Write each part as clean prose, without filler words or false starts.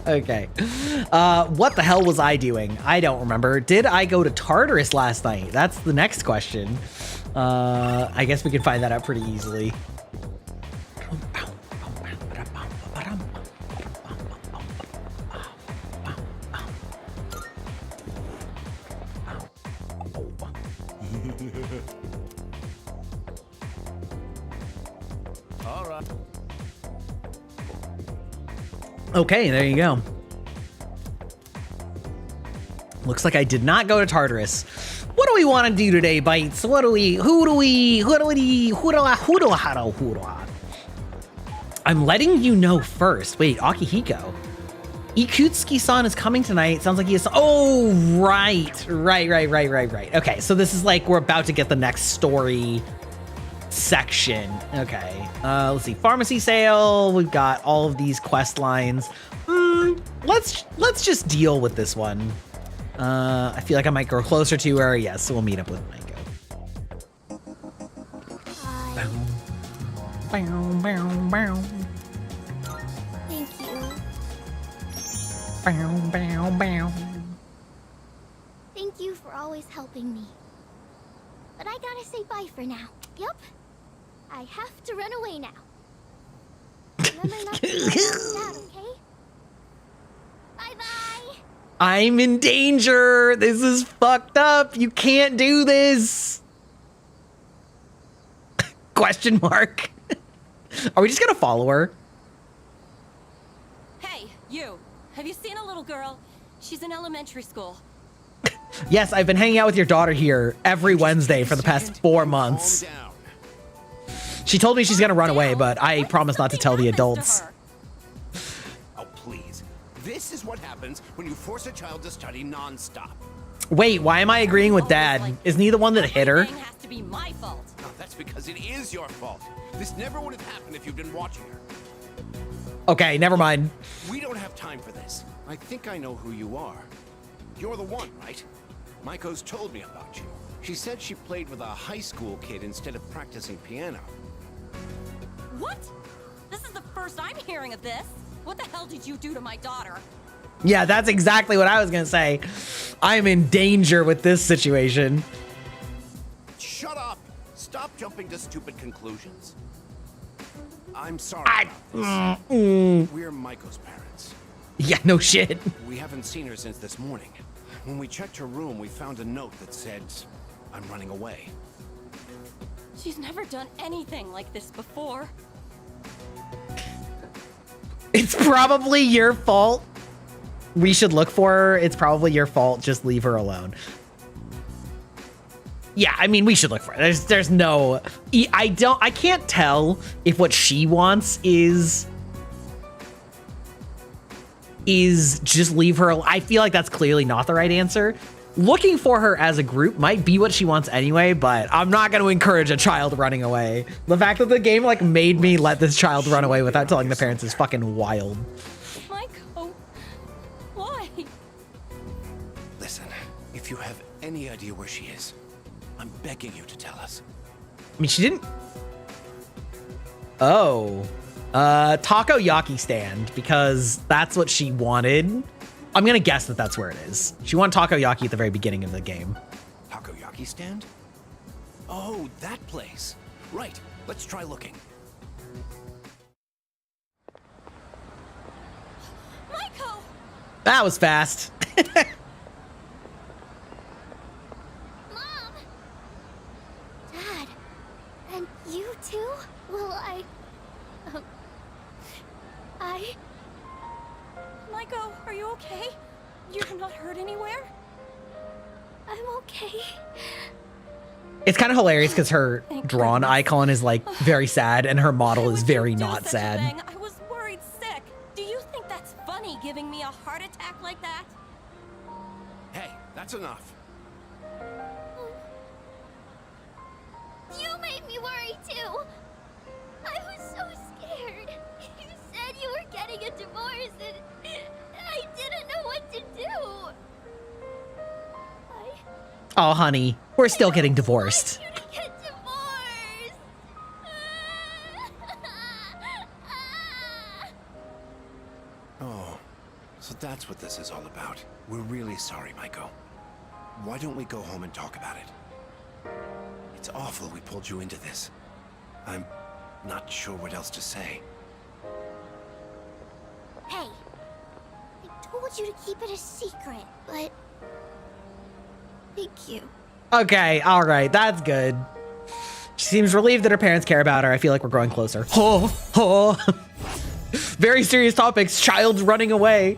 Okay. What the hell was I doing? I don't remember. Did I go to Tartarus last night? That's the next question. I guess we can find that out pretty easily. All right. Okay, there you go. Looks like I did not go to Tartarus. What do we want to do today, Bytes? I'm letting you know first. Wait, Akihiko. Ikutsuki-san is coming tonight. Sounds like he is. Oh, right. Okay, so this is like we're about to get the next story section. Okay, let's see. Pharmacy sale. We've got all of these quest lines. Let's just deal with this one. I feel like I might grow closer to her. Yes, so we'll meet up with Maiko. Thank you. Thank you for always helping me. But I gotta say bye for now. Yup. I have to run away now. Remember not to do that, okay? Bye-bye. I'm in danger. This is fucked up. You can't do this. Question mark. Are we just gonna follow her? Hey, you. Have you seen a little girl? She's in elementary school. Yes, I've been hanging out with your daughter here every Wednesday for the past 4 months. She told me she's gonna run away, but I promise not to tell the adults. Oh, please. This is what happens when you force a child to study non-stop. Wait, why am I agreeing with Dad? Isn't he the one that hit her? Everything has to be my fault. No, that's because it is your fault. This never would have happened if you'd been watching her. Okay, never mind. We don't have time for this. I think I know who you are. You're the one, right? Maiko's told me about you. She said she played with a high school kid instead of practicing piano. What? This is the first I'm hearing of this. What the hell did you do to my daughter? Yeah, that's exactly what I was gonna say. I'm in danger with this situation. Shut up! Stop jumping to stupid conclusions. I'm sorry about this. We're Maiko's parents. Yeah, no shit. We haven't seen her since this morning. When we checked her room, we found a note that said, "I'm running away." She's never done anything like this before. It's probably your fault. We should look for her. It's probably your fault. Just leave her alone. Yeah, I mean, we should look for her. There's no... I can't tell if what she wants is just leave her. I feel like that's clearly not the right answer. Looking for her as a group might be what she wants anyway, but I'm not going to encourage a child running away. The fact that the game like made me let this child run away without telling the parents is fucking wild. Maiko, why? Listen, if you have any idea where she is, I'm begging you to tell us. I mean, she didn't... Oh. Takoyaki stand, because that's what she wanted. I'm gonna guess that that's where it is. She wanted takoyaki at the very beginning of the game. Takoyaki stand? Oh, that place. Right, let's try looking. Maiko! That was fast. Mom! Dad! And you too? Well, Maiko, are you okay? You're not hurt anywhere? I'm okay. It's kind of hilarious because her drawn icon is like very sad and her model is very not sad. I was worried sick. Do you think that's funny giving me a heart attack like that? Hey, that's enough. You made me worry too. I was so scared. You said you were getting a divorce and I didn't know what to do. Oh, honey, we're still getting divorced. I want you to get divorced. Oh, so that's what this is all about. We're really sorry, Maiko. Why don't we go home and talk about it? It's awful we pulled you into this. I'm not sure what else to say. Hey, I told you to keep it a secret, but thank you. Okay, all right, that's good. She seems relieved that her parents care about her. I feel like we're growing closer. Oh, oh. Very serious topics. Child running away.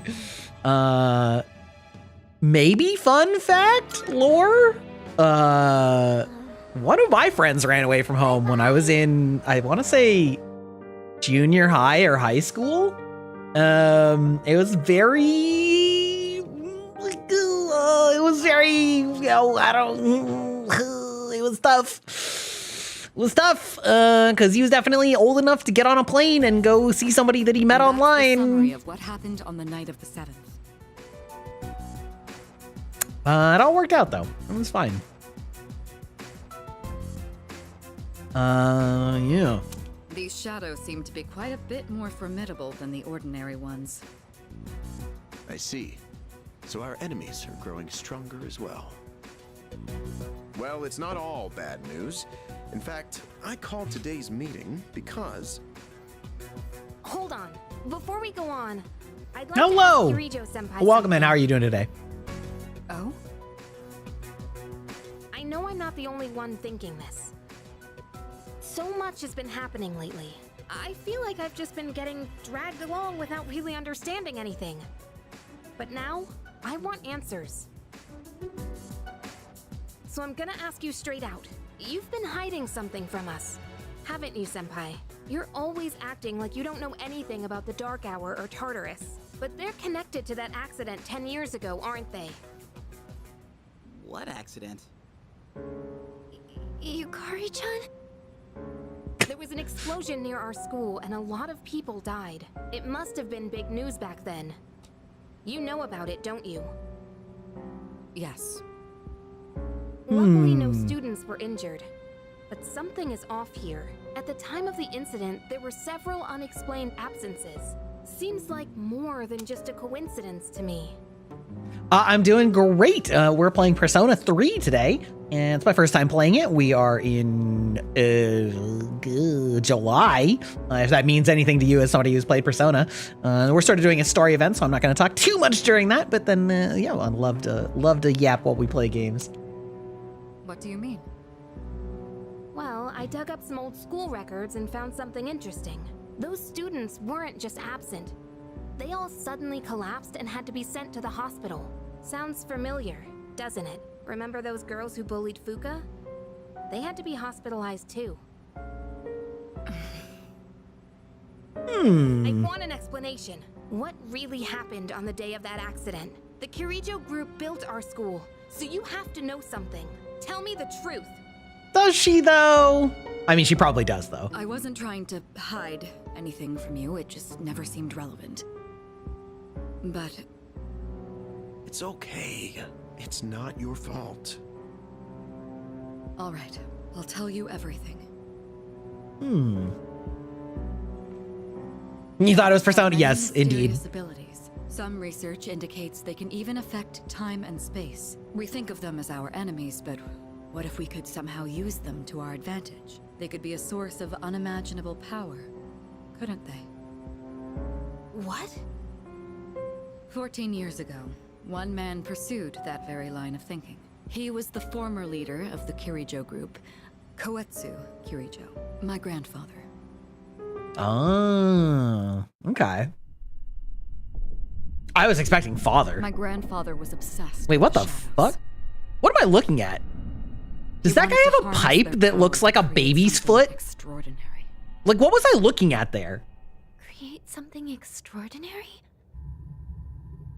Maybe fun fact, lore. One of my friends ran away from home when I was in, I want to say, junior high or high school. It was very, it was tough. It was tough, because he was definitely old enough to get on a plane and go see somebody that he met And that's the online. summary of what happened on the night of the 7th. It all worked out, though. It was fine. Yeah. These shadows seem to be quite a bit more formidable than the ordinary ones. I see. So our enemies are growing stronger as well. Well, it's not all bad news. In fact, I called today's meeting because... Hold on. Before we go on, I'd like Hello. to ask Kirijo-senpai Welcome in. something. How are you doing today? Oh? I know I'm not the only one thinking this. So much has been happening lately. I feel like I've just been getting dragged along without really understanding anything. But now, I want answers. So I'm gonna ask you straight out. You've been hiding something from us, haven't you, Senpai? You're always acting like you don't know anything about the Dark Hour or Tartarus. But they're connected to that accident 10 years ago, aren't they? What accident? Yukari-chan? There was an explosion near our school and a lot of people died. It must have been big news back then. You know about it, don't you? Yes. Luckily, no students were injured. But something is off here. At the time of the incident, there were several unexplained absences. Seems like more than just a coincidence to me. I'm doing great. We're playing Persona 3 today, and it's my first time playing it. We are in July, if that means anything to you as somebody who's played Persona. We're sort of doing a story event, so I'm not going to talk too much during that. But then, yeah, I'd love to yap while we play games. What do you mean? Well, I dug up some old school records and found something interesting. Those students weren't just absent. They all suddenly collapsed and had to be sent to the hospital. Sounds familiar, doesn't it? Remember those girls who bullied Fuka? They had to be hospitalized too. I want an explanation. What really happened on the day of that accident? The Kirijo group built our school, so you have to know something. Tell me the truth. Does she, though? I mean, she probably does, though. I wasn't trying to hide anything from you, it just never seemed relevant. But It's okay. It's not your fault. all right, I'll tell you everything. You thought it was Persona? Yes, Mysterious indeed. abilities. Some research indicates they can even affect time and space. We think of them as our enemies, but what if we could somehow use them to our advantage? They could be a source of unimaginable power, couldn't they? What? 14 years ago, one man pursued that very line of thinking. He was the former leader of the Kirijo group, Koetsu Kirijo, my grandfather. Oh, okay. I was expecting father. My grandfather was obsessed Wait, what with the shadows. fuck? What am I looking at? Does He that guy wanted to have a harness pipe their that power looks like to a create baby's something foot? Extraordinary. Like, what was I looking at there? Create something extraordinary?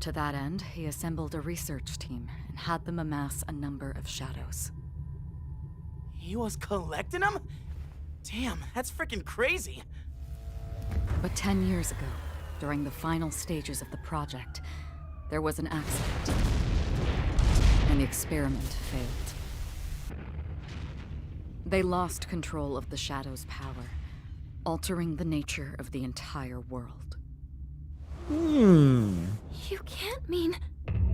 To that end, he assembled a research team and had them amass a number of shadows. He was collecting them? Damn, that's freaking crazy. But 10 years ago, during the final stages of the project, there was an accident. And the experiment failed. They lost control of the Shadow's power, altering the nature of the entire world. You can't mean...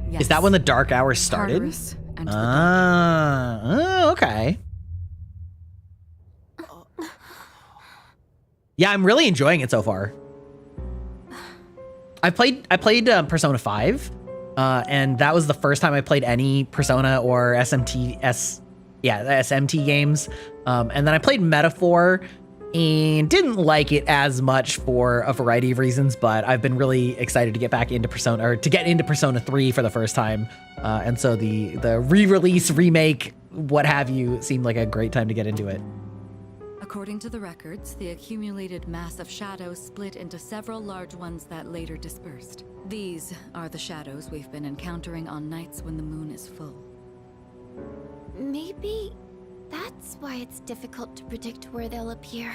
Yes. Is that when the Dark Hour started? Tartarus and the Dark Okay. Yeah, I'm really enjoying it so far. I played Persona 5, and that was the first time I played any Persona or SMT games. And then I played Metaphor and didn't like it as much for a variety of reasons, but I've been really excited to get back into Persona, or to get into Persona 3 for the first time. And so the re-release, remake, what have you, seemed like a great time to get into it. According to the records, the accumulated mass of shadows split into several large ones that later dispersed. These are the shadows we've been encountering on nights when the moon is full. Maybe that's why it's difficult to predict where they'll appear.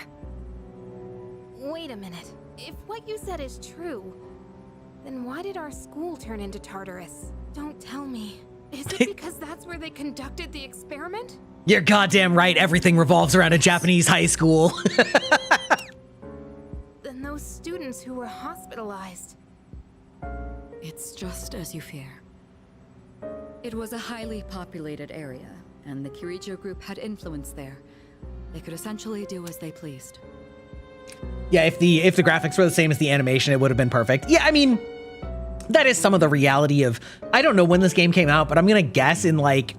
Wait a minute. If what you said is true, then why did our school turn into Tartarus? Don't tell me. Is it because that's where they conducted the experiment? You're goddamn right, everything revolves around a Japanese high school. Then those students who were hospitalized. It's just as you fear. It was a highly populated area, and the Kirijo group had influence there. They could essentially do as they pleased. Yeah, if the graphics were the same as the animation, it would have been perfect. Yeah, I mean, that is some of the reality of, I don't know when this game came out, but I'm gonna guess in like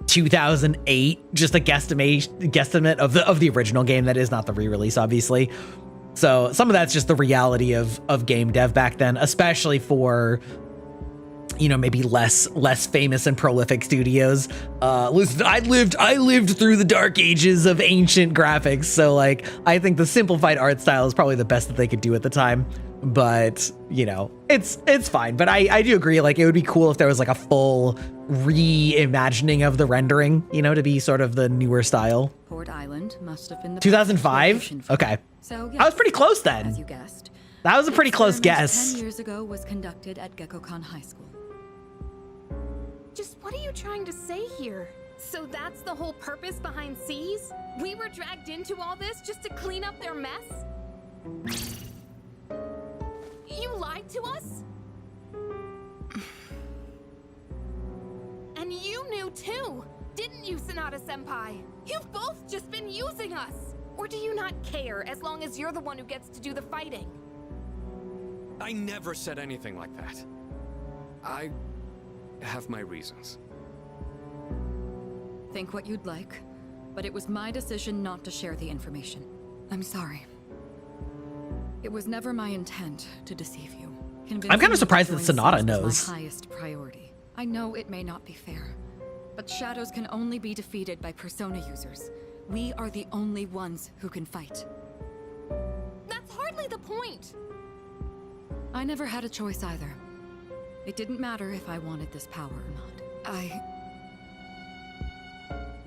2008, just a guesstimate of the original game. That is not the re-release, obviously. So some of that's just the reality of game dev back then, especially for, you know, maybe less famous and prolific studios. Listen, I lived through the dark ages of ancient graphics, so like I think the simplified art style is probably the best that they could do at the time. But you know, it's fine. But I do agree, like it would be cool if there was like a full reimagining of the rendering, you know, to be sort of the newer style. Port Island must have been the 2005. Okay, so yes, I was pretty close then. as you guessed. That was a pretty close Experiment guess. 10 years ago was conducted at Gekkokan High School. Just what are you trying to say here? So that's the whole purpose behind C's? We were dragged into all this just to clean up their mess? You lied to us? And you knew too, didn't you, Sanada-senpai? You've both just been using us! Or do you not care as long as you're the one who gets to do the fighting? I never said anything like that. I have my reasons. Think what you'd like, but it was my decision not to share the information. I'm sorry. It was never my intent to deceive you. I'm kind of surprised that Convincing you Sonata to join knows. C's was my highest priority. I know it may not be fair, but shadows can only be defeated by Persona users. We are the only ones who can fight. That's hardly the point! I never had a choice either. It didn't matter if I wanted this power or not.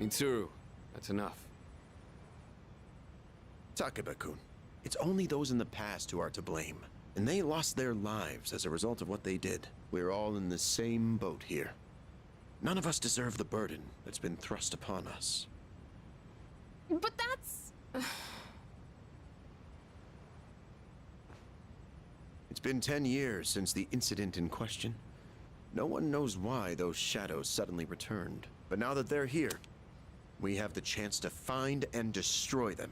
Mitsuru, that's enough. Takeba-kun, it's only those in the past who are to blame. And they lost their lives as a result of what they did. We're all in the same boat here. None of us deserve the burden that's been thrust upon us. But that's... It's been 10 years since the incident in question. No one knows why those shadows suddenly returned. But now that they're here, we have the chance to find and destroy them.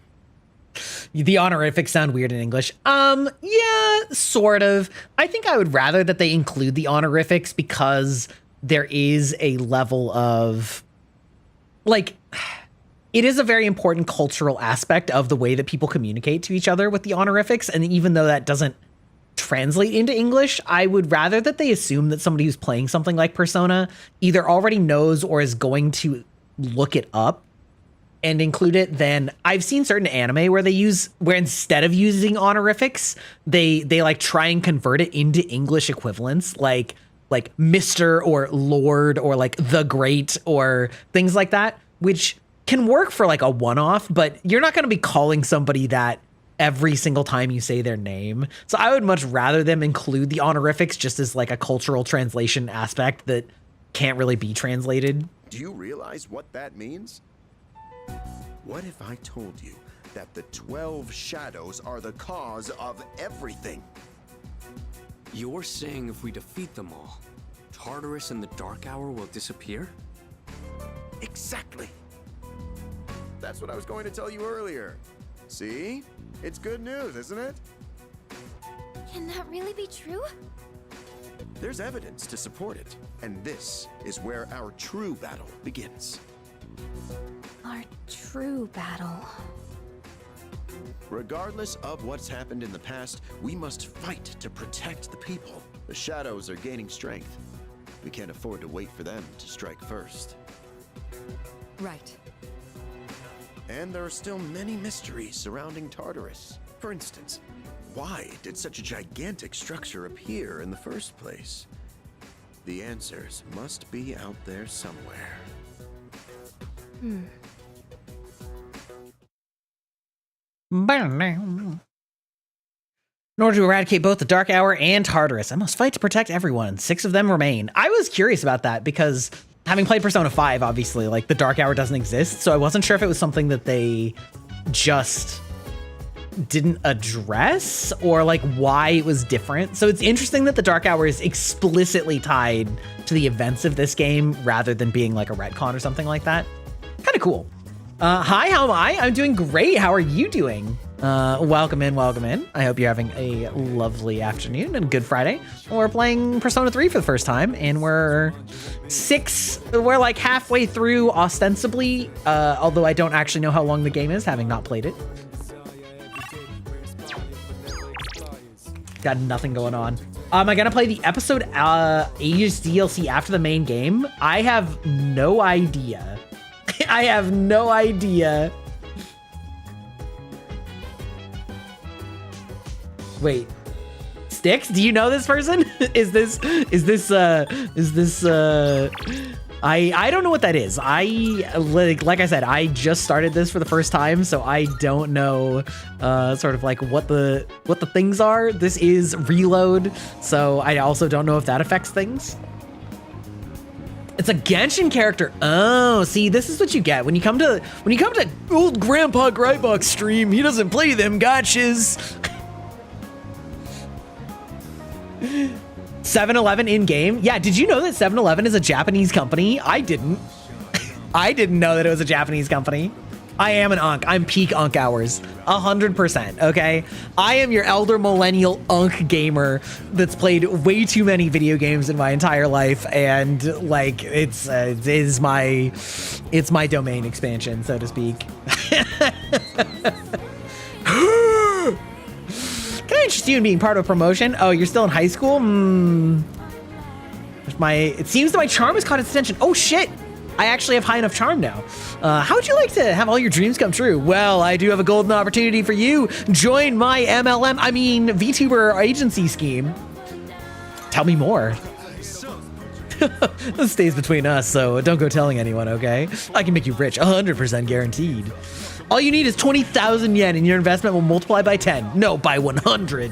The honorifics sound weird in English. Yeah, sort of. I think I would rather that they include the honorifics because there is a level of, like, it is a very important cultural aspect of the way that people communicate to each other with the honorifics. And even though that doesn't translate into English, I would rather that they assume that somebody who's playing something like Persona either already knows or is going to look it up and include it. Then I've seen certain anime where where instead of using honorifics, they like try and convert it into English equivalents, like Mr. or Lord or like the Great or things like that, which can work for like a one-off, but you're not going to be calling somebody that every single time you say their name. So I would much rather them include the honorifics just as like a cultural translation aspect that can't really be translated. Do you realize what that means? What if I told you that the 12 shadows are the cause of everything? You're saying if we defeat them all, Tartarus and the Dark Hour will disappear? Exactly. That's what I was going to tell you earlier. See? It's good news, isn't it? Can that really be true? There's evidence to support it, and this is where our true battle begins. Our true battle. Regardless of what's happened in the past, we must fight to protect the people. The shadows are gaining strength. We can't afford to wait for them to strike first. Right. And there are still many mysteries surrounding Tartarus. For instance, why did such a gigantic structure appear in the first place? The answers must be out there somewhere. In order to eradicate both the Dark Hour and Tartarus, I must fight to protect everyone. 6 of them remain. I was curious about that because having played Persona 5, obviously, like the Dark Hour doesn't exist. So I wasn't sure if it was something that they just didn't address or like why it was different. So it's interesting that the Dark Hour is explicitly tied to the events of this game rather than being like a retcon or something like that. Kind of cool. Hi, how am I? I'm doing great. How are you doing? Welcome in, welcome in. I hope you're having a lovely afternoon and good Friday. We're playing Persona 3 for the first time, and we're like halfway through ostensibly, although I don't actually know how long the game is, having not played it. Got nothing going on. Am I gonna play the episode Aegis DLC after the main game? I have no idea. I have no idea. Wait, Styx, do you know this person? I don't know what that is. Like I said, I just started this for the first time, so I don't know sort of like what the things are. This is Reload, so I also don't know if that affects things. It's a Genshin character. Oh, see, this is what you get when you come to old Grandpa Greybox stream. He doesn't play them gotchas. 7-Eleven in game. Yeah, did you know that 7-Eleven is a Japanese company? I didn't. I didn't know that it was a Japanese company. I am an Unk. I'm peak Unk hours. 100%, okay? I am your elder millennial Unk gamer that's played way too many video games in my entire life, and like it's my domain expansion, so to speak. Can I interest you in being part of a promotion? Oh, you're still in high school? It seems that my charm has caught its attention. Oh shit! I actually have high enough charm now. How would you like to have all your dreams come true? Well, I do have a golden opportunity for you. Join my VTuber agency scheme. Tell me more. This stays between us, so don't go telling anyone, okay? I can make you rich, 100% guaranteed. All you need is 20,000 yen and your investment will multiply by 10. No, by 100.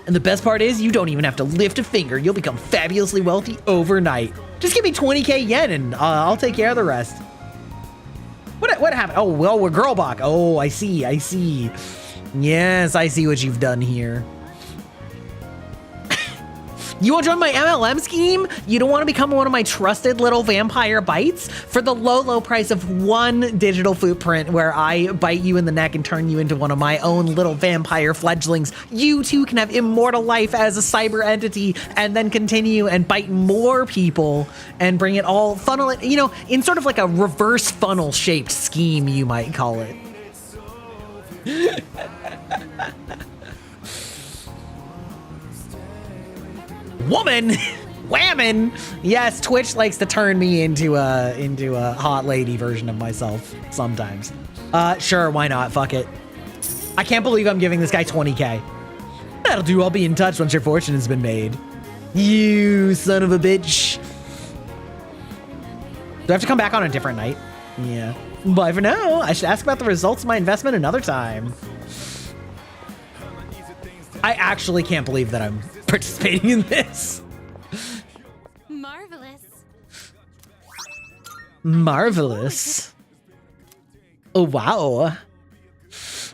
And the best part is you don't even have to lift a finger. You'll become fabulously wealthy overnight. Just give me 20k yen and I'll take care of the rest. What happened? Oh, well, we're Girlbach. Oh, I see. Yes, I see what you've done here. You want to join my MLM scheme? You don't want to become one of my trusted little vampire bites? For the low price of 1 digital footprint where I bite you in the neck and turn you into one of my own little vampire fledglings, you too can have immortal life as a cyber entity and then continue and bite more people and bring it all, funnel it, in sort of like a reverse funnel shaped scheme, you might call it. Woman, whammon. Yes, Twitch likes to turn me into a hot lady version of myself sometimes. Sure, why not? Fuck it. I can't believe I'm giving this guy 20k. That'll do. I'll be in touch once your fortune has been made. You son of a bitch. Do I have to come back on a different night? Yeah. Bye for now. I should ask about the results of my investment another time. I actually can't believe that I'm participating in this. Marvelous. Marvelous. Oh, wow.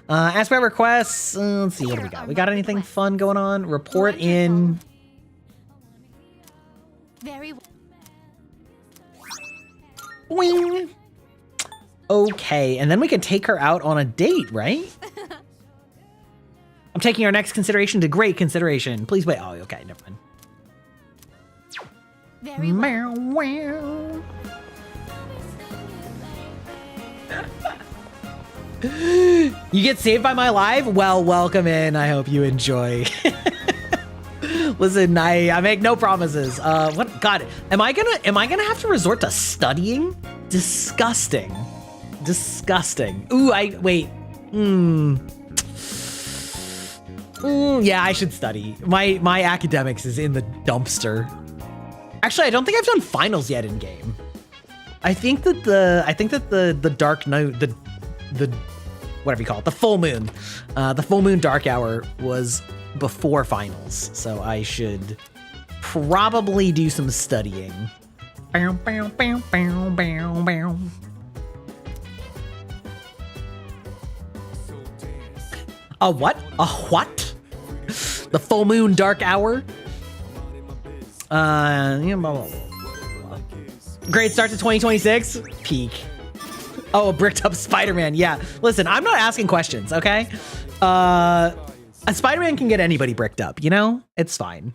Ask my requests. Let's see, what do we got? We got anything fun going on? Report in. Very well. Boing. Okay, and then we can take her out on a date, right? I'm taking our next consideration to great consideration. Please wait. Oh, okay, never mind. Very well. Meow, wow. You get saved by my live? Well, welcome in. I hope you enjoy. Listen, I make no promises. What? God, am I gonna have to resort to studying? Disgusting. Disgusting. Ooh, wait. Yeah, I should study. My academics is in the dumpster. Actually, I don't think I've done finals yet in game. I think that the dark night, the whatever you call it, the full moon dark hour was before finals, so I should probably do some studying. Bow, bow, bow, bow, bow, bow. A what? A what? The full moon dark hour? Great start to 2026. Peak. Oh, a bricked up Spider-Man. Yeah. Listen, I'm not asking questions, okay? A Spider-Man can get anybody bricked up, you know? It's fine.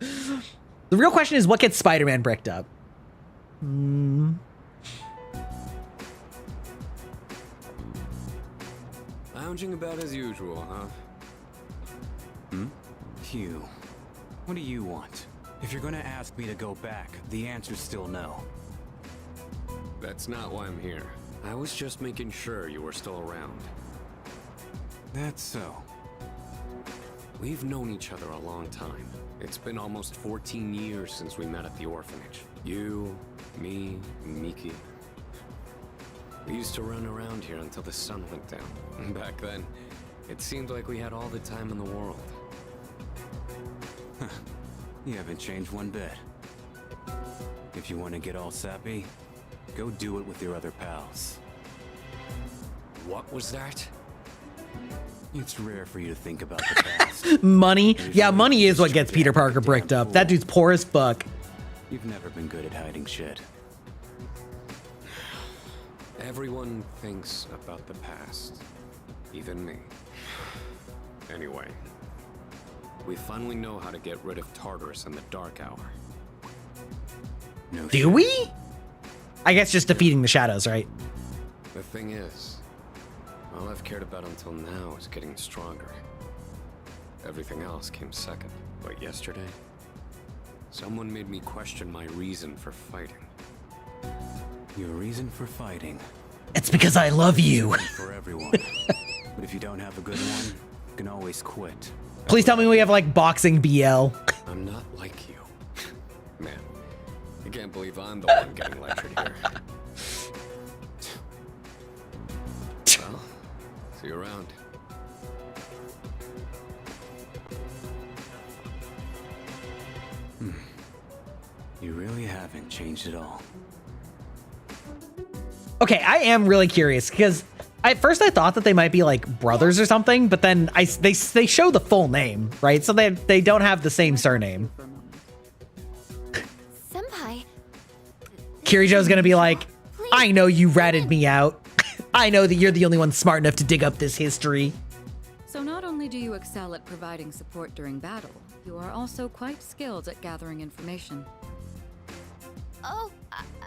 The real question is, what gets Spider-Man bricked up? Lounging about as usual, huh? Hugh, what do you want? If you're gonna ask me to go back, the answer's still no. That's not why I'm here. I was just making sure you were still around. That's so. We've known each other a long time. It's been almost 14 years since we met at the orphanage. You, me, and Miki. We used to run around here until the sun went down. Back then, it seemed like we had all the time in the world. You haven't changed one bit. If you want to get all sappy, go do it with your other pals. What was that? It's rare for you to think about the past. Money? Yeah, money is what gets Peter Parker bricked up. That dude's poor as fuck. You've never been good at hiding shit. Everyone thinks about the past. Even me. Anyway. We finally know how to get rid of Tartarus in the Dark Hour. No Do shit. we? I guess just defeating the shadows, right? The thing is, all I've cared about until now is getting stronger. Everything else came second. But yesterday, someone made me question my reason for fighting. Your reason for fighting. It's because I love you. For everyone. But if you don't have a good one, you can always quit. Please tell me we have like boxing BL. I'm not like you. Man, I can't believe I'm the one getting lectured here. Well, see you around. You really haven't changed at all. Okay, I am really curious because at first I thought that they might be like brothers or something, but then they show the full name, right? So they don't have the same surname. Senpai. Kirijo's gonna be like, I know you ratted me out. I know that you're the only one smart enough to dig up this history. So not only do you excel at providing support during battle, you are also quite skilled at gathering information. Oh,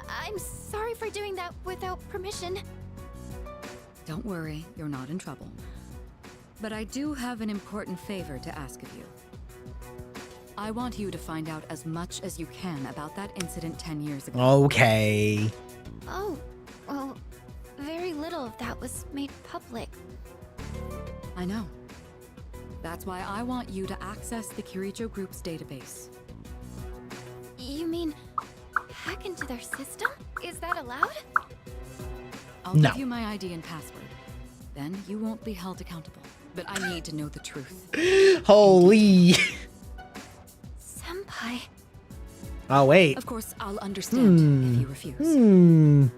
I'm sorry for doing that without permission. Don't worry, you're not in trouble. But I do have an important favor to ask of you. I want you to find out as much as you can about that incident 10 years ago. Okay. Oh, well, very little of that was made public. I know. That's why I want you to access the Kirijo Group's database. You mean hack into their system? Is that allowed? I'll No. give you my ID and password. Then you won't be held accountable. But I need to know the truth. Holy. Senpai. Oh, wait. Of course, I'll understand if you refuse.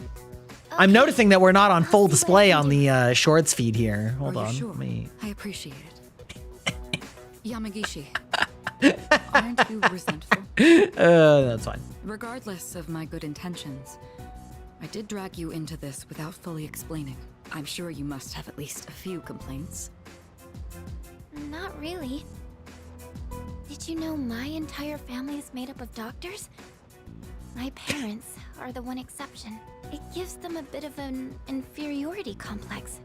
I'm noticing that we're not on full display on the shorts feed here. Hold Are you on. sure? Let me... I appreciate it. Yamagishi, aren't you resentful? That's fine. Regardless of my good intentions, I did drag you into this without fully explaining. I'm sure you must have at least a few complaints. Not really. Did you know my entire family is made up of doctors? My parents are the one exception. It gives them a bit of an inferiority complex.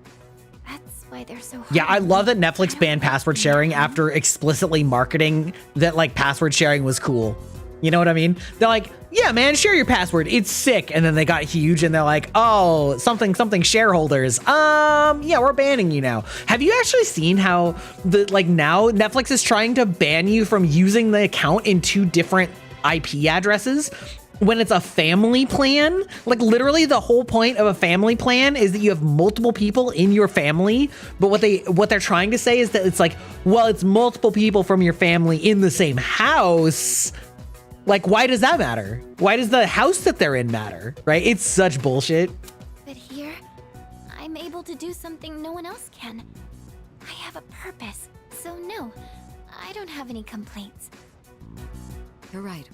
That's why they're so hard. Yeah, I on love me. that Netflix banned password sharing after explicitly marketing that like password sharing was cool. You know what I mean? They're like, yeah, man, share your password. It's sick. And then they got huge and they're like, oh, something shareholders. Yeah, we're banning you now. Have you actually seen how now Netflix is trying to ban you from using the account in 2 different IP addresses? When it's a family plan, like literally the whole point of a family plan is that you have multiple people in your family. But what they're trying to say is that it's like, well, it's multiple people from your family in the same house. Like, why does that matter? Why does the house that they're in matter, right? It's such bullshit. But here, I'm able to do something no one else can. I have a purpose, so no, I don't have any complaints. You're right.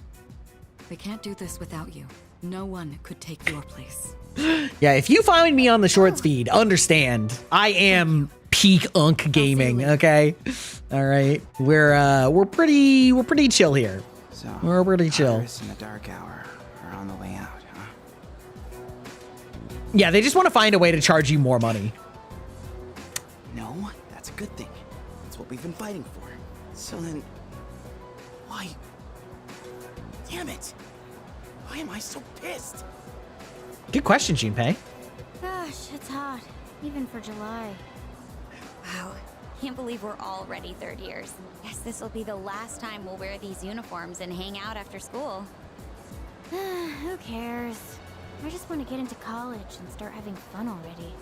We can't do this without you. No one could take your place. Yeah, if you find me on the shorts feed, understand I am peak unk gaming. Okay, all right, we're pretty chill here. So, We're pretty chill. Iris and the Dark Hour are on the way out, huh? Yeah, they just want to find a way to charge you more money. No, that's a good thing. That's what we've been fighting for. So then, why? Damn it! Why am I so pissed? Good question, Junpei. Gosh, it's hot, even for July. Wow, can't believe we're already third years. Guess this will be the last time we'll wear these uniforms and hang out after school. Who cares? I just want to get into college and start having fun already.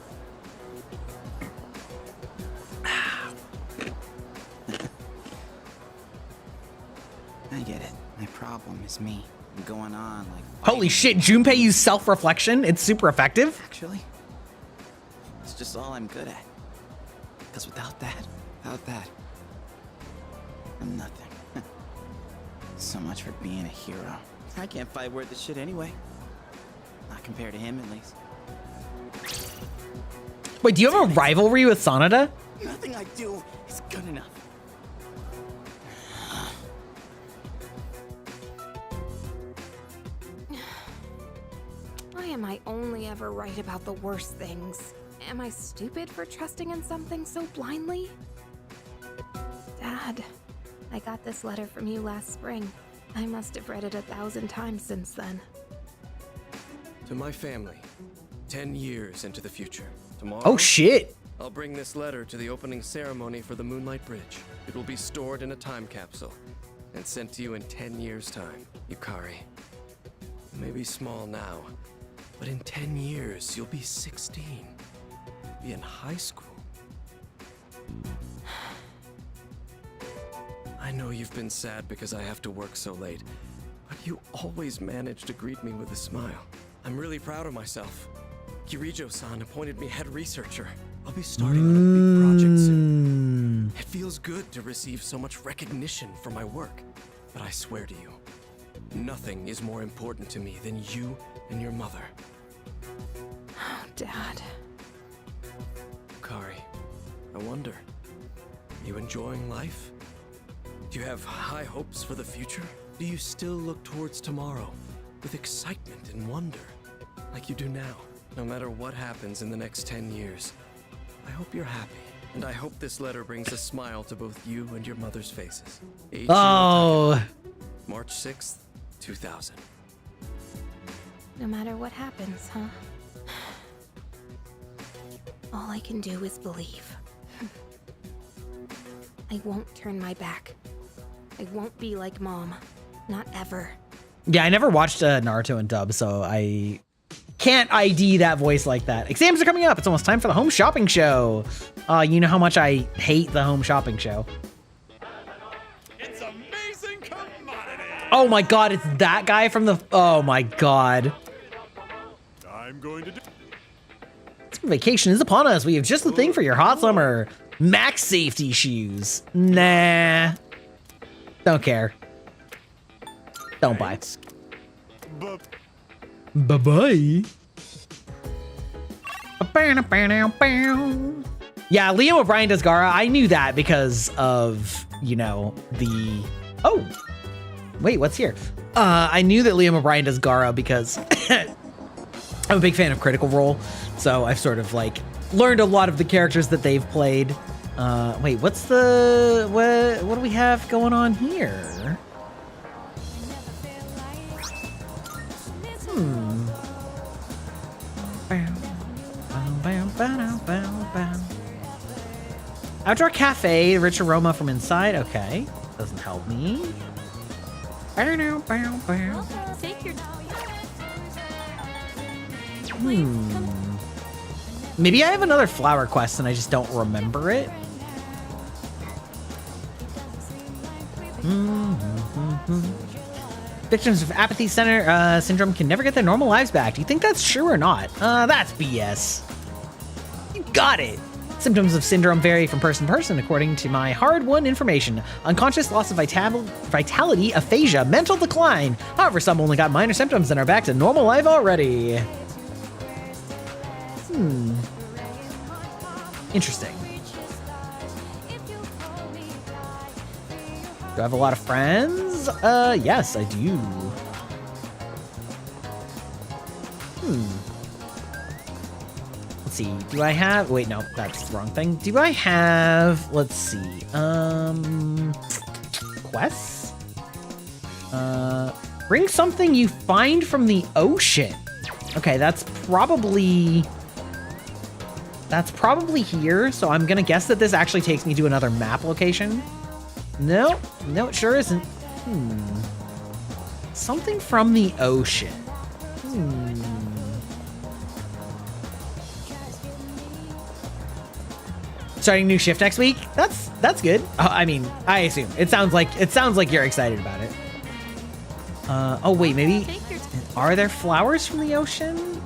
I get it. My problem is me. I'm going on like... Holy shit, Junpei used self-reflection. It's super effective. Actually, it's just all I'm good at. Because without that, I'm nothing. So much for being a hero. I can't fight worth the shit anyway. Not compared to him, at least. Wait, do you have a rivalry with Sanada? Nothing I do is good enough. Why am I only ever right about the worst things? Am I stupid for trusting in something so blindly? Dad, I got this letter from you last spring. I must have read it 1,000 times since then. To my family, 10 years into the future. Tomorrow, Oh shit. I'll bring this letter to the opening ceremony for the Moonlight Bridge. It will be stored in a time capsule and sent to you in 10 years' time. Yukari, you may be small now, but in 10 years, you'll be 16. Be in high school. I know you've been sad because I have to work so late, but you always manage to greet me with a smile. I'm really proud of myself. Kirijo-san appointed me head researcher. I'll be starting on a big project soon. It feels good to receive so much recognition for my work, but I swear to you, nothing is more important to me than you and your mother. Oh, Dad. Kari, I wonder, are you enjoying life? Do you have high hopes for the future? Do you still look towards tomorrow with excitement and wonder, like you do now? No matter what happens in the next 10 years, I hope you're happy. And I hope this letter brings a smile to both you and your mother's faces. Oh. March 6th, 2000. No matter what happens, huh? All I can do is believe. I won't turn my back. I won't be like Mom. Not ever. Yeah, I never watched Naruto in dub, so I can't ID that voice like that. Exams are coming up. It's almost time for the home shopping show. You know how much I hate the home shopping show. It's amazing commodity. Oh my god, it's that guy from the... Oh my god. I'm going to do... Vacation is upon us. We have just the thing for your hot summer. Max safety shoes. Nah. Don't care. Don't buy. Bye-bye. Yeah, Liam O'Brien does Gara. I knew that because of, you know, the... Oh. Wait, what's here? I knew that Liam O'Brien does Gara because I'm a big fan of Critical Role. So I've sort of, like, learned a lot of the characters that they've played. Wait, what's the... What do we have going on here? Outdoor cafe, rich aroma from inside. Okay, doesn't help me. Maybe I have another flower quest and I just don't remember it. Victims of apathy syndrome can never get their normal lives back. Do you think that's true or not? That's BS. You got it. Symptoms of syndrome vary from person to person according to my hard-won information. Unconscious, loss of vitality, aphasia, mental decline. However, some only got minor symptoms and are back to normal life already. Interesting. Do I have a lot of friends? Yes, I do. Let's see. Do I have... Wait, no, that's the wrong thing. Do I have... Let's see. Quests? Bring something you find from the ocean. Okay, that's probably here. So I'm gonna guess that this actually takes me to another map location. No, it sure isn't. Something from the ocean. Starting new shift next week. That's good. I mean, I assume it sounds like you're excited about it. Oh wait, maybe are there flowers from the ocean?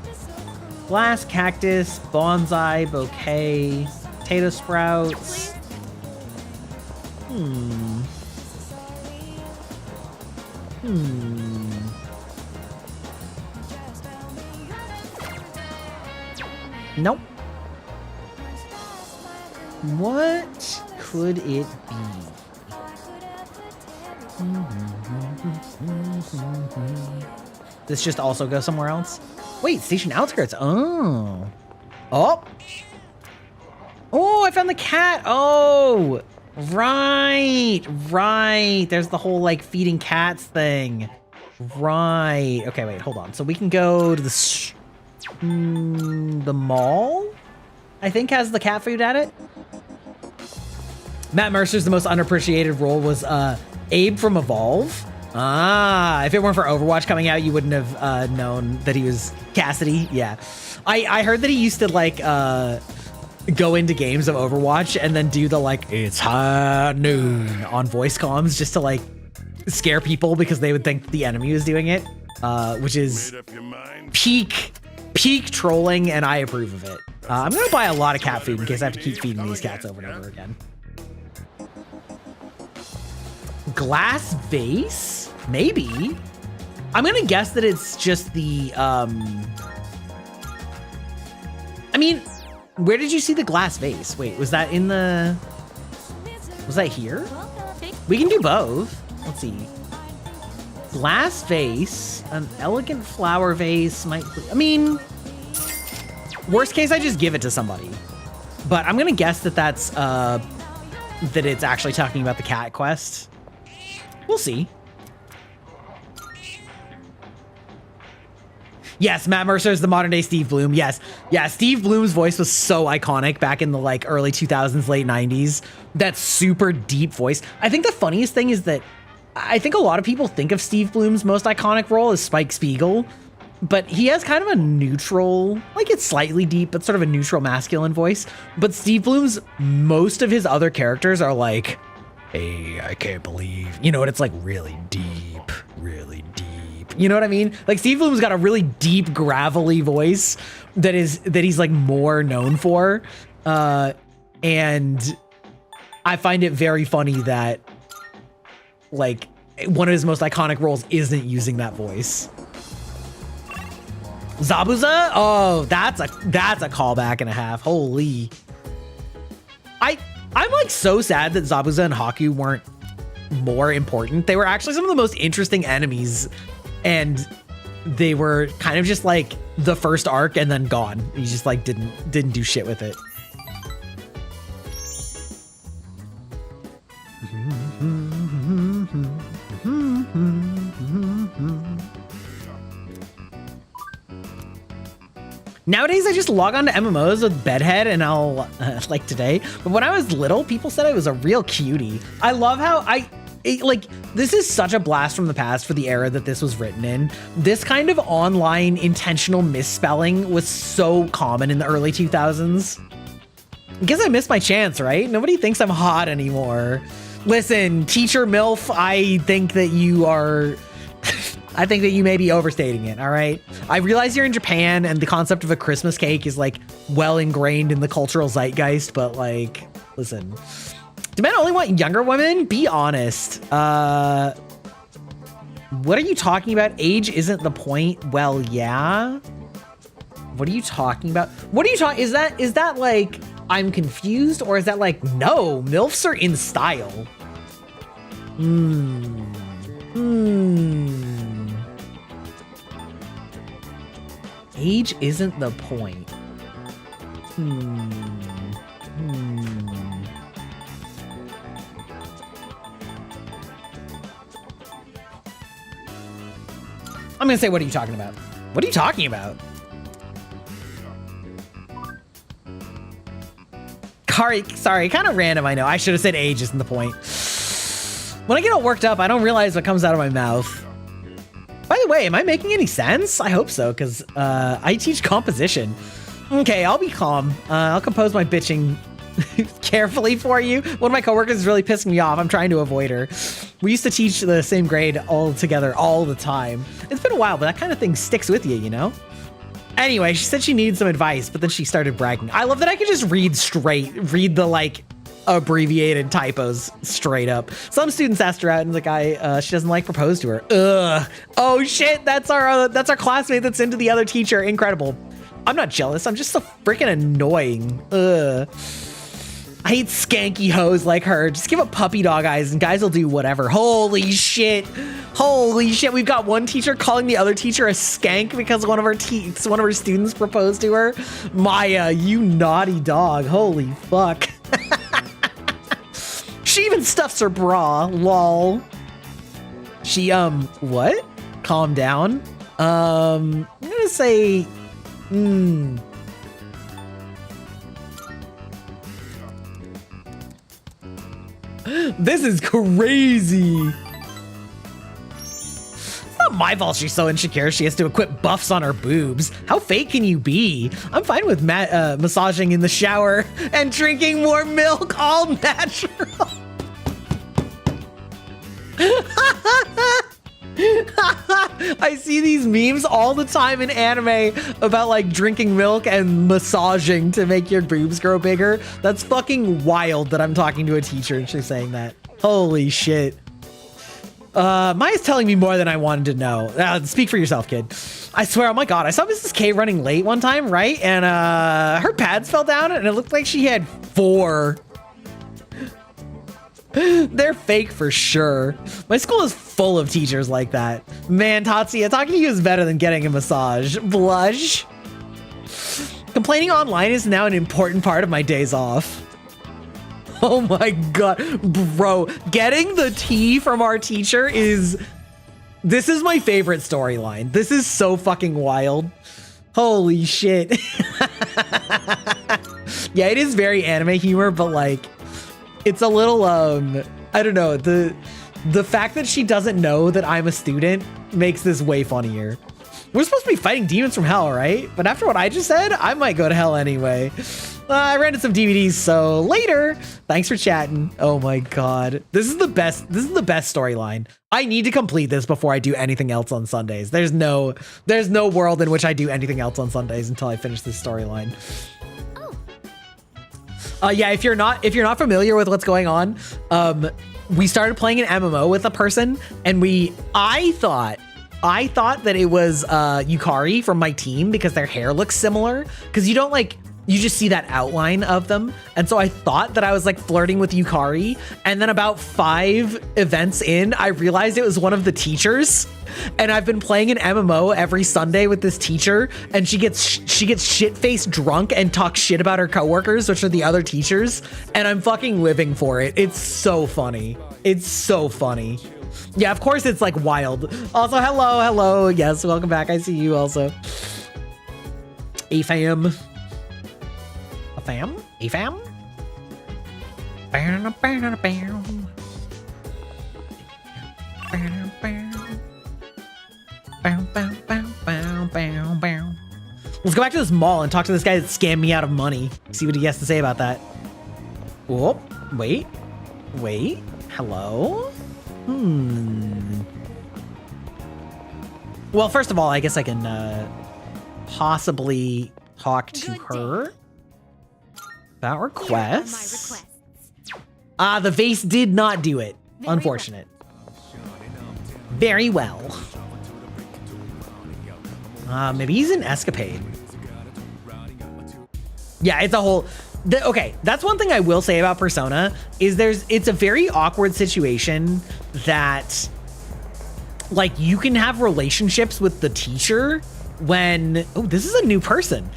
Glass, cactus, bonsai, bouquet, potato sprouts. Nope. What could it be? This just also go somewhere else? Wait, station outskirts. Oh, I found the cat. Oh, right. There's the whole like feeding cats thing. Right. Okay, wait, hold on. So we can go to the mall, I think, has the cat food at it. Matt Mercer's the most underappreciated role was Abe from Evolve. If it weren't for Overwatch coming out, you wouldn't have known that he was Cassidy. Yeah. I heard that he used to like go into games of Overwatch and then do the like, it's high noon on voice comms just to like scare people because they would think the enemy was doing it, which is peak trolling, and I approve of it. I'm gonna buy a lot of cat food in case I have to keep feeding these cats over and over again. Glass vase? Maybe. I'm gonna guess that it's just the, I mean, where did you see the glass vase? Wait, was that in the, was that here? We can do both. Let's see. Glass vase, an elegant flower vase might, I mean, worst case, I just give it to somebody. But I'm gonna guess that that's, that it's actually talking about the cat quest. We'll see. Yes, Matt Mercer is the modern day Steve Bloom. Yes. Yeah, Steve Bloom's voice was so iconic back in the like early 2000s, late 90s. That super deep voice. I think the funniest thing is that I think a lot of people think of Steve Bloom's most iconic role as Spike Spiegel, but he has kind of a neutral, like it's slightly deep, but sort of a neutral masculine voice. But Steve Bloom's, most of his other characters are like, hey, I can't believe, you know, and it's like really deep, really deep. You know what I mean? Like Steve Bloom's got a really deep, gravelly voice that he's like more known for. And I find it very funny that like one of his most iconic roles isn't using that voice. Zabuza? Oh, that's a callback and a half. Holy. I'm like so sad that Zabuza and Haku weren't more important. They were actually some of the most interesting enemies, and they were kind of just like the first arc and then gone. You just like didn't do shit with it. Nowadays, I just log on to MMOs with Bedhead and I'll, like today. But when I was little, people said I was a real cutie. I love how this is such a blast from the past for the era that this was written in. This kind of online intentional misspelling was so common in the early 2000s. I guess I missed my chance, right? Nobody thinks I'm hot anymore. Listen, teacher MILF, I think that you are... I think that you may be overstating it, all right? I realize you're in Japan and the concept of a Christmas cake is like well ingrained in the cultural zeitgeist, but like, listen. Do men only want younger women? Be honest. What are you talking about? Age isn't the point. Well, yeah. What are you talking about? What are you talking? Is that like, I'm confused, or is that like, no, MILFs are in style? Age isn't the point. I'm gonna say, what are you talking about? What are you talking about? Sorry, kind of random, I know. I should have said age isn't the point. When I get all worked up, I don't realize what comes out of my mouth. By the way, am I making any sense? I hope so, because I teach composition. Okay, I'll be calm. I'll compose my bitching carefully for you. One of my coworkers is really pissing me off. I'm trying to avoid her. We used to teach the same grade all together all the time. It's been a while, but that kind of thing sticks with you, you know? Anyway, she said she needed some advice, but then she started bragging. I love that I can just read the like abbreviated typos straight up. Some students asked her out and the guy, she doesn't like proposed to her. Ugh. Oh shit, that's our classmate that's into the other teacher. Incredible. I'm not jealous, I'm just so freaking annoying. Ugh. I hate skanky hoes like her. Just give up puppy dog eyes and guys will do whatever. Holy shit. Holy shit. We've got one teacher calling the other teacher a skank because one of her students proposed to her. Maya, you naughty dog. Holy fuck. She even stuffs her bra. Lol. She, what? Calm down. I'm gonna say, This is crazy. It's not my fault she's so insecure she has to equip buffs on her boobs. How fake can you be? I'm fine with massaging in the shower and drinking more milk, all natural. I see these memes all the time in anime about like drinking milk and massaging to make your boobs grow bigger. That's fucking wild that I'm talking to a teacher and she's saying that. Holy shit. Maya's telling me more than I wanted to know. Speak for yourself, kid. I swear, oh my god, I saw Mrs. K running late one time, right? And her pads fell down and it looked like she had 4. They're fake for sure. My school is full of teachers like that. Man, Tatsuya, talking to you is better than getting a massage. Blush. Complaining online is now an important part of my days off. Oh my god. Bro, getting the tea from our teacher is... This is my favorite storyline. This is so fucking wild. Holy shit. Yeah, it is very anime humor, but like... It's a little, I don't know, the fact that she doesn't know that I'm a student makes this way funnier. We're supposed to be fighting demons from hell, right? But after what I just said, I might go to hell anyway. I rented some DVDs, so later. Thanks for chatting. Oh my god. This is the best storyline. I need to complete this before I do anything else on Sundays. There's no world in which I do anything else on Sundays until I finish this storyline. Yeah, if you're not familiar with what's going on, we started playing an MMO with a person, and I thought that it was Yukari from my team because their hair looks similar. Because you just see that outline of them. And so I thought that I was like flirting with Yukari. And then about 5 events in, I realized it was one of the teachers. And I've been playing an MMO every Sunday with this teacher, and she gets shit-faced drunk and talks shit about her coworkers, which are the other teachers. And I'm fucking living for it. It's so funny. It's so funny. Yeah, of course it's like wild. Also, hello. Yes, welcome back. I see you also. A fam. Let's go back to this mall and talk to this guy that scammed me out of money. See what he has to say about that. Oh, wait. Hello? Well, first of all, I guess I can possibly talk to her about requests. The vase did not do it. Unfortunate. Very well. Maybe he's in escapade. Yeah, it's a whole... Okay, that's one thing I will say about Persona is it's a very awkward situation that like you can have relationships with the teacher when... Oh, this is a new person.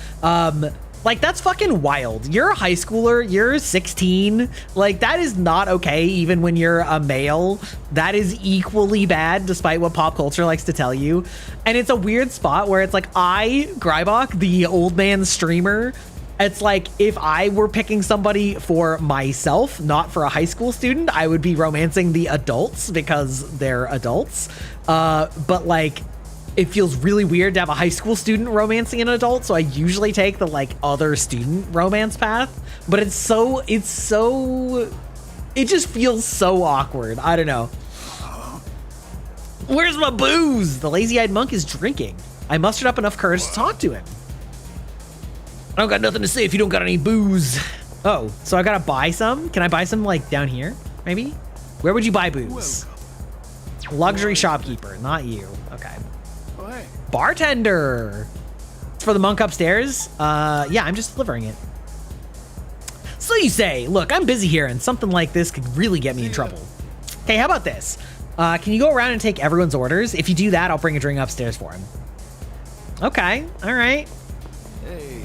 Like, that's fucking wild. You're a high schooler. You're 16. Like, that is not okay, even when you're a male. That is equally bad, despite what pop culture likes to tell you. And it's a weird spot where it's like, Grybach, the old man streamer, it's like, if I were picking somebody for myself, not for a high school student, I would be romancing the adults because they're adults. But, like... It feels really weird to have a high school student romancing an adult, so I usually take the like other student romance path, but it just feels so awkward. I don't know. Where's my booze? The lazy-eyed monk is drinking. I mustered up enough courage to talk to him. I don't got nothing to say if you don't got any booze. Oh, so I gotta buy some? Can I buy some like down here, maybe? Where would you buy booze? Luxury shopkeeper, not you. Okay. Bartender. It's for the monk upstairs. Yeah, I'm just delivering it. So you say, look, I'm busy here and something like this could really get me in trouble. Okay, how about this? Can you go around and take everyone's orders? If you do that, I'll bring a drink upstairs for him. Okay, all right. Hey.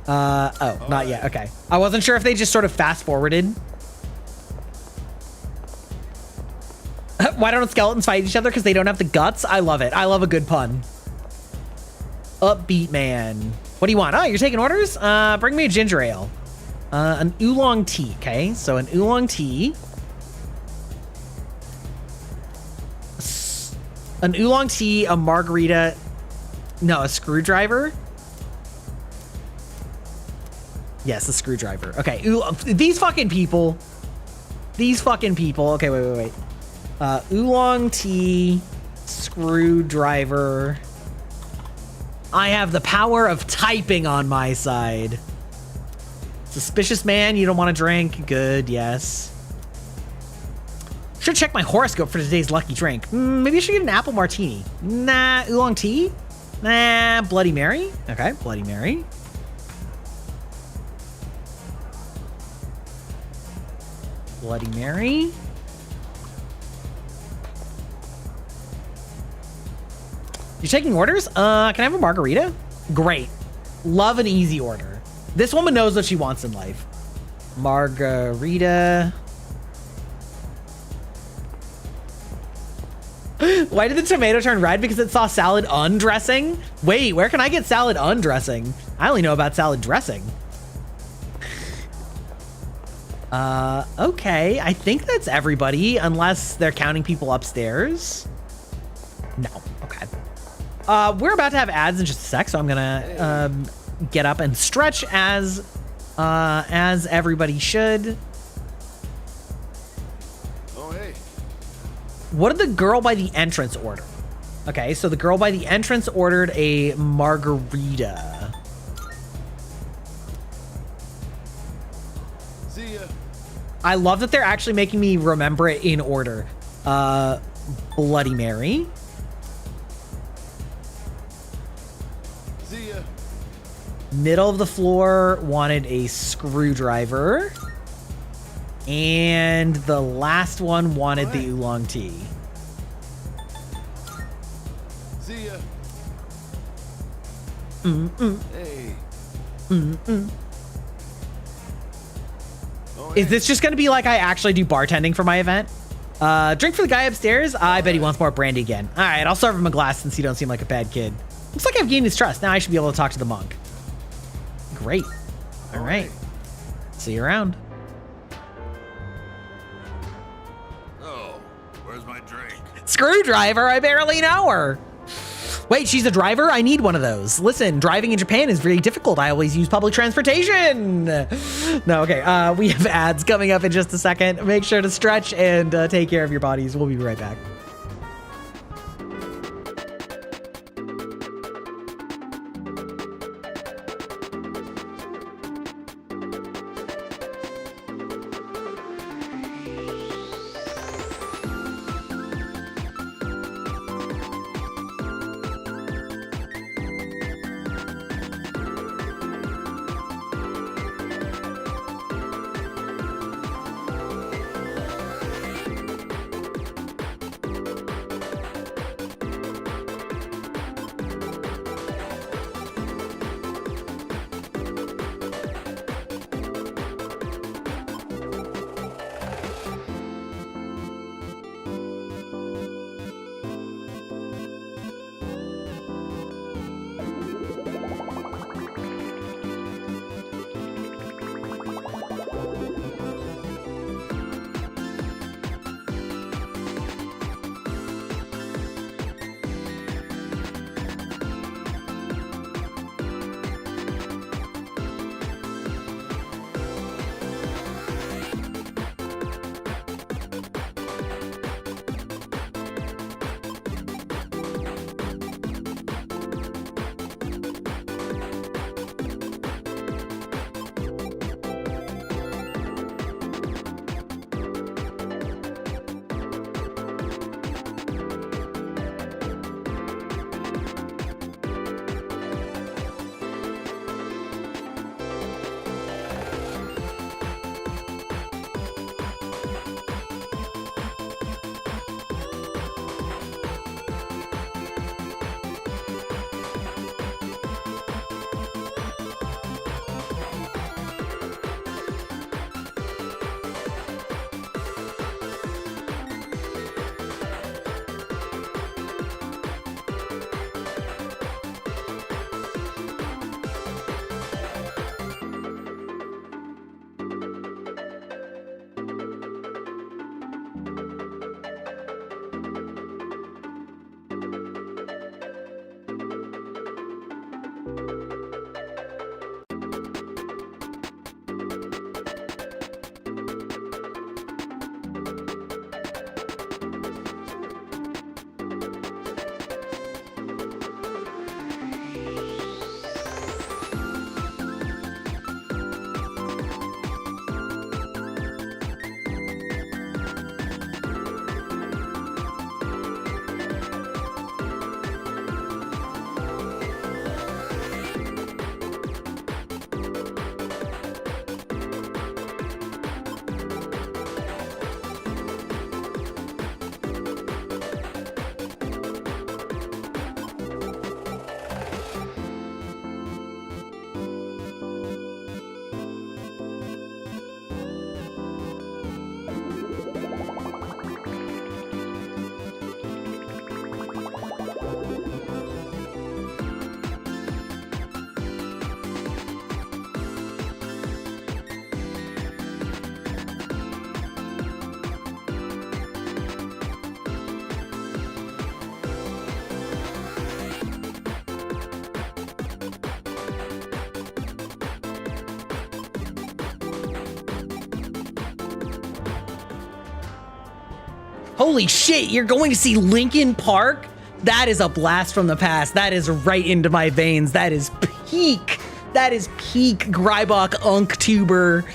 Oh, not yet, okay. I wasn't sure if they just sort of fast forwarded. Why don't skeletons fight each other? Because they don't have the guts? I love it. I love a good pun. Upbeat man. What do you want? Oh, you're taking orders? Bring me a ginger ale. An oolong tea, okay? So an oolong tea. An oolong tea, a margarita. No, a screwdriver. Yes, a screwdriver. Okay, these fucking people. Okay, wait. Oolong tea, screwdriver. I have the power of typing on my side. Suspicious man, you don't want to drink? Good, yes. Should check my horoscope for today's lucky drink. Maybe I should get an apple martini. Nah, oolong tea? Nah, Bloody Mary? Okay, Bloody Mary. Bloody Mary. You're taking orders? Can I have a margarita? Great. Love an easy order. This woman knows what she wants in life. Margarita. Why did the tomato turn red? Because it saw salad undressing? Wait, where can I get salad undressing? I only know about salad dressing. Okay. I think that's everybody, unless they're counting people upstairs. No. Okay. We're about to have ads in just a sec, so I'm gonna get up and stretch as everybody should. Oh, hey. What did the girl by the entrance order? Okay, so the girl by the entrance ordered a margarita. See ya. I love that they're actually making me remember it in order. Bloody Mary. See ya. Middle of the floor wanted a screwdriver. And the last one wanted the oolong tea. See ya. Hey. Oh, Is this just going to be like I actually do bartending for my event? Drink for the guy upstairs? I bet he wants more brandy again. All right, I'll serve him a glass since you don't seem like a bad kid. Looks like I've gained his trust. Now I should be able to talk to the monk. Great. All right. See you around. Oh, where's my drink? Screwdriver? I barely know her. Wait, she's a driver? I need one of those. Listen, driving in Japan is very difficult. I always use public transportation. No, okay. We have ads coming up in just a second. Make sure to stretch and take care of your bodies. We'll be right back. Holy shit, you're going to see Linkin Park? That is a blast from the past. That is right into my veins. That is peak. That is peak Greibach envtuber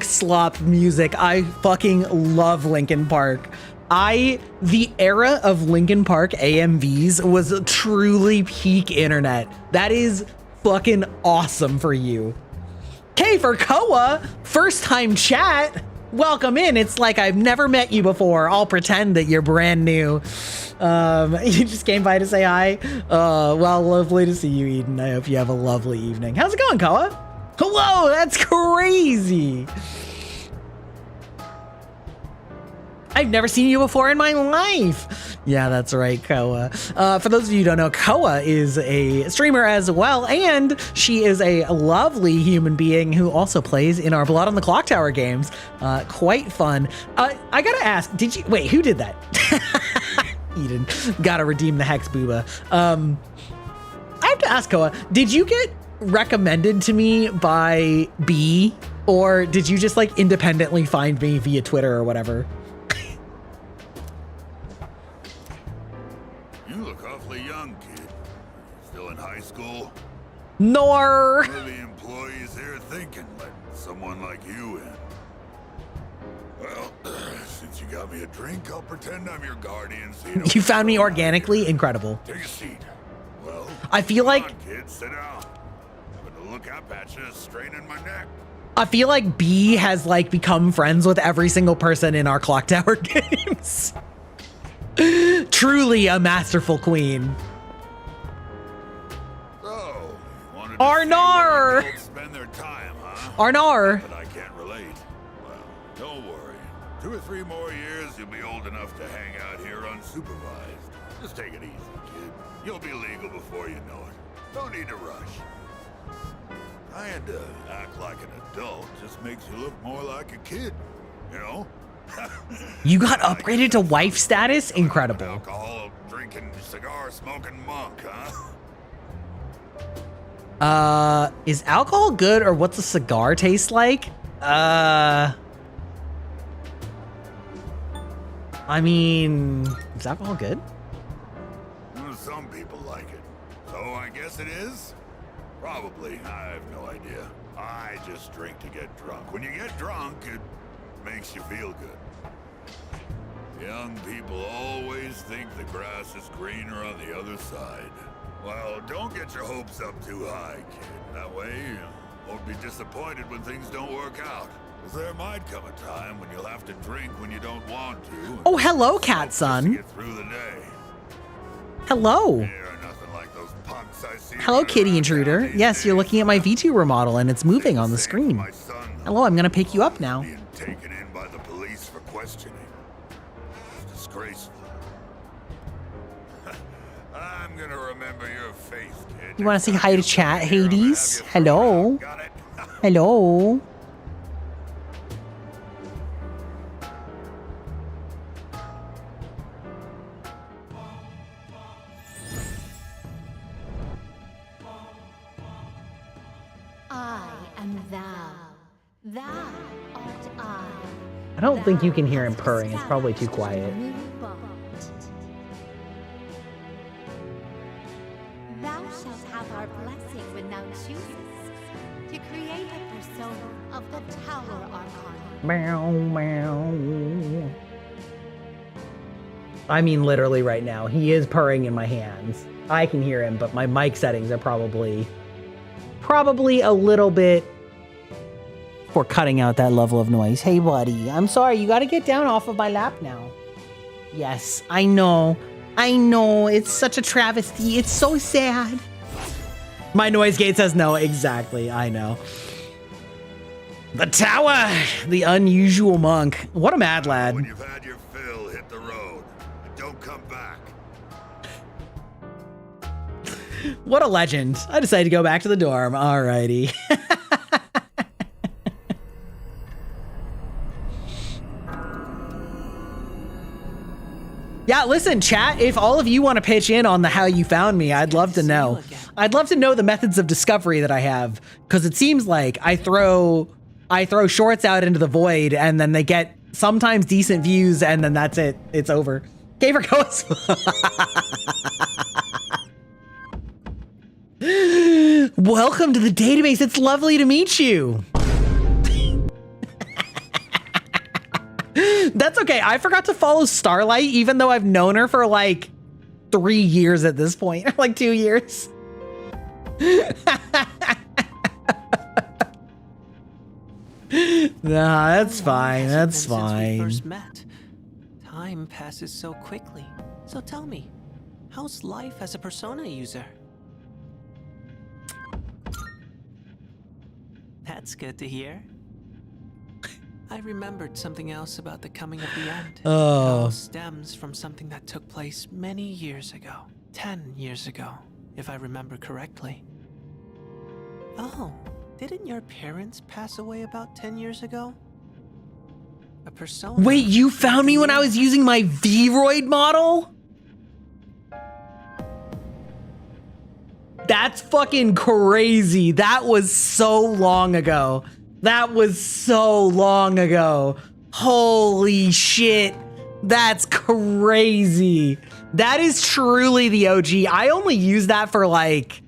slop music. I fucking love Linkin Park. The era of Linkin Park AMVs was truly peak internet. That is fucking awesome for you. Okay, for Koa, first time chat. Welcome in. It's like I've never met you before. I'll pretend that you're brand new. You just came by to say hi. Well, lovely to see you, Eden. I hope you have a lovely evening. How's it going, Koa? Hello, that's crazy. I've never seen you before in my life. Yeah, that's right, Koa. For those of you who don't know, Koa is a streamer as well, and she is a lovely human being who also plays in our Blood on the Clock Tower games. Quite fun. I gotta ask, wait, who did that? Eden, gotta redeem the Hex Booba. I have to ask, Koa, did you get recommended to me by B, or did you just like independently find me via Twitter or whatever? Nor. What are the employees here thinking, letting someone like you in? Well, since you got me a drink, I'll pretend I'm your guardian. So you found me organically? Incredible. Take a seat. Well, I feel like... Come on, kid, sit down. I'm gonna look up at you, straining my neck. I feel like B has like become friends with every single person in our Clock Tower games. Truly a masterful queen. Arnar! Spend their time, huh? Arnar! But I can't relate. Well, don't worry. 2 or 3 more years, you'll be old enough to hang out here unsupervised. Just take it easy, kid. You'll be legal before you know it. Don't need to rush. Trying to act like an adult just makes you look more like a kid, you know? You got upgraded to wife status? Incredible. Alcohol drinking, cigar smoking monk, huh? Is alcohol good, or what's a cigar taste like? I mean, is alcohol good? Some people like it. So I guess it is? Probably. I have no idea. I just drink to get drunk. When you get drunk, it makes you feel good. Young people always think the grass is greener on the other side. Well, don't get your hopes up too high, kid. That way, you won't be disappointed when things don't work out. Because there might come a time when you'll have to drink when you don't want to. Oh, hello, cat son. Get through the day. Hello. Nothing like those punks I see. Hello, kitty intruder. Yes, you're looking at my vtuber model, and it's moving on the screen. Hello, I'm gonna pick you up now. Being taken in by the police for questioning. It's disgraceful. I'm gonna remember your face, kid. You want to say hi to chat, Hades? Hello. Hello. I am thou. Thou art I. I don't think you can hear him purring. It's probably too quiet. Thou shalt have our blessing when thou choosest to create a persona of the Tower Archon. Meow, meow. I mean, literally right now. He is purring in my hands. I can hear him, but my mic settings are probably a little bit for cutting out that level of noise. Hey, buddy, I'm sorry. You got to get down off of my lap now. Yes, I know. I know. It's such a travesty. It's so sad. My noise gate says no. Exactly. I know. The tower. The unusual monk. What a mad lad. When you've had your fill, hit the road. And don't come back. What a legend. I decided to go back to the dorm. Alrighty. Yeah, listen, chat, if all of you want to pitch in on the how you found me, I'd love to know. I'd love to know the methods of discovery that I have, because it seems like I throw shorts out into the void and then they get sometimes decent views, and then that's it. It's over. Gamer goes. Welcome to the database. It's lovely to meet you. That's okay. I forgot to follow Starlight, even though I've known her for like 3 years at this point, like 2 years. Nah, that's fine. That's fine. Since we first met. Time passes so quickly. So tell me, how's life as a Persona user? That's good to hear. I remembered something else about the coming of the end. It all stems from something that took place many years ago. 10 years ago, if I remember correctly. Oh, didn't your parents pass away about 10 years ago? A Persona. Wait, you found me when I was using my Vroid model? That's fucking crazy. That was so long ago. That was so long ago. Holy shit. That's crazy. That is truly the OG. I only used that for like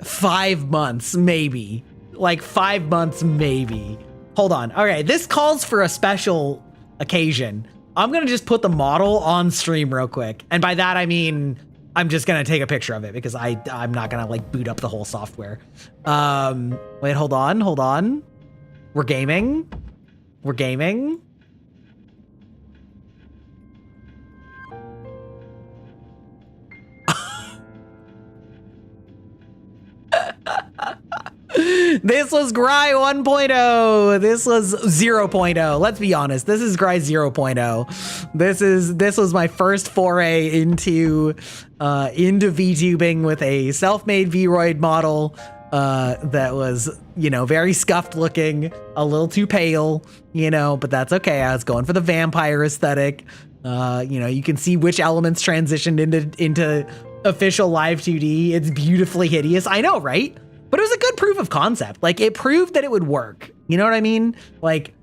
5 months, maybe. Like 5 months, maybe. Hold on. All right, this calls for a special occasion. I'm gonna just put the model on stream real quick. And by that, I mean, I'm just gonna take a picture of it because I'm not gonna like boot up the whole software. Wait, hold on. We're gaming. This was Gry 1.0. This was 0.0. Let's be honest. This is Gry 0.0. This was my first foray into VTubing with a self-made Vroid model that was, you know, very scuffed looking, a little too pale, you know, but that's okay. I was going for the vampire aesthetic. You know, you can see which elements transitioned into official live 2D. It's beautifully hideous. I know, right? But it was a good proof of concept. Like, it proved that it would work. You know what I mean? Like,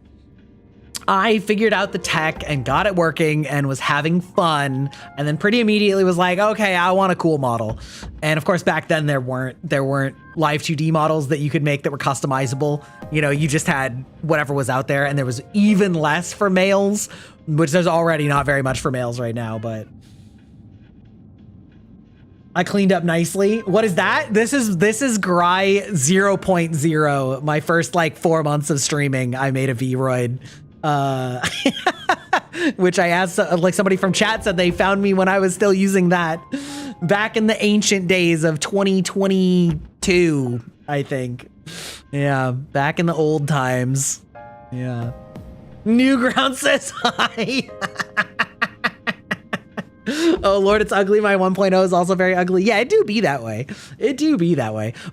I figured out the tech and got it working and was having fun, and then pretty immediately was like, okay, I want a cool model. And of course, back then there weren't live 2D models that you could make that were customizable. You know, you just had whatever was out there, and there was even less for males, which there's already not very much for males right now, but I cleaned up nicely. What is that? This is Gry 0.0. My first like 4 months of streaming, I made a Vroid. Which I asked, like somebody from chat said they found me when I was still using that back in the ancient days of 2022, I think. Yeah, back in the old times. Yeah. Newground says hi. Oh Lord, it's ugly. My 1.0 is also very ugly. Yeah, it do be that way.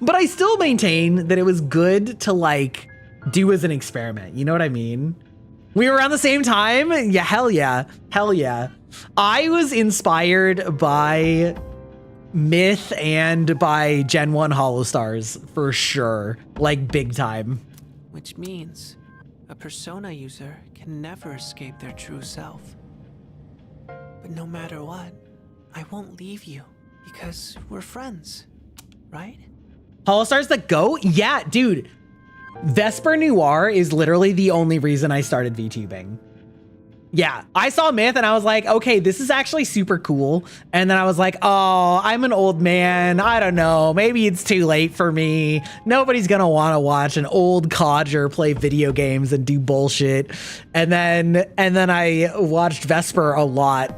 But I still maintain that it was good to like do as an experiment. You know what I mean? We were around the same time. Yeah, hell yeah. I was inspired by Myth and by Gen 1 Holostars for sure. Like big time. Which means a Persona user can never escape their true self. But no matter what, I won't leave you because we're friends, right? Holostars that go? Yeah, dude. Vesper Noir is literally the only reason I started VTubing. Yeah, I saw Myth and I was like, okay, this is actually super cool. And then I was like, oh, I'm an old man. I don't know. Maybe it's too late for me. Nobody's gonna want to watch an old codger play video games and do bullshit. And then I watched Vesper a lot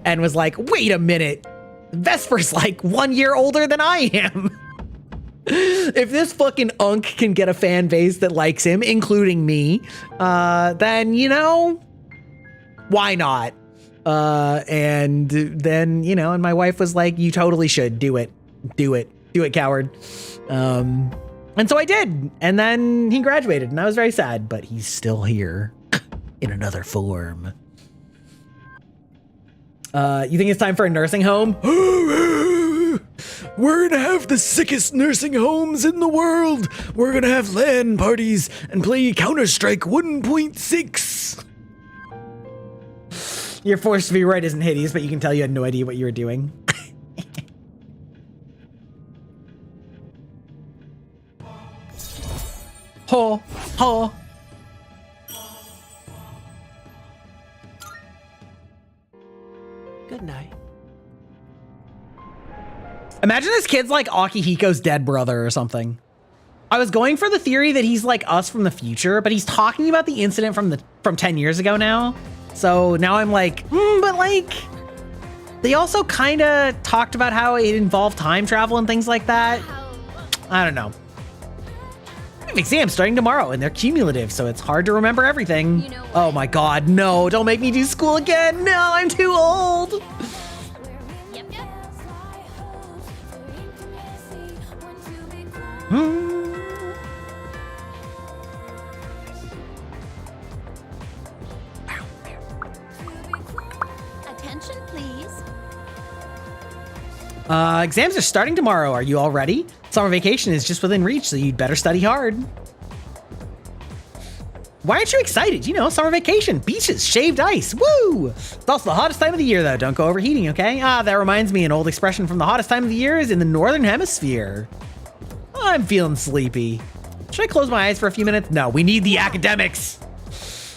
and was like, wait a minute. Vesper's like 1 year older than I am. If this fucking unk can get a fan base that likes him, including me, then, you know, why not? And then, you know, and my wife was like, you totally should do it, coward. And so I did. And then he graduated and I was very sad, but he's still here in another form. You think it's time for a nursing home? We're gonna have the sickest nursing homes in the world. We're gonna have LAN parties and play Counter-Strike 1.6. You're forced to be right isn't hideous, but you can tell you had no idea what you were doing. Ho, ho. Good night. Imagine this kid's like Akihiko's dead brother or something. I was going for the theory that he's like us from the future, but he's talking about the incident from 10 years ago now. So now I'm like, but like, they also kind of talked about how it involved time travel and things like that. I don't know. I have exams starting tomorrow and they're cumulative, so it's hard to remember everything. You know, oh my God, no, don't make me do school again. No, I'm too old. Attention, please. Exams are starting tomorrow. Are you all ready? Summer vacation is just within reach, so you'd better study hard. Why aren't you excited? You know, summer vacation, beaches, shaved ice, woo! It's also the hottest time of the year, though. Don't go overheating, okay? That reminds me, an old expression from the hottest time of the year is in the Northern Hemisphere. I'm feeling sleepy. Should I close my eyes for a few minutes? No, we need the academics.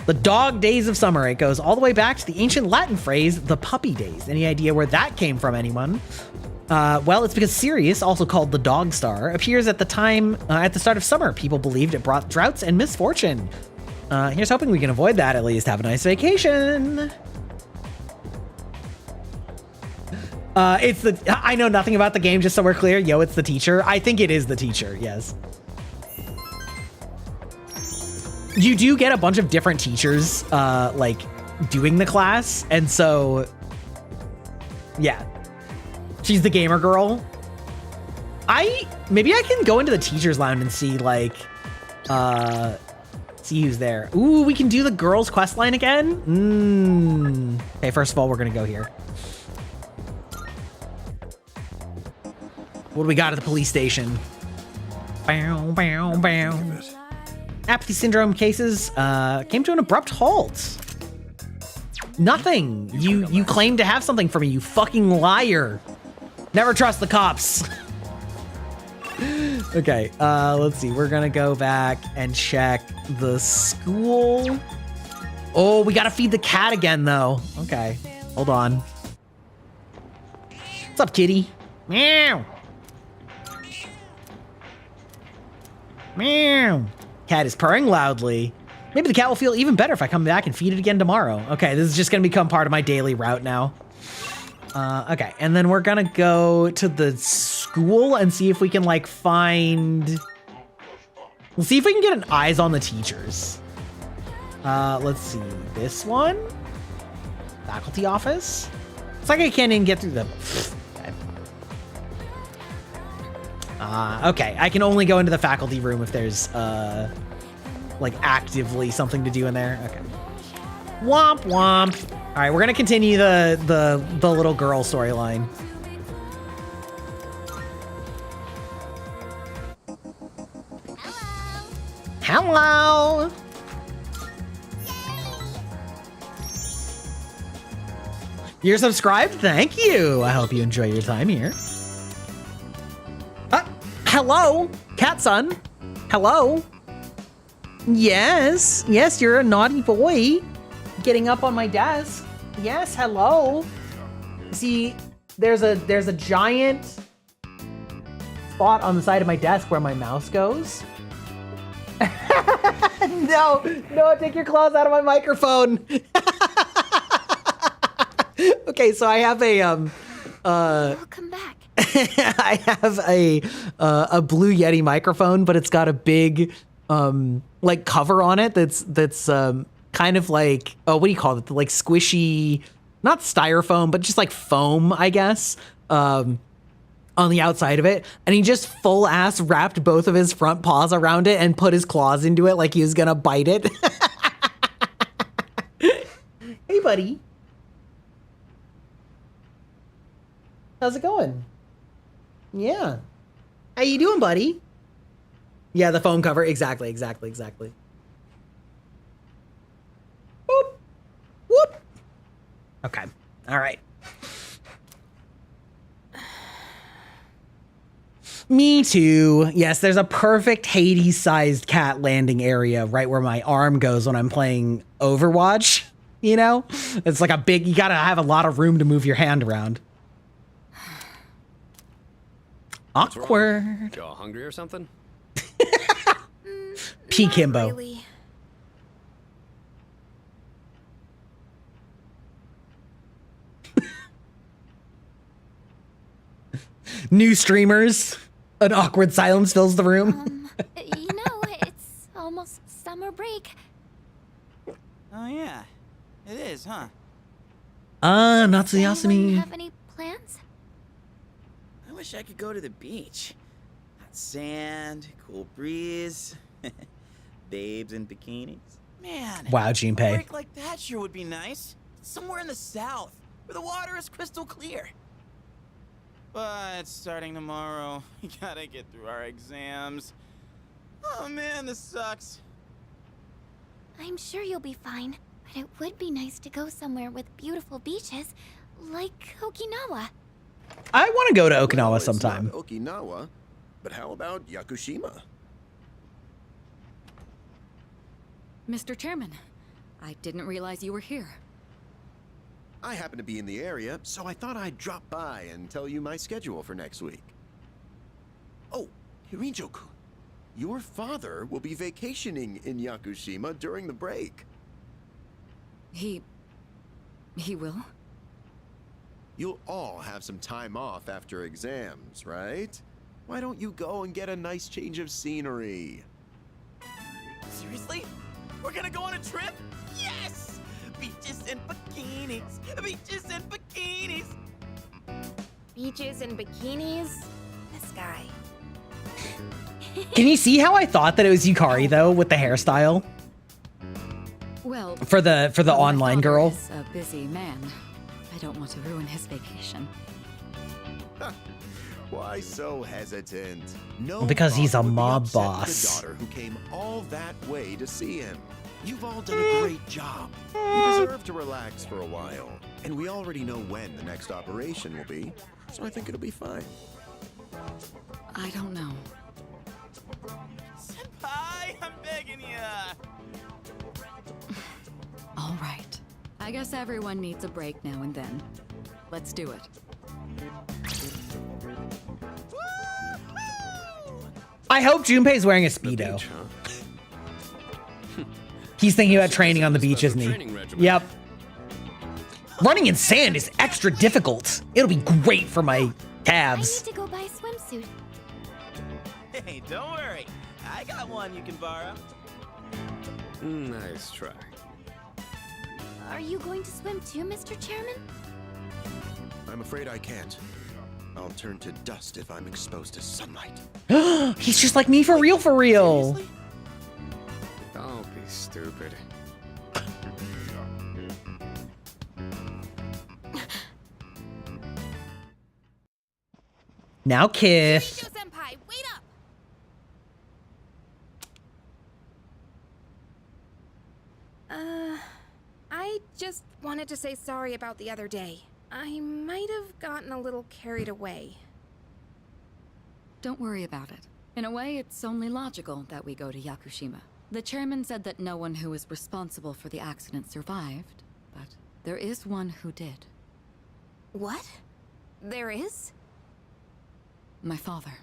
The dog days of summer. It goes all the way back to the ancient Latin phrase, the puppy days. Any idea where that came from, anyone? Well, it's because Sirius, also called the dog star, appears at the start of summer. People believed it brought droughts and misfortune. Here's hoping we can avoid that at least. Have a nice vacation. I know nothing about the game, just so we're clear. Yo, it's the teacher. I think it is the teacher, yes. You do get a bunch of different teachers, like, doing the class, and so, yeah. She's the gamer girl. Maybe I can go into the teacher's lounge and see, like, see who's there. Ooh, we can do the girls' quest line again? Okay, first of all, we're gonna go here. What do we got at the police station? Bow, bow, bow. Apathy syndrome cases came to an abrupt halt. Nothing. You claimed to have something for me, you fucking liar. Never trust the cops. Okay, let's see. We're gonna go back and check the school. Oh, we gotta feed the cat again, though. Okay, hold on. What's up, kitty? Meow. Meow. Cat is purring loudly. Maybe the cat will feel even better if I come back and feed it again tomorrow. Okay, this is just gonna become part of my daily route now. Okay, and then we're gonna go to the school and see if we can like find... We'll see if we can get an eyes on the teachers. Let's see, this one? Faculty office? It's like I can't even get through the... Okay, I can only go into the faculty room if there's, like actively something to do in there. Okay. Womp womp. All right, we're gonna continue the little girl storyline. Hello. You're subscribed? Thank you. I hope you enjoy your time here. Hello, cat son. Hello. Yes, you're a naughty boy. Getting up on my desk. Yes, hello. See, there's a giant spot on the side of my desk where my mouse goes. No, take your claws out of my microphone. Okay, so I have a Welcome back. I have a Blue Yeti microphone, but it's got a big like cover on it that's kind of like, oh, what do you call it? Like squishy, not styrofoam, but just like foam, I guess, on the outside of it. And he just full ass wrapped both of his front paws around it and put his claws into it like he was gonna bite it. Hey, buddy. How's it going? Yeah. How you doing, buddy? Yeah, the foam cover. Exactly. Whoop. Whoop. Okay. All right. Me too. Yes, there's a perfect Hades-sized cat landing area right where my arm goes when I'm playing Overwatch. You know? It's like a big, you gotta have a lot of room to move your hand around. Awkward. Y'all hungry or something? P. Kimbo. Really. New streamers. An awkward silence fills the room. You know, it's almost summer break. Oh yeah, it is, huh? Natsuyasumi. Have any plans? I wish I could go to the beach. Hot sand, cool breeze, babes in bikinis. Man, Wow, a Junpei. break like that sure would be nice. Somewhere in the south, where the water is crystal clear. But starting tomorrow, we gotta get through our exams. Oh man, this sucks. I'm sure you'll be fine, but it would be nice to go somewhere with beautiful beaches, like Okinawa. I want to go to Okinawa Well, it's sometime. not Okinawa, but how about Yakushima? Mr. Chairman, I didn't realize you were here. I happen to be in the area, so I thought I'd drop by and tell you my schedule for next week. Oh, Hirinjo-kun, your father will be vacationing in Yakushima during the break. He will? You'll all have some time off after exams, right? Why don't you go and get a nice change of scenery? Seriously? We're gonna go on a trip? Yes! Beaches and bikinis! Beaches and bikinis! Beaches and bikinis? This guy. Can you see how I thought that it was Yukari though with the hairstyle? Well, For the my online father girl. is a busy man. I don't want to ruin his vacation. Why so hesitant? No, Well, because he's a father would be mob upset with boss. The daughter who came all that way to see him. You've all done a great job. You deserve to relax for a while. And we already know when the next operation will be, so I think it'll be fine. I don't know. Senpai, I'm begging ya! All right. I guess everyone needs a break now and then. Let's do it. I hope Junpei's wearing a Speedo. Beach, huh? He's thinking about training on the beach, isn't he? Training regimen. Yep. Running in sand is extra difficult. It'll be great for my I need calves. to go buy a swimsuit. Hey, don't worry. I got one you can borrow. Nice try. Are you going to swim too, Mr. Chairman? I'm afraid I can't. I'll turn to dust if I'm exposed to sunlight. He's just like me for real, for real. Seriously? Don't be stupid. Now kiss. Senpai, wait up! I just wanted to say sorry about the other day. I might have gotten a little carried away. Don't worry about it. In a way, it's only logical that we go to Yakushima. The chairman said that no one who was responsible for the accident survived, but there is one who did. What? There is? My father.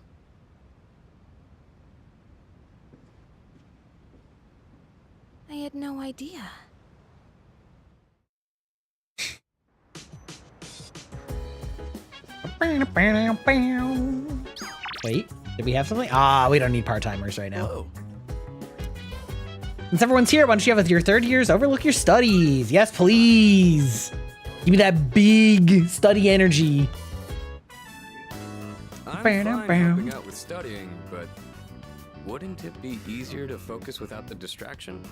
I had no idea. Wait, did we have something? Ah, we don't need part-timers right now. Whoa. Since everyone's here, why don't you have your third years overlook your studies? Yes, please. Give me that big study energy. I'm fine helping out with studying, but wouldn't it be easier to focus without the distraction?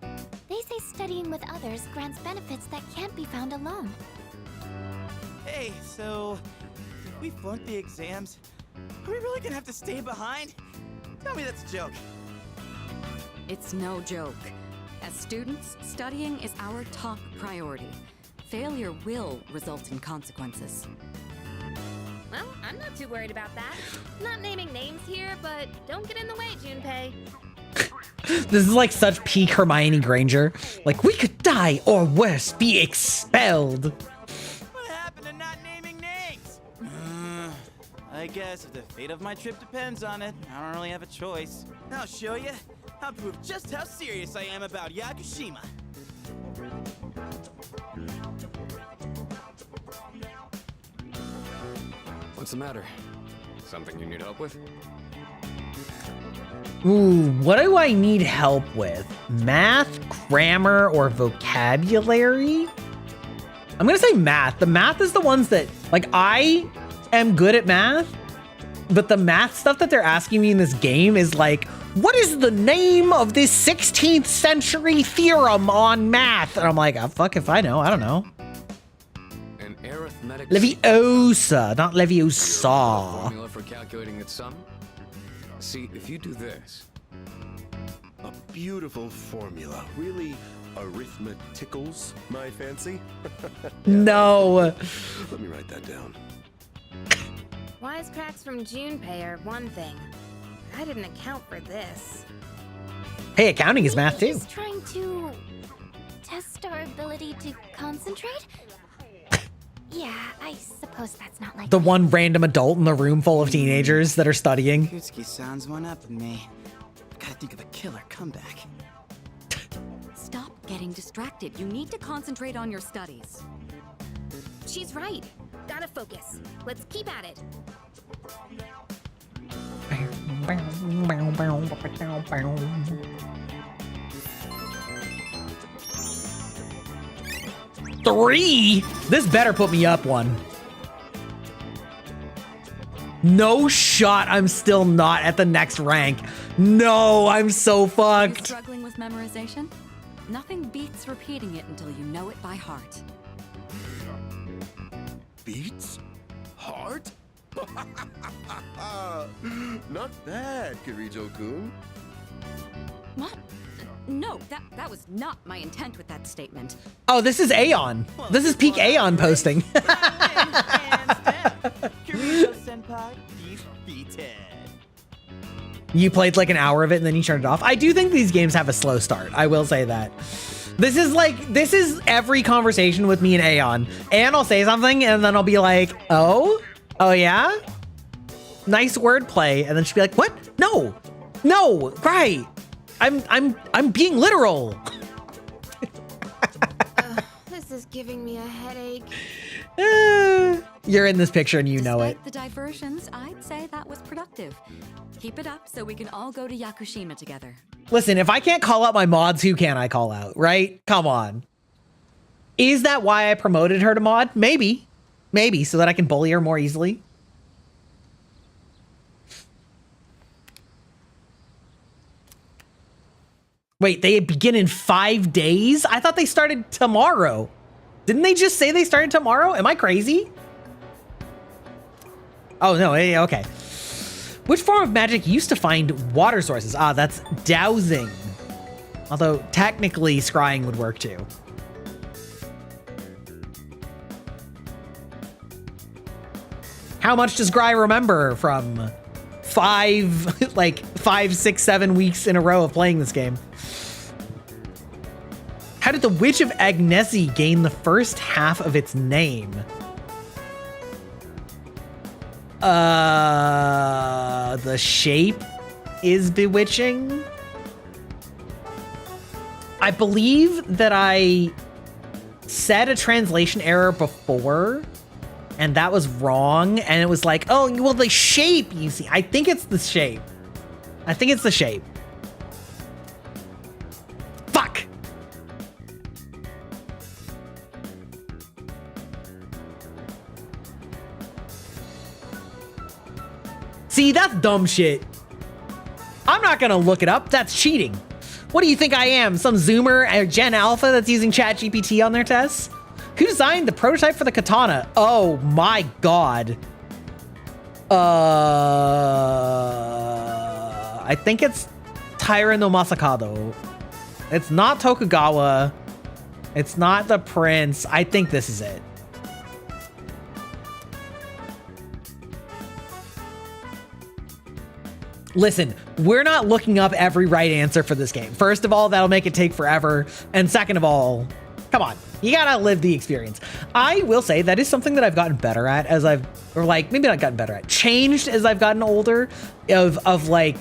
They say studying with others grants benefits that can't be found alone. Hey, so if we flunk the exams, are we really gonna have to stay behind? Tell me that's a joke. It's no joke. As students, studying is our top priority. Failure will result in consequences. Well, I'm not too worried about that. Not naming names here, but don't get in the way, Junpei. This is like such peak Hermione Granger. Like, we could die or worse, be expelled. What happened to not naming names? I guess if the fate of my trip depends on it, I don't really have a choice. I'll show you. I'll prove just how serious I am about Yakushima. What's the matter? Something you need help with? Ooh, what do I need help with? Math, grammar, or vocabulary? I'm gonna say math. The math is the ones that, like, I am good at math, but the math stuff that they're asking me in this game is like, what is the name of this 16th century theorem on math? And I'm like, oh, fuck if I know. I don't know. An arithmetic Leviosa, not Leviosa. formula for calculating its sum. See, if you do this. A beautiful formula. Really arithmeticals, my fancy. No. Let me write that down. Wisecracks from Junpei are one thing. I didn't account for this. Hey, accounting is math too. Just trying to test our ability to concentrate? Yeah, I suppose that's not like The one random adult in the room full of teenagers that are studying. Kutsuki sounds one up in me. Gotta think of a killer comeback. Stop getting distracted. You need to concentrate on your studies. She's right. Gotta focus. Let's keep at it. Three? This better put me up one. No shot I'm still not at the next rank. No, I'm so You fucked. struggling with memorization? Nothing beats repeating it until you know it by heart. Beats? Heart? Not bad, Kirijo-kun. What? No, that was not my intent with that statement. Oh, this is Aeon. This is peak Aeon posting. Kirijo-senpai defeated. You played like an hour of it and then you turned it off. I do think these games have a slow start. I will say that. This is every conversation with me and Aeon. Aeon will say something and then I'll be like, oh yeah? Nice wordplay. And then she'll be like, what? No, right. I'm being literal. This is giving me a headache. You're in this picture and you know it. Despite the diversions, I'd say that was productive. Keep it up so we can all go to Yakushima together. Listen, if I can't call out my mods, who can I call out, right? Come on. Is that why I promoted her to mod? Maybe, so that I can bully her more easily. Wait, they begin in 5 days? I thought they started tomorrow. Didn't they just say they started tomorrow? Am I crazy? Oh, no, okay. Which form of magic used to find water sources? Ah, that's dowsing. Although, technically, scrying would work too. How much does Gry remember from 5, 6, 7 weeks in a row of playing this game? How did the Witch of Agnesi gain the first half of its name? The shape is bewitching. I believe that I said a translation error before, and that was wrong. And it was like, oh, well, the shape, you see. I think it's the shape. Fuck. See, that's dumb shit. I'm not gonna look it up. That's cheating. What do you think I am? Some Zoomer or Gen Alpha that's using ChatGPT on their tests? Who designed the prototype for the katana? Oh my god. I think it's Taira no Masakado. It's not Tokugawa. It's not the prince. I think this is it. Listen, we're not looking up every right answer for this game. First of all, that'll make it take forever. And second of all, come on, you gotta live the experience. I will say that is something that I've gotten better at as maybe not gotten better at, changed as I've gotten older, of like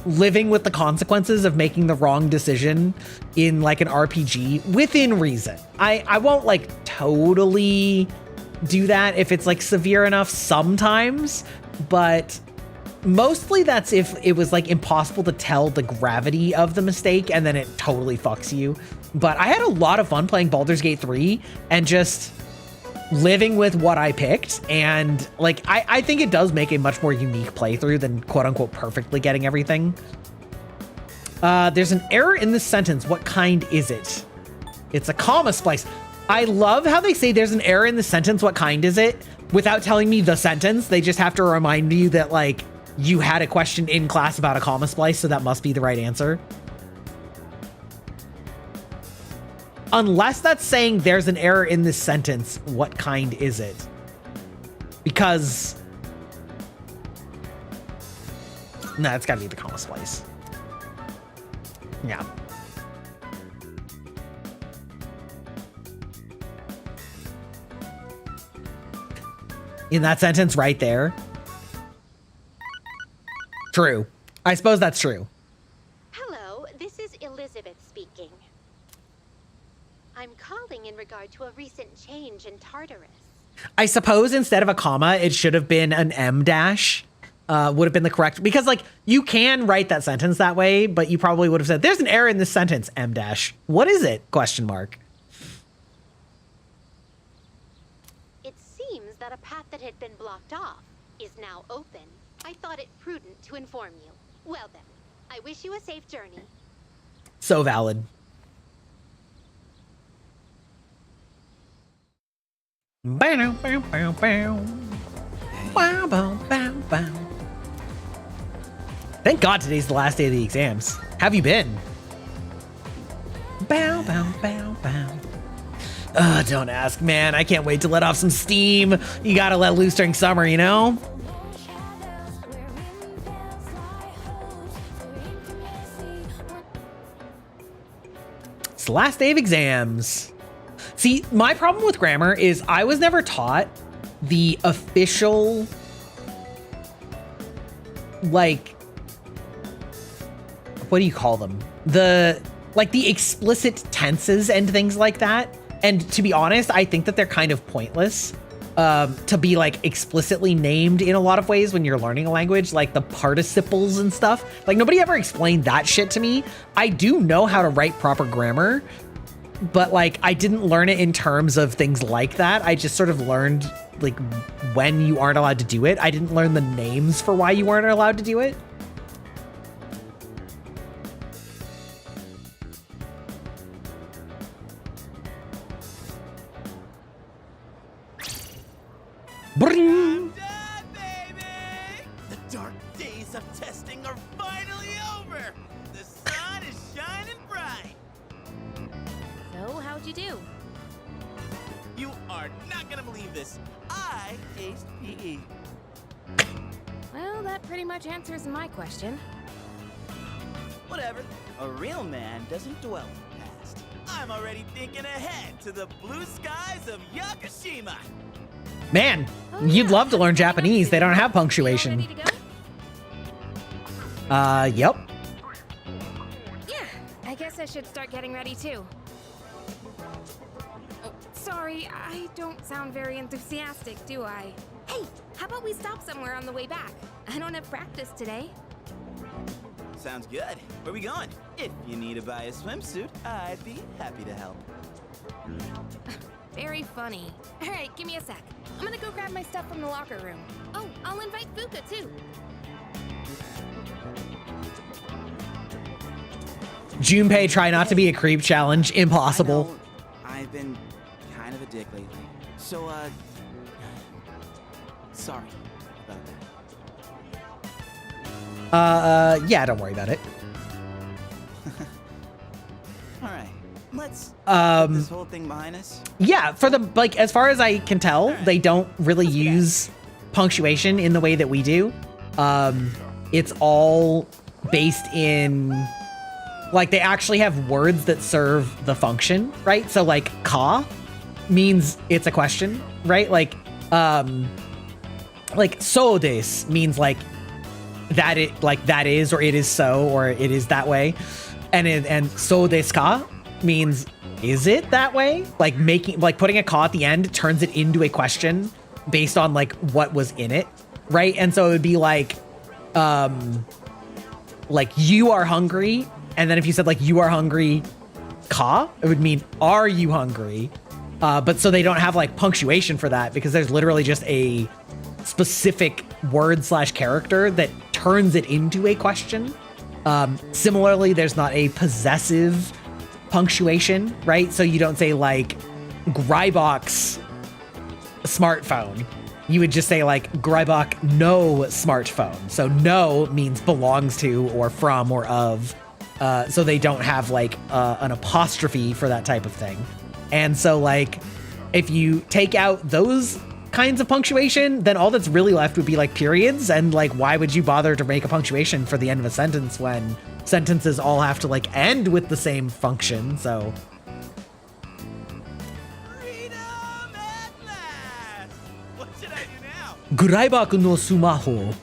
living with the consequences of making the wrong decision in like an RPG within reason. I won't like totally do that if it's like severe enough sometimes, but mostly that's if it was like impossible to tell the gravity of the mistake and then it totally fucks you. But I had a lot of fun playing Baldur's Gate 3 and just living with what I picked. And like, I think it does make a much more unique playthrough than quote unquote perfectly getting everything. There's an error in this sentence. What kind is it? It's a comma splice. I love how they say there's an error in the sentence. What kind is it? Without telling me the sentence, they just have to remind you that like, you had a question in class about a comma splice, so that must be the right answer. Unless that's saying there's an error in this sentence, what kind is it? Because... nah, it's gotta be the comma splice. Yeah. In that sentence right there. True. I suppose that's true. Hello, this is Elizabeth speaking. I'm calling in regard to a recent change in Tartarus. I suppose instead of a comma, it should have been an M dash. Would have been the correct, because like you can write that sentence that way, but you probably would have said, there's an error in this sentence, M dash. What is it? Question mark. It seems that a path that had been blocked off is now open. I thought it prudent to inform you. Well then, I wish you a safe journey. So valid. Bow, bow, bow, bow. Bow, bow, bow, bow. Thank God today's the last day of the exams. Have you been? Bow, bow, bow, bow. Don't ask, man. I can't wait to let off some steam. You gotta let loose during summer, you know? It's the last day of exams. See, my problem with grammar is I was never taught the official, like, what do you call them? The explicit tenses and things like that. And to be honest, I think that they're kind of pointless to be like explicitly named in a lot of ways when you're learning a language, like the participles and stuff. Like nobody ever explained that shit to me. I do know how to write proper grammar, but like I didn't learn it in terms of things like that. I just sort of learned like when you aren't allowed to do it. I didn't learn the names for why you weren't allowed to do it. I'm done, baby! The dark days of testing are finally over! The sun is shining bright! So, how'd you do? You are not gonna believe this. I aced PE. Well, that pretty much answers my question. Whatever. A real man doesn't dwell in the past. I'm already thinking ahead to the blue skies of Yakushima. Man, you'd love to learn Japanese. They don't have punctuation. Yep. Yeah, I guess I should start getting ready too. Oh, sorry, I don't sound very enthusiastic, do I? Hey, how about we stop somewhere on the way back? I don't have practice today. Sounds good. Where we going? If you need to buy a swimsuit, I'd be happy to help. Very funny. All right, give me a sec. I'm gonna go grab my stuff from the locker room. Oh, I'll invite Fuka too. Junpei, try not to be a creep challenge. Impossible. I've been kind of a dick lately. So, sorry about that. Yeah, don't worry about it. All right, let's... this whole thing behind us? Yeah, for the, like, as far as I can tell, they don't really use punctuation in the way that we do. It's all based in, like, they actually have words that serve the function, right? So, like, ka means it's a question, right? Like so des means like that that is, or it is so, or it is that way. And so desu ka means is it that way? Like putting a ka at the end turns it into a question based on like what was in it, right? And so it would be like you are hungry, and then if you said like you are hungry ka, it would mean are you hungry? But so they don't have like punctuation for that because there's literally just a specific word / character that turns it into a question. Similarly, there's not a possessive punctuation, right? So you don't say like Grybok's smartphone. You would just say like Grybok no smartphone. So no means belongs to or from or of. So they don't have like an apostrophe for that type of thing. And so like if you take out those kinds of punctuation, then all that's really left would be like periods. And like, why would you bother to make a punctuation for the end of a sentence when sentences all have to like end with the same function? So Freedom at last! What should I do now? Graibaku no sumaho.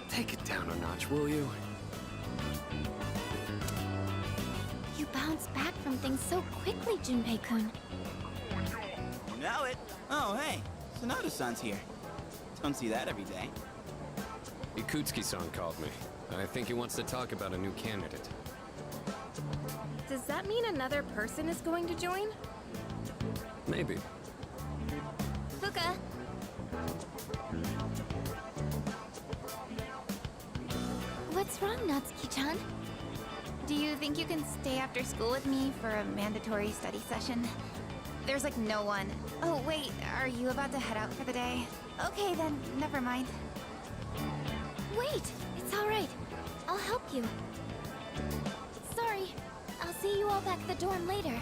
Take it down a notch, will you? You bounce back from things so quickly, Junpei-kun. You know it. Oh, hey, Sonata-san's here. Don't see that every day. Ikutsuki-san called me. I think he wants to talk about a new candidate. Does that mean another person is going to join? Maybe. Fuka. What's wrong, Natsuki-chan? Do you think you can stay after school with me for a mandatory study session? There's like no one. Oh wait, are you about to head out for the day? Okay then, never mind. Wait, it's all right. I'll help you. Sorry. I'll see you all back at the dorm later.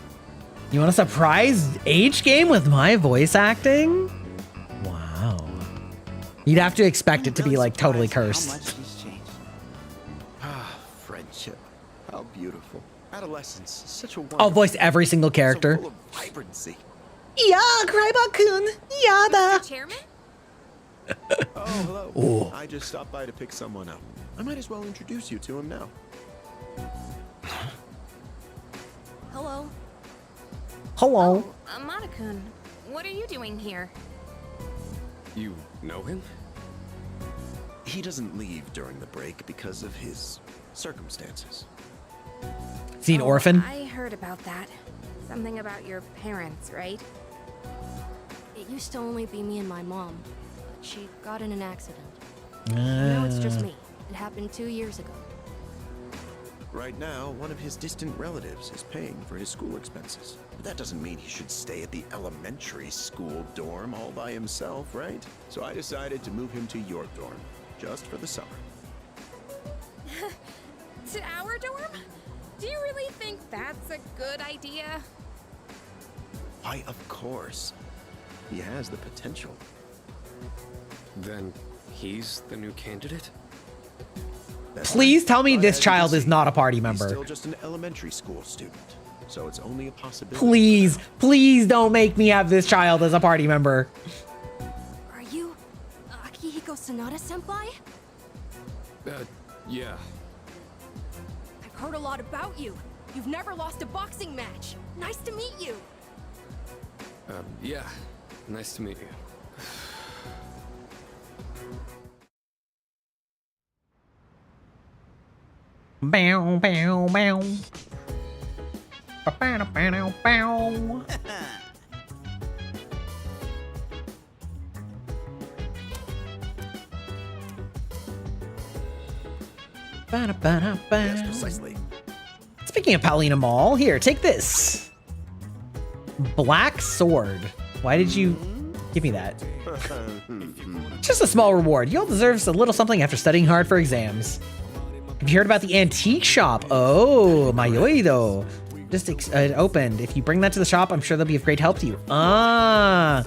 You want a surprise age game with my voice acting? Wow. You'd have to expect it to be like totally cursed. How much she's changed. Ah, friendship. How beautiful. Adolescence, such a wonderful. I'll voice every single character. So full of vibrancy. Yeah, Graiba-kun. Yada. Chairman? Oh, hello. Oh. I just stopped by to pick someone up. I might as well introduce you to him now. Hello. Hello. Oh, Amada-kun, what are you doing here? You know him? He doesn't leave during the break because of his circumstances. Is he an orphan? I heard about that. Something about your parents, right? It used to only be me and my mom, but she got in an accident. Now it's just me. It happened 2 years ago. Right now, one of his distant relatives is paying for his school expenses. But that doesn't mean he should stay at the elementary school dorm all by himself, right? So I decided to move him to your dorm, just for the summer. To our dorm? Do you really think that's a good idea? Why, of course. He has the potential. Then he's the new candidate? Please tell me this child is not a party He's member. still just an elementary school student, so it's only a possibility. Please, please don't make me have this child as a party member. Are you Akihiko Sonata-senpai? Yeah. I've heard a lot about you. You've never lost a boxing match. Nice to meet you. Yeah. Nice to meet you. Bow, bow, bow. Bow, bow, bow. Yes, precisely. Speaking of Paulina Mall, here, take this. Black sword. Why did you give me that? Just a small reward. You all deserve a little something after studying hard for exams. Have you heard about the antique shop? Oh, my oído. Just opened. If you bring that to the shop, I'm sure they'll be of great help to you. Ah,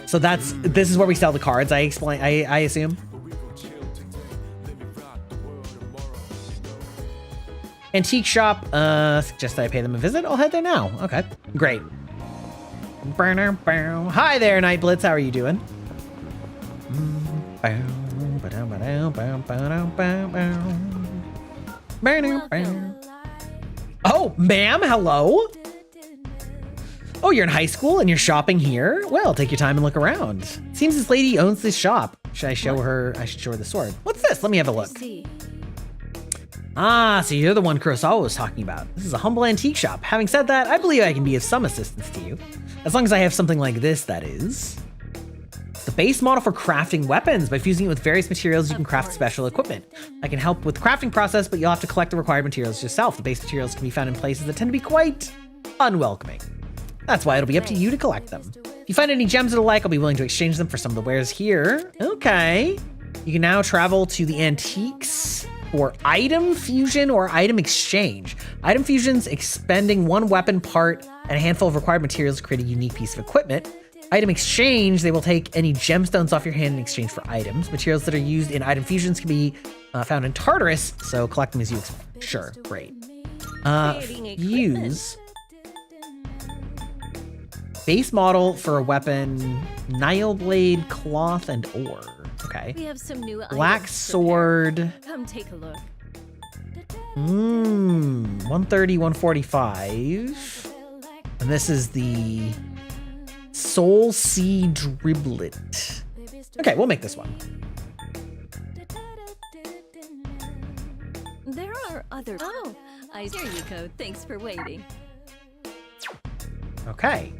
so this is where we sell the cards. I assume. Antique shop. Suggest I pay them a visit. I'll head there now. Okay, great. Hi there, Night Blitz. How are you doing? Oh, ma'am, hello. Oh, you're in high school and you're shopping here? Well, take your time and look around. Seems this lady owns this shop. Should I show her? I should show her the sword. What's this? Let me have a look. Ah, so you're the one Kurosawa was talking about. This is a humble antique shop. Having said that, I believe I can be of some assistance to you. As long as I have something like this, that is. The base model for crafting weapons. By fusing it with various materials, you can craft special equipment. I can help with the crafting process, but you'll have to collect the required materials yourself. The base materials can be found in places that tend to be quite unwelcoming. That's why it'll be up to you to collect them. If you find any gems that you like, I'll be willing to exchange them for some of the wares here. Okay. You can now travel to the antiques for item fusion or item exchange. Item fusion's expending one weapon part and a handful of required materials to create a unique piece of equipment. Item exchange, they will take any gemstones off your hand in exchange for items. Materials that are used in item fusions can be found in Tartarus, so collect them as you expect. Sure, great. Fuse. Base model for a weapon, Nile blade, cloth, and ore. Okay. We have some new black sword. Come take a look. 130, 145. And this is the Soul Sea Driblet. Okay, we'll make this one. There are other. Oh, here you go. Thanks for waiting. Okay.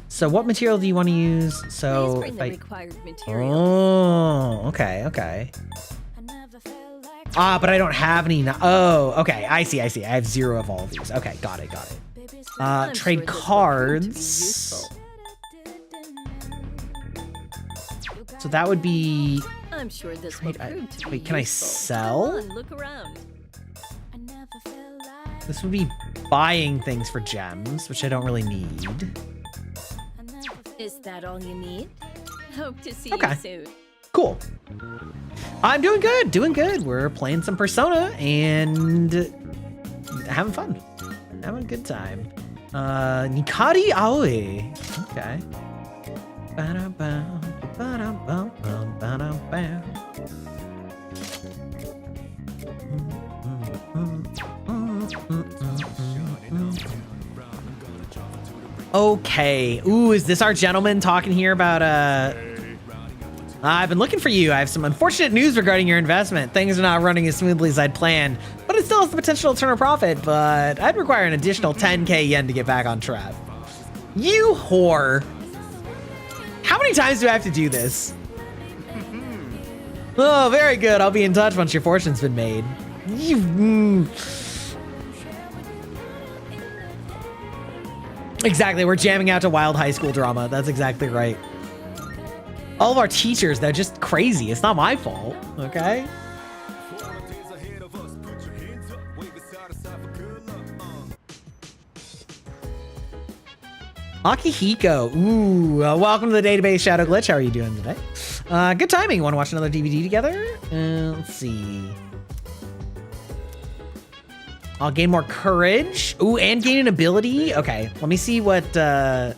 So what material do you want to use? So Please bring the required material. Oh, okay. Ah, but I don't have any. Oh, okay. I see. I have 0 of all of these. Okay, got it. Trade cards. So that would be. I'm sure this will prove to be wait, can I sell? Come on, look around. This would be buying things for gems, which I don't really need. Is that all you need? Hope to see Okay. you soon. Cool. I'm doing good. We're playing some Persona and having fun. Having a good time. Nikari Aoi. Okay. Okay. Ooh, is this our gentleman talking here about I've been looking for you. I have some unfortunate news regarding your investment. Things are not running as smoothly as I'd planned, but it still has the potential to turn a profit, but I'd require an additional 10k yen to get back on track. You whore. How many times do I have to do this? Oh, very good. I'll be in touch once your fortune's been made. Exactly, we're jamming out to wild high school drama. That's exactly right. All of our teachers, they're just crazy. It's not my fault, okay? Akihiko, ooh, welcome to the database, Shadow Glitch. How are you doing today? Good timing. Want to watch another DVD together? Let's see. I'll gain more courage. Ooh, and gain an ability. Okay, let me see what happens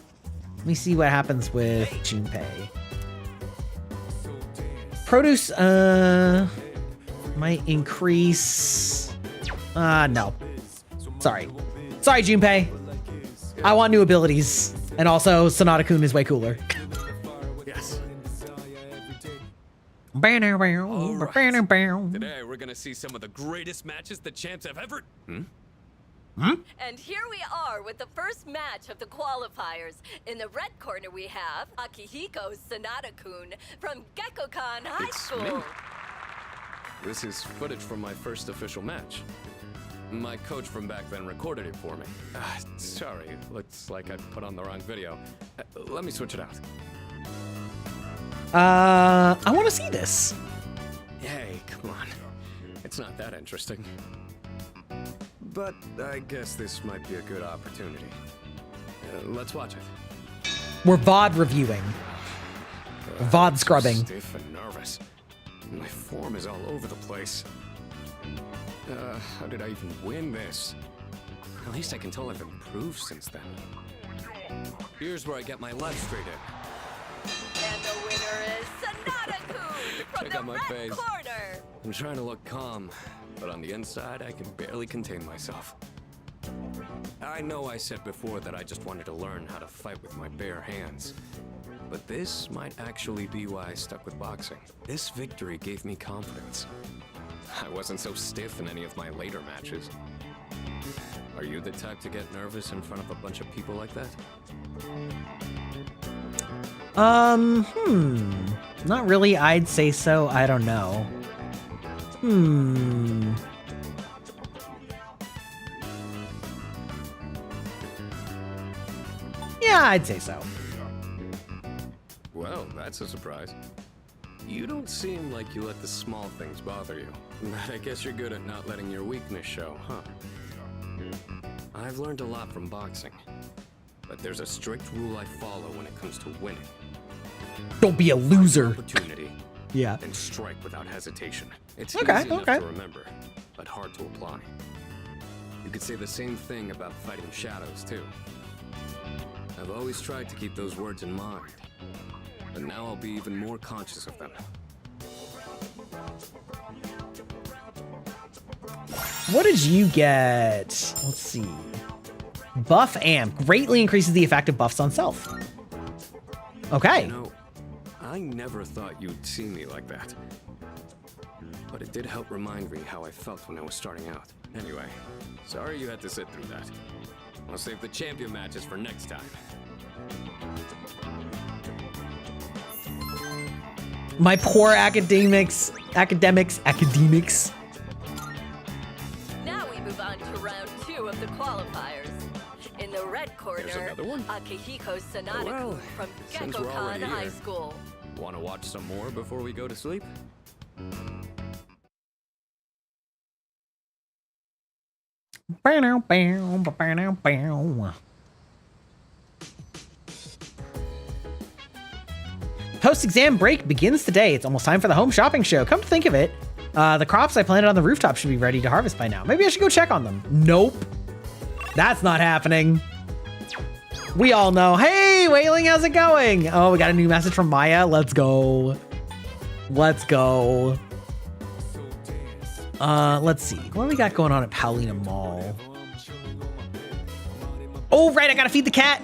with Junpei. Produce might increase. No. Sorry, Junpei. I want new abilities, and also Sonata-kun is way cooler. Yes. Right. Today we're gonna see some of the greatest matches the champs have ever. And here we are with the first match of the qualifiers. In the red corner we have Akihiko Sonata-kun from Gekkokan High It's School. me. This is footage from my first official match. My coach from back then recorded it for me. Sorry, looks like I put on the wrong video. Let me switch it out. I want to see this. Hey, come on. It's It's not that interesting. But I guess this might be a good opportunity. Let's watch it. We're VOD reviewing. VOD scrubbing. So stiff and nervous. My form is all over the place. How did I even win this? At least I can tell I've improved since then. Here's where I get my left straight in. And the winner is Sonata-kun from Check the out my red face. corner. I'm trying to look calm, but on the inside, I can barely contain myself. I know I said before that I just wanted to learn how to fight with my bare hands. But this might actually be why I stuck with boxing. This victory gave me confidence. I wasn't so stiff in any of my later matches. Are you the type to get nervous in front of a bunch of people like that? Not really, I'd say so. I don't know. Yeah, I'd say so. Well, that's a surprise. You don't seem like you let the small things bother you. But I guess you're good at not letting your weakness show, huh? I've learned a lot from boxing. But there's a strict rule I follow when it comes to winning. Don't be a loser. Opportunity. Yeah. And strike without hesitation. It's Okay, easy enough okay. to remember, but hard to apply. You could say the same thing about fighting shadows, too. I've always tried to keep those words in mind. But now I'll be even more conscious of them. What did you get? Let's see. Buff Amp greatly increases the effect of buffs on self. Okay. You know, I never thought you'd see me like that. But it did help remind me how I felt when I was starting out. Anyway, sorry you had to sit through that. I'll save the champion matches for next time. My poor academics. Now we move on to round 2 of the qualifiers. In the red corner, Akihiko Sonata Well, from since we're Gekkokan already High here, School. Want to watch some more before we go to sleep? Post-exam break begins today. It's almost time for the home shopping show. Come to think of it, the crops I planted on the rooftop should be ready to harvest by now. Maybe I should go check on them. Nope. That's not happening. We all know. Hey, Wailing, how's it going? Oh, we got a new message from Maya. Let's go. Let's go. Let's see. What do we got going on at Paulina Mall? Oh, right. I got to feed the cat.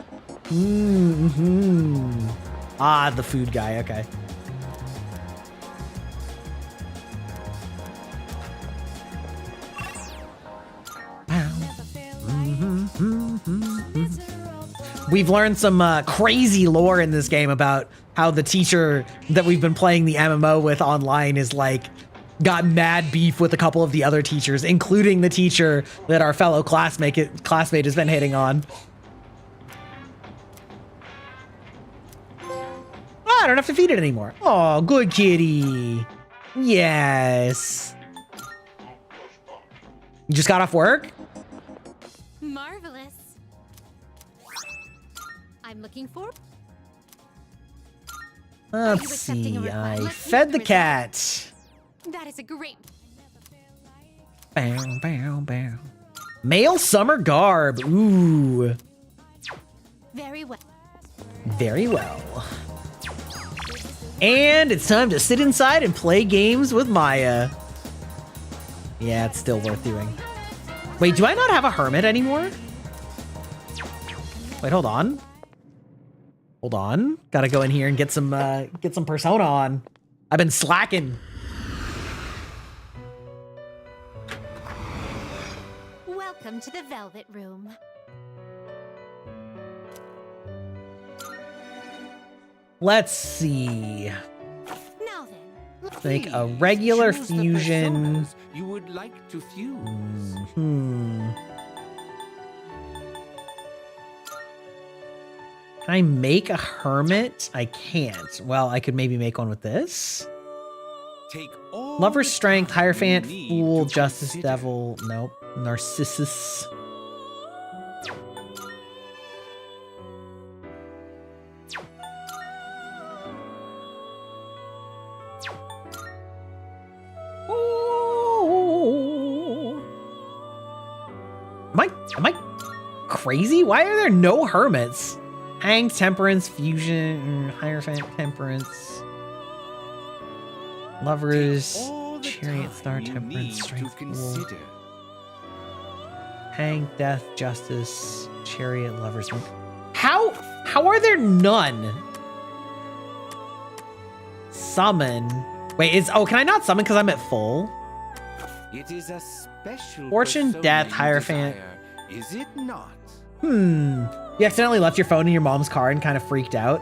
Ah, the food guy. Okay. We've learned some crazy lore in this game about how the teacher that we've been playing the MMO with online is like got mad beef with a couple of the other teachers, including the teacher that our fellow classmate has been hitting on. Oh, I don't have to feed it anymore. Oh, good kitty. Yes. You just got off work? Marvelous. I'm looking for. Let's see. I fed the cat. That is a great. Bow, bow, bow. Male summer garb. Ooh. Very well. Very well. And it's time to sit inside and play games with Maya. Yeah, it's still worth doing. Wait, do I not have a hermit anymore? Wait, hold on. Hold on. Gotta go in here and get some persona on. I've been slacking. Welcome to the Velvet Room. Let's see. Now then, Make a regular fusion. You would like to fuse. Can I make a hermit? I can't. Well, I could maybe make one with this. Take all Lover's the strength, time Hierophant, you need Fool, to Justice, consider. Devil. Nope. Narcissus. Am I crazy? Why are there no hermits? Hanged, Temperance, Fusion, Hierophant, Temperance. Lovers, Chariot, Star, Temperance, Strength, Fool. Hanged, Death, Justice, Chariot, Lovers. How are there none? Summon. Wait, can I not summon because I'm at full? It is a special Fortune, persona Death, you Hierophant. desire, is it not? You accidentally left your phone in your mom's car and kind of freaked out.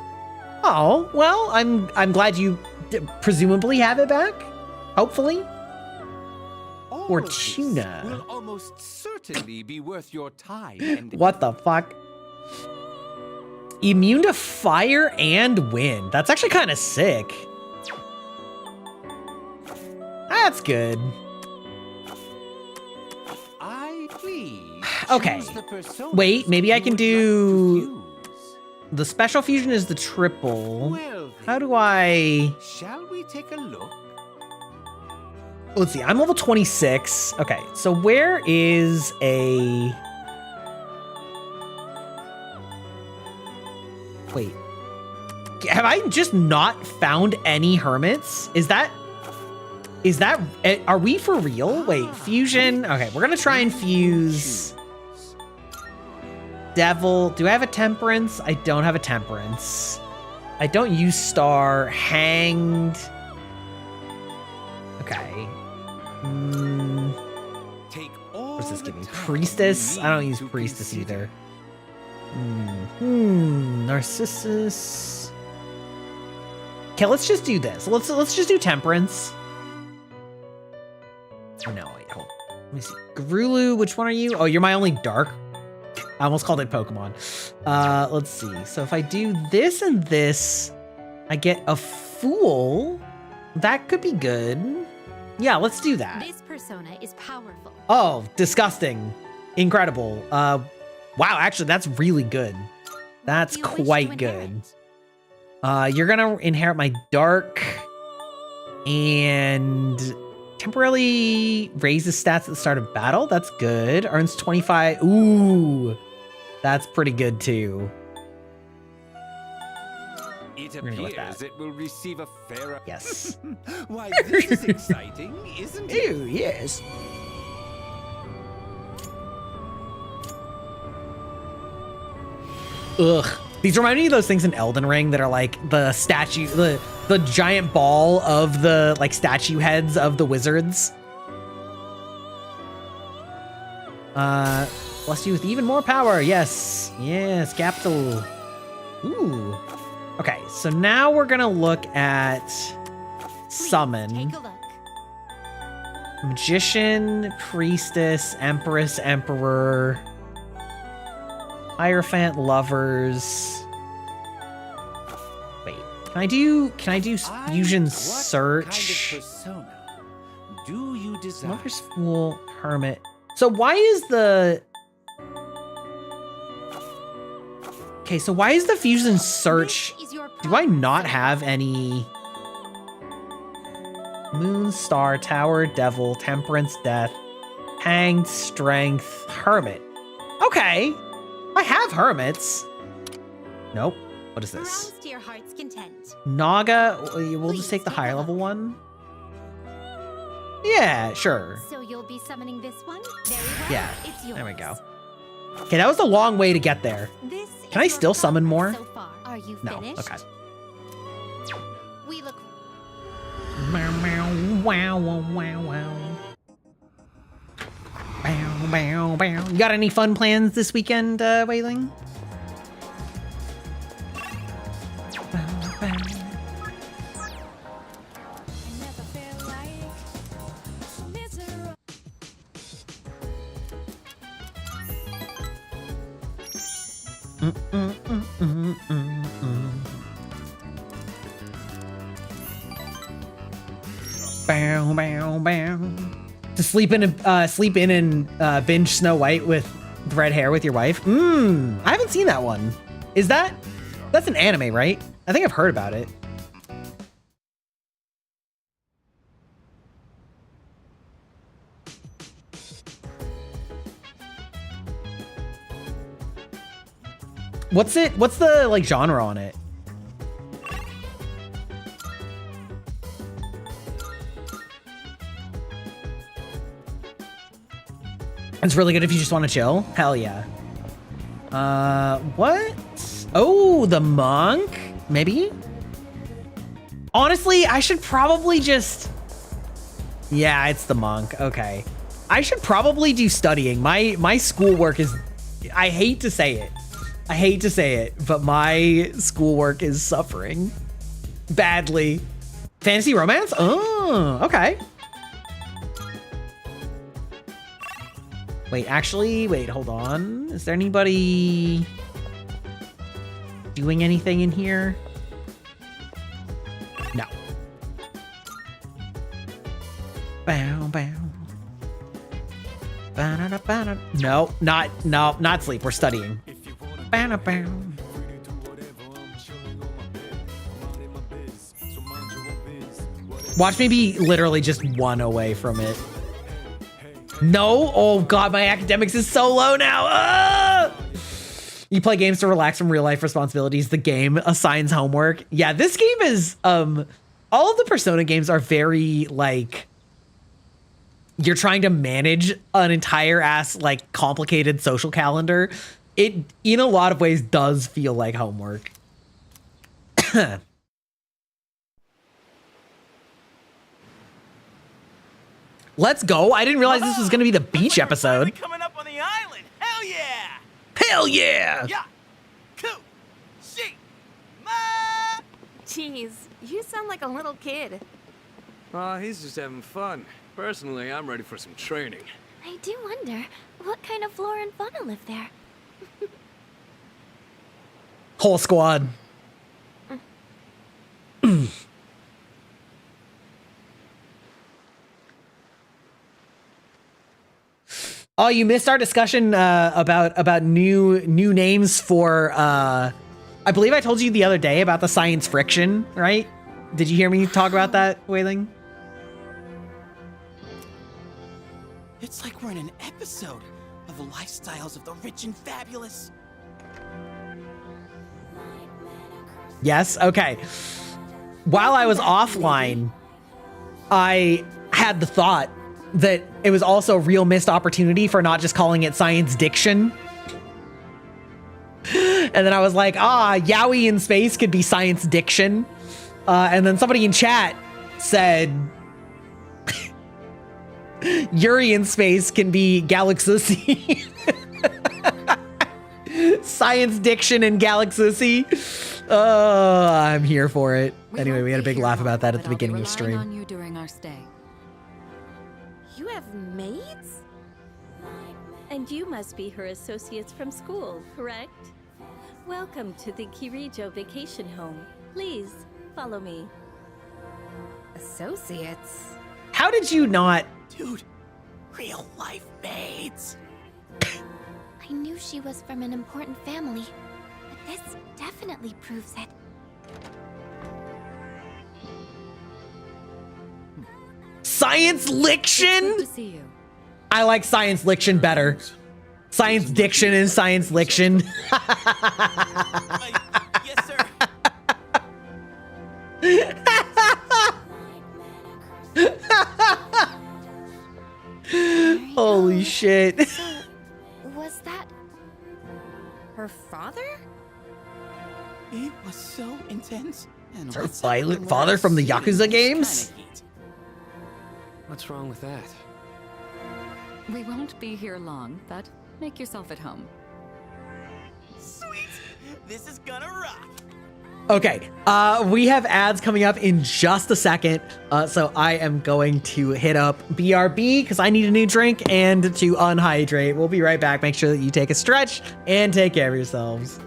Oh, well, I'm glad you presumably have it back. Hopefully. Fortuna. Will almost certainly be worth your time. And What the fuck? Immune to fire and wind. That's actually kind of sick. That's good. Okay. Wait, maybe I can do... The special fusion is the triple. Well, How do I... shall we take a look? Let's see, I'm level 26. Okay, so where is a... Wait. Have I just not found any hermits? Is that... Are we for real? Wait, fusion. Okay, we're gonna try and fuse... Devil. Do I have a temperance? I don't have a temperance. I don't use star. Hanged. Okay. What's this giving? Priestess? I don't use priestess either. Narcissus. Okay, let's just do this. Let's just do temperance. No, wait, hold on. Let me see. Garulu, which one are you? Oh, you're my only dark. I almost called it Pokemon. Let's see. So if I do this and this, I get a Fool. That could be good. Yeah, let's do that. This persona is powerful. Oh, disgusting. Incredible. Wow, actually, that's really good. That's quite good. You're gonna inherit my dark and temporarily raises stats at the start of battle. That's good. Earns 25. Ooh, that's pretty good too. It We're gonna go with appears that. it will receive a fairer. Yes. Why, this is exciting, isn't it? Ew, yes. Ugh. These remind me of those things in Elden Ring that are like the statue, the giant ball of the like statue heads of the wizards. Bless you with even more power. Yes. Yes, capital. Ooh. Okay, so now we're gonna look at summon. Magician, Priestess, Empress, Emperor, Hierophant, Lovers. Wait, can I do Fusion Search? Do you desire? Lovers, Fool, Hermit. So why is the... Okay, so why is the Fusion Search... Do I not have any... Moon, Star, Tower, Devil, Temperance, Death, Hanged, Strength, Hermit. Okay. I have hermits. Nope. What is this? To your heart's content. Naga. We'll just take the higher level one. Yeah, sure. So you'll be summoning this one? Very well. Yeah. It's yours. There we go. Okay, that was a long way to get there. This Can I still summon more? so far. Are you No. finished? Okay. We look Meow, meow, wow, wow, wow, wow. Bow, bow, bow. You got any fun plans this weekend, Wailing? Bow, bow. Bow, bow, bow. To sleep in and binge Snow White with red hair with your wife. I haven't seen that one. Is that's an anime, right? I think I've heard about it. What's the like genre on it? It's really good if you just want to chill. Hell yeah. What? Oh, the monk? Maybe? Honestly, I should probably just... Yeah, it's the monk. Okay. I should probably do studying. My schoolwork is... I hate to say it. I hate to say it, but my schoolwork is suffering. Badly. Fantasy romance? Oh, okay. Wait, actually, wait, hold on. Is there anybody doing anything in here? No. Bow, bow. Ba-da-da-ba-da. No, not sleep. We're studying. Bow, bow. Watch me be literally just one away from it. No? Oh god, my academics is so low now. Ah! You play games to relax from real life responsibilities. The game assigns homework. Yeah, this game is all of the Persona games are very like you're trying to manage an entire ass like complicated social calendar. It in a lot of ways does feel like homework. Let's go. I didn't realize this was going to be the beach episode. Coming up on the island. Hell yeah. Hell yeah. Yeah. Cool. She. Ma. Jeez, you sound like a little kid. Oh, he's just having fun. Personally, I'm ready for some training. I do wonder, what kind of flora and fauna live there? Whole squad. Oh, you missed our discussion about new names for I believe I told you the other day about the science friction, right? Did you hear me talk about that, Wailing? It's like we're in an episode of the lifestyles of the rich and fabulous. Yes, okay. While I was offline, I had the thought that it was also a real missed opportunity for not just calling it science diction. And then I was like, Yowie in space could be science diction. And then somebody in chat said, Yuri in space can be Galaxusi. Science diction and Galaxusi. I'm here for it. Anyway, we had a big laugh about that at the beginning of stream. On you during our stay. You have maids? And you must be her associates from school, correct? Welcome to the Kirijo Vacation Home. Please, follow me. Associates? How did you not... Dude, real life maids. I knew she was from an important family, but this definitely proves it. Science liction? Good to see you. I like science liction better. Science diction and science liction. Yes, sir. Holy shit. So, was that her father? It was so intense. And Her violent father from the Yakuza games? What's wrong with that? We won't be here long, but make yourself at home. Sweet. This is gonna rock. Okay, we have ads coming up in just a second, so I am going to hit up BRB because I need a new drink and to unhydrate. We'll be right back. Make sure that you take a stretch and take care of yourselves.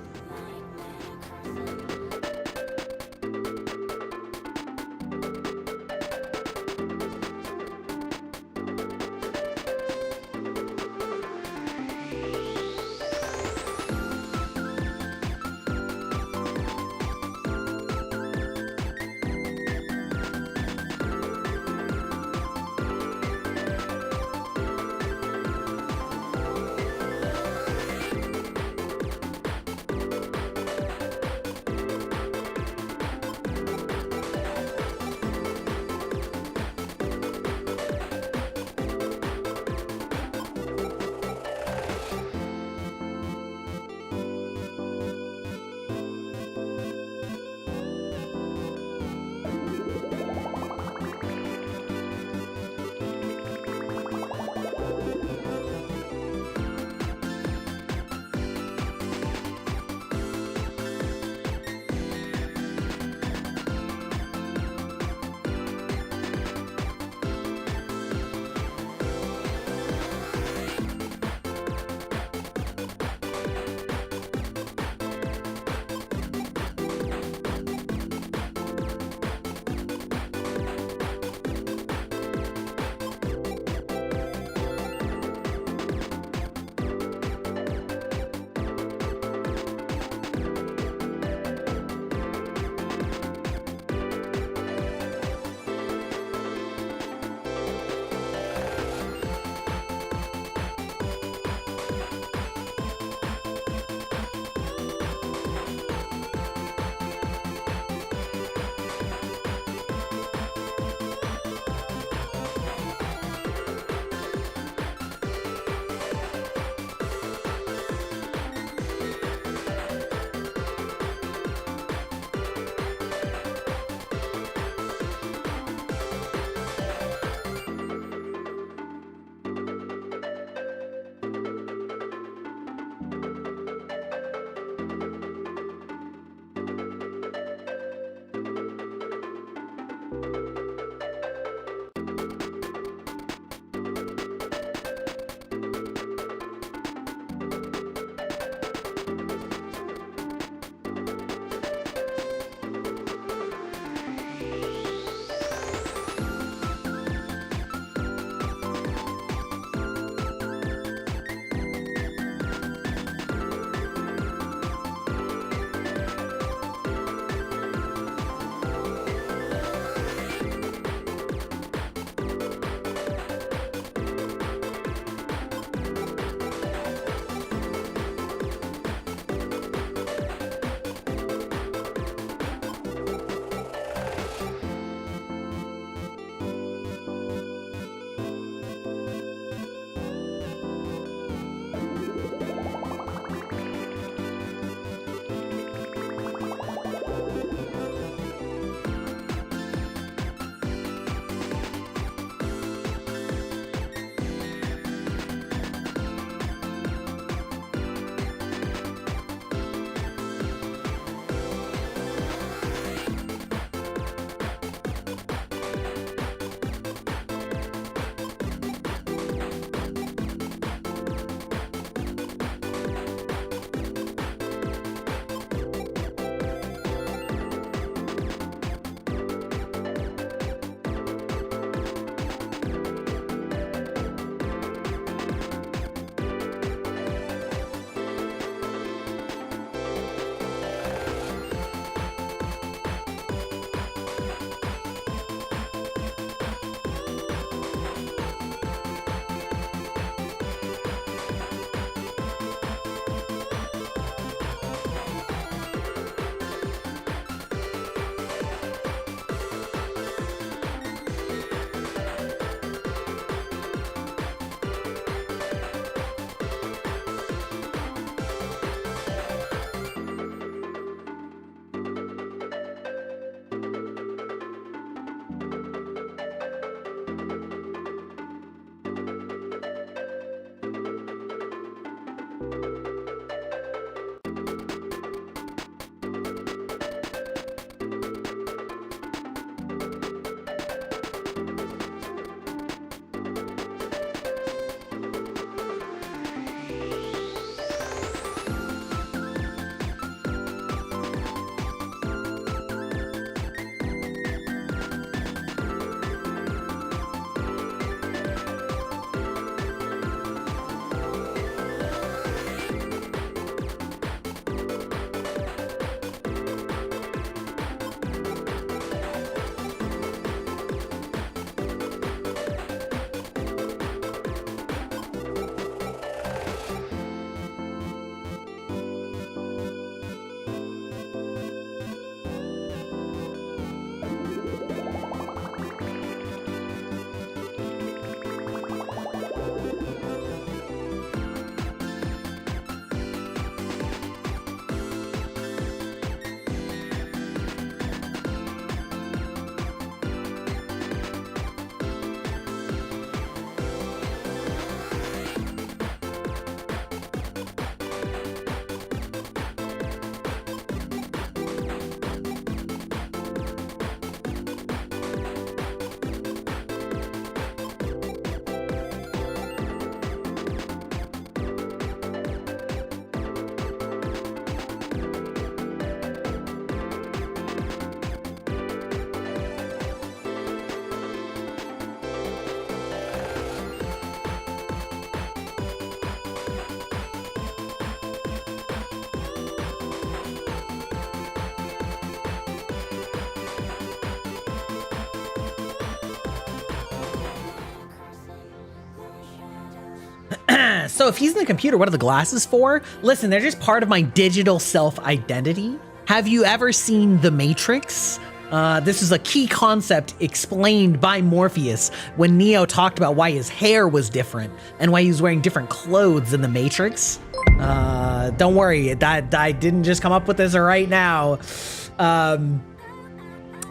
So if he's in the computer, what are the glasses for? Listen, they're just part of my digital self-identity. Have you ever seen The Matrix? This is a key concept explained by Morpheus when Neo talked about why his hair was different and why he was wearing different clothes in The Matrix. Don't worry, I didn't just come up with this right now.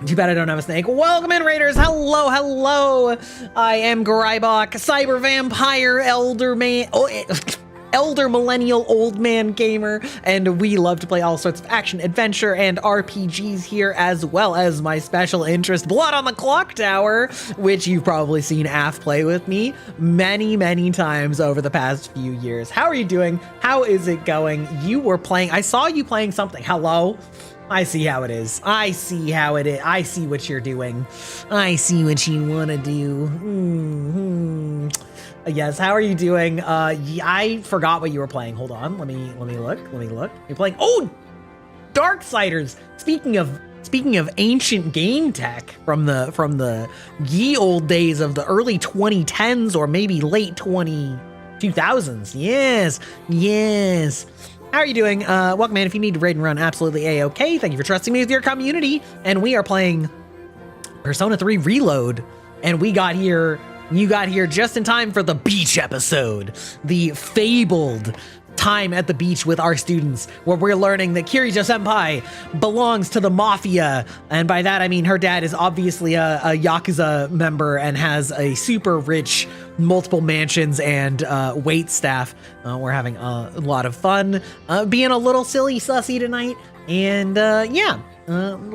Too bad I don't have a snake. Welcome in, Raiders. Hello, hello. I am Grybok, Cyber Vampire, Elder Man, Elder Millennial Old Man Gamer, and we love to play all sorts of action, adventure, and RPGs here, as well as my special interest, Blood on the Clock Tower, which you've probably seen Af play with me many, many times over the past few years. How are you doing? How is it going? You were playing, I saw you playing something. Hello? I see how it is. I see how it is. I see what you're doing. I see what you want to do. Yes, how are you doing? I forgot what you were playing. Hold on. Let me look. You're playing Darksiders. Speaking of ancient game tech from the ye old days of the early 2010s or maybe late 2000s. Yes. How are you doing? Welcome, man. If you need to raid and run, absolutely A-okay. Thank you for trusting me with your community. And we are playing Persona 3 Reload. And you got here just in time for the beach episode. The fabled time at the beach with our students, where we're learning that Kirijo-senpai belongs to the mafia. And by that, I mean her dad is obviously a Yakuza member and has a super rich multiple mansions and wait staff. We're having a lot of fun, being a little silly sussy tonight. And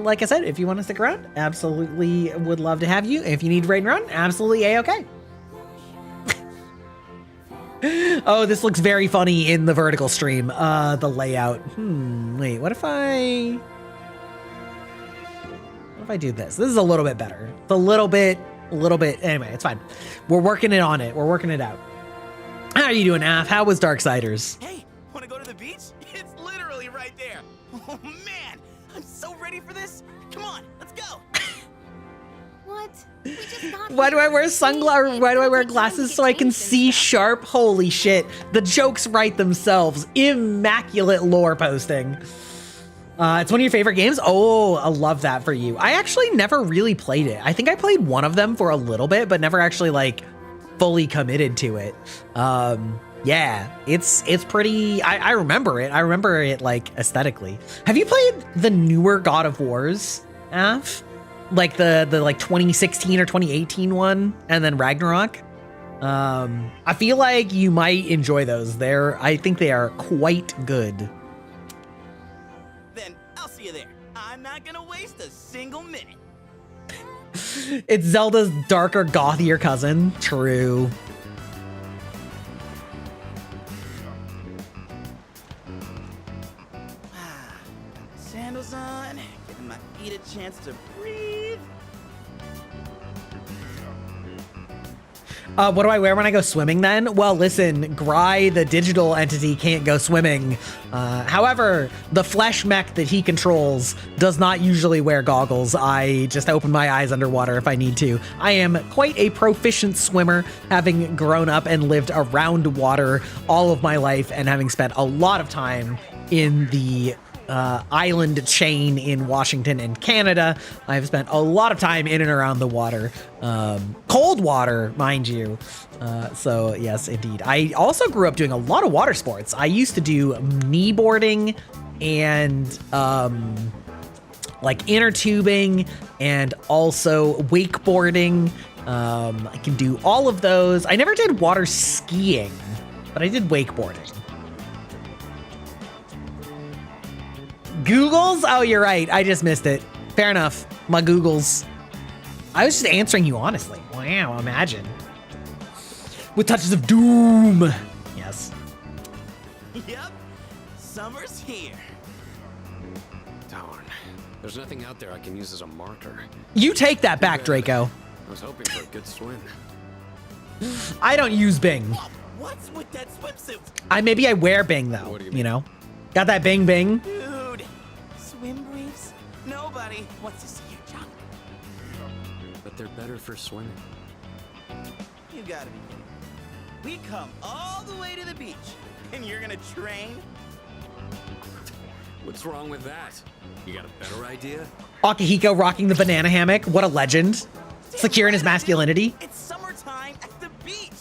like I said, if you want to stick around, absolutely would love to have you. If you need raid and run, absolutely A-okay. Oh, this looks very funny in the vertical stream, the layout. Wait, what if I do this? This is a little bit better. It's a little bit, anyway, it's fine. We're working it on it. We're working it out. How are you doing, Af? How was Darksiders? Hey, want to go to the beach? It's literally right there. Oh man, I'm so ready for this. Come on, let's go. What? We just got Why do I wear sunglasses? Why do I wear glasses so I can see sharp? Holy shit. The jokes write themselves. Immaculate lore posting. It's one of your favorite games? Oh, I love that for you. I actually never really played it. I think I played one of them for a little bit, but never actually like fully committed to it. Yeah, it's pretty, I remember it. I remember it like aesthetically. Have you played the newer God of Wars, Af? Like the like 2016 or 2018 one, and then Ragnarok. I feel like you might enjoy those. I think they are quite good. Then I'll see you there. I'm not gonna waste a single minute. It's Zelda's darker, gothier cousin. True. Sandals on, giving my feet a chance to breathe. What do I wear when I go swimming then? Well, listen, Gry, the digital entity, can't go swimming. However, the flesh mech that he controls does not usually wear goggles. I just open my eyes underwater if I need to. I am quite a proficient swimmer, having grown up and lived around water all of my life and having spent a lot of time in the island chain in Washington and Canada. I've spent a lot of time in and around the water, cold water, mind you. So yes, indeed. I also grew up doing a lot of water sports. I used to do kneeboarding and like inner tubing and also wakeboarding. I can do all of those. I never did water skiing, but I did wakeboarding. Googles? Oh, you're right. I just missed it. Fair enough. My Googles. I was just answering you honestly. Wow, imagine. With touches of doom. Yes. Yep. Summer's here. Darn. There's nothing out there I can use as a marker. You take that back, Draco. I was hoping for a good swim. I don't use Bing. What's with that swimsuit? Maybe I wear Bing though. What do you You know? Got that Bing Bing. Dude, swim briefs? Nobody wants to see your junk. But they're better for swimming. You gotta be kidding. We come all the way to the beach, and you're gonna train? What's wrong with that? You got a better idea? Akihiko rocking the banana hammock. What a legend. Secure in his masculinity. It's summertime at the beach.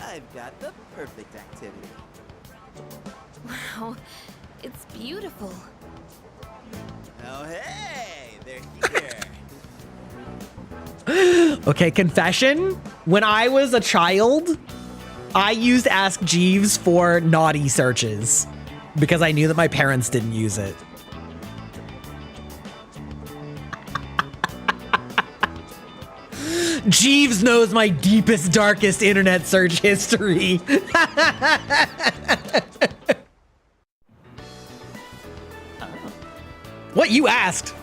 I've got the perfect activity. Wow, it's beautiful. Oh, hey, they're here. Okay, confession. When I was a child, I used Ask Jeeves for naughty searches because I knew that my parents didn't use it. Jeeves knows my deepest, darkest internet search history. What, you asked?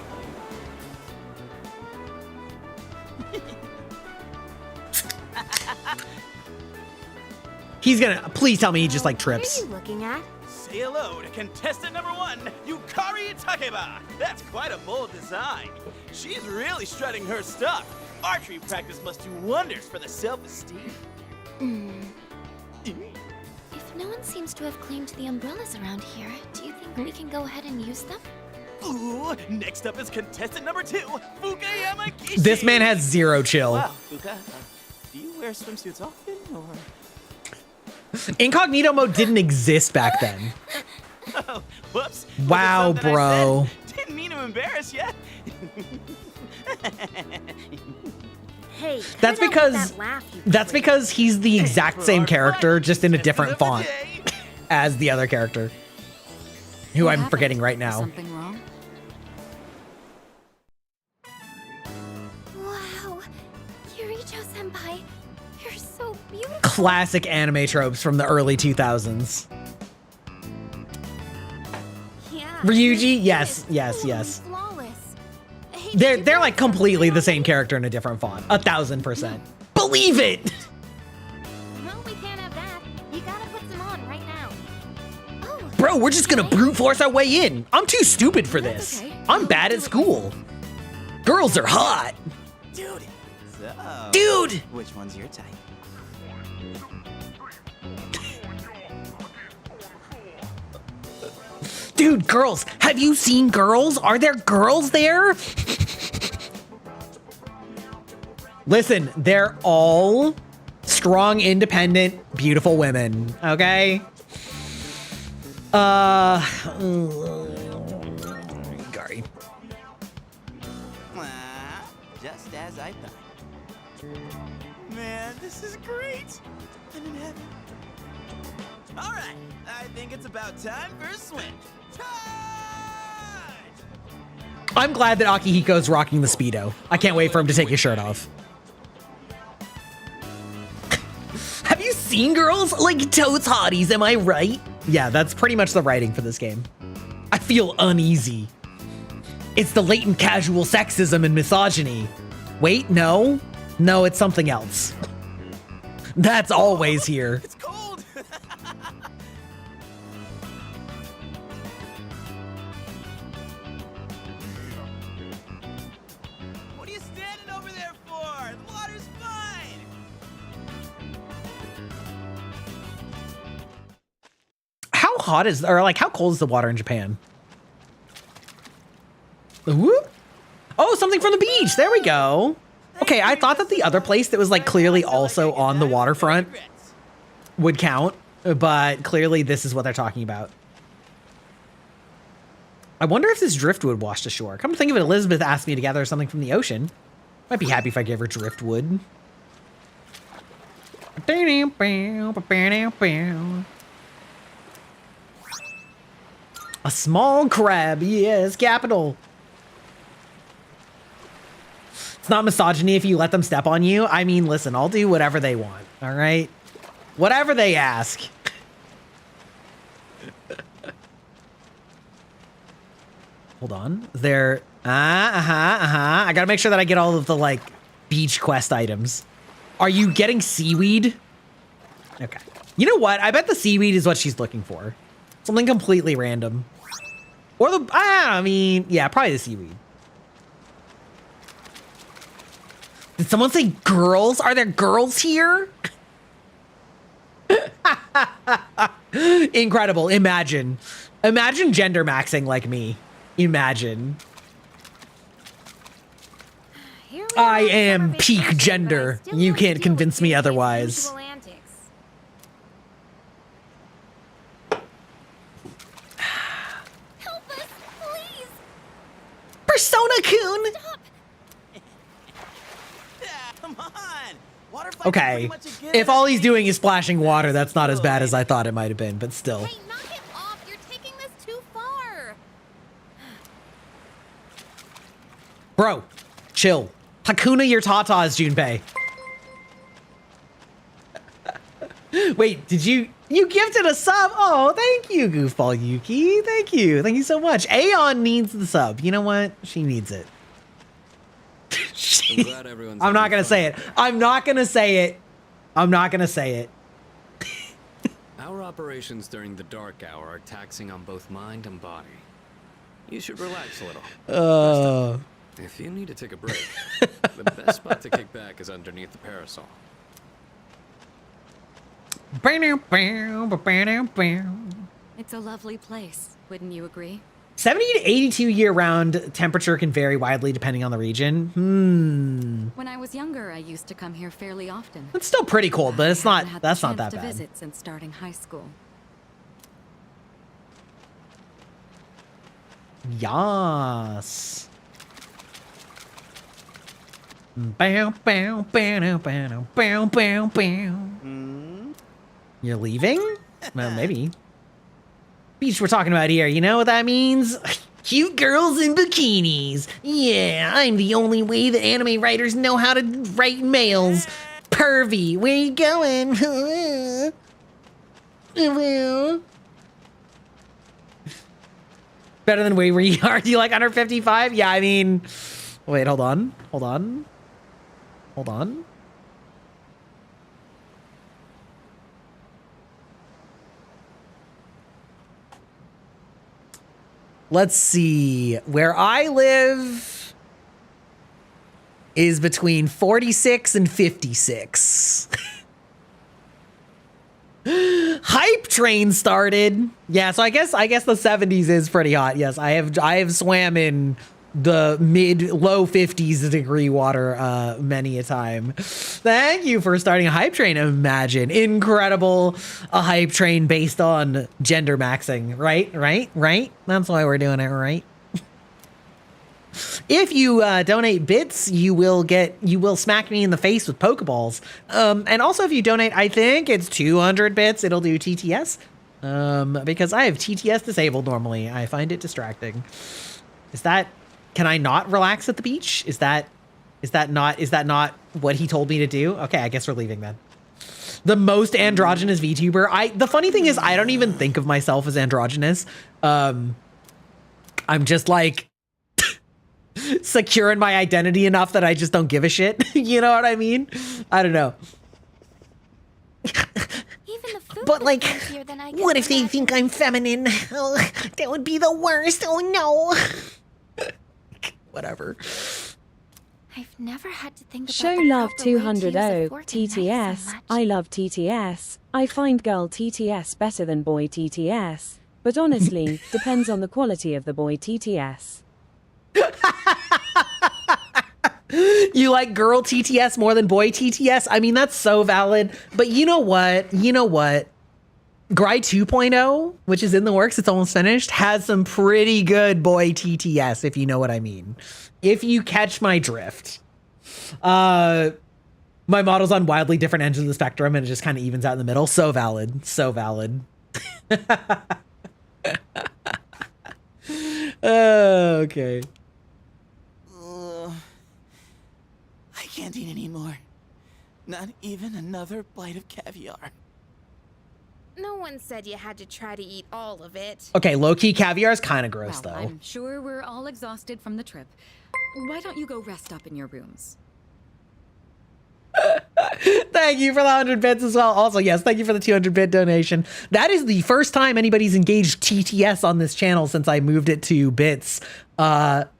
He's gonna, please tell me he just like trips. What are you looking at? Say hello to contestant number 1, Yukari Takeba. That's quite a bold design. She's really strutting her stuff. Archery practice must do wonders for the self-esteem. If no one seems to have claimed the umbrellas around here, do you think we can go ahead and use them? Ooh, next up is contestant number 2, Fukayama Kishi. This man has zero chill. Wow, Fuka, do you wear swimsuits often, or? Incognito mode didn't exist back then. Oh, whoops. Wow, Was it something I bro. said? Didn't mean to embarrass you. Hey, That's because he's the exact same character, just in a different font as the other character, who I'm forgetting right now. Something wrong? Wow, Yuricho-senpai, you're so beautiful. Classic anime tropes from the early 2000s. Yeah. Ryuji, yes, yes, yes. Flawless. They're like completely the same character in a different font. 1000%. Believe it. Well, we can't have that. You gotta put some on right now. Oh, Bro, we're just gonna brute force our way in. I'm too stupid for this. okay. I'm bad at school. Girls are hot. Dude. So, Dude. Which one's your type? Dude, girls. Have you seen girls? Are there girls there? Listen, they're all strong, independent, beautiful women, okay? Gary. Just as I thought. Man, this is great. I'm in heaven. All right, I think it's about time for a swim. I'm glad that Akihiko's rocking the Speedo. I can't wait for him to take his shirt off. Have you seen girls? Like totes hotties, am I right? Yeah, that's pretty much the writing for this game. I feel uneasy. It's the latent casual sexism and misogyny. Wait, no. No, it's something else. That's always here. It's cold. What are you standing over there for? The water's fine. How hot is, or like how cold is the water in Japan? Whoop. Oh, something from the beach. There we go. Okay, I thought that the other place that was like clearly also on the waterfront would count, but clearly this is what they're talking about. I wonder if this driftwood washed ashore. Come to think of it, Elizabeth asked me to gather something from the ocean. Might be happy if I gave her driftwood. A small crab, yes, capital. It's not misogyny if you let them step on you. I mean, listen, I'll do whatever they want, all right? Whatever they ask. Hold on. Is there... I gotta make sure that I get all of the, like, beach quest items. Are you getting seaweed? Okay. You know what? I bet the seaweed is what she's looking for. Something completely random. Or the... I mean, yeah, probably the seaweed. Did someone say girls? Are there girls here? Incredible. Imagine gender maxing like me. Imagine. I am peak gender. You can't convince me otherwise. Help us, please! Persona-kun! Come on! Water fights Okay. If all he's doing is splashing water, that's not as bad as I thought it might have been, but still. Hey, knock it off! You're taking this too far! Bro, chill. Hakuna your tatas, Junpei. Wait, did you gifted a sub? Oh, thank you, Goofball Yuki. Thank you. Thank you so much. Aeon needs the sub. You know what? She needs it. I'm not gonna say it. I'm not gonna say it. I'm not gonna say it. Our operations during the dark hour are taxing on both mind and body. You should relax a little. If you need to take a break, the best spot to kick back is underneath the parasol. It's a lovely place, wouldn't you agree? 70 to 82 year-round temperature can vary widely depending on the region. When I was younger, I used to come here fairly often. It's still pretty cold, but it's not. That's not that to bad. Visit since starting high school. Yas. Bow, bow, bow, bow, bow, bow, bow. You're leaving? Well, maybe. Beach we're talking about here, you know what that means? Cute girls in bikinis. Yeah, I'm the only way that anime writers know how to write males. Pervy, where you going? Better than where you are. Do you like 155? Yeah, I mean... Wait, hold on. Hold on. Hold on. Let's see. Where I live is between 46 and 56. Hype train started. Yeah, so I guess the 70s is pretty hot. Yes, I have swam in the low 50s degree water many a time. Thank you for starting a hype train. Imagine. Incredible. A hype train based on gender maxing. Right? That's why we're doing it, right? If you donate bits, you will smack me in the face with Pokeballs. And also if you donate, I think it's 200 bits, it'll do TTS. Because I have TTS disabled normally. I find it distracting. Can I not relax at the beach? Is that not what he told me to do? Okay, I guess we're leaving then. The most androgynous VTuber. The funny thing is I don't even think of myself as androgynous. I'm just like secure in my identity enough that I just don't give a shit. You know what I mean? I don't know. But like, what if they think I'm feminine? Oh, that would be the worst. Oh no. Whatever. I've never had to think about Show love 200 TTS. I love TTS. I find girl TTS better than boy TTS. But honestly, depends on the quality of the boy TTS. You like girl TTS more than boy TTS? I mean, that's so valid. But you know what? Gry 2.0, which is in the works, it's almost finished, has some pretty good boy TTS, if you know what I mean. If you catch my drift. My model's on wildly different ends of the spectrum, and it just kind of evens out in the middle. So valid. So valid. Okay. I can't eat anymore. Not even another bite of caviar. No one said you had to try to eat all of it. Okay, low-key caviar is kind of gross, though. I'm sure we're all exhausted from the trip. Why don't you go rest up in your rooms? Thank you for the 100 bits as well. Also, yes, thank you for the 200 bit donation. That is the first time anybody's engaged TTS on this channel since I moved it to bits,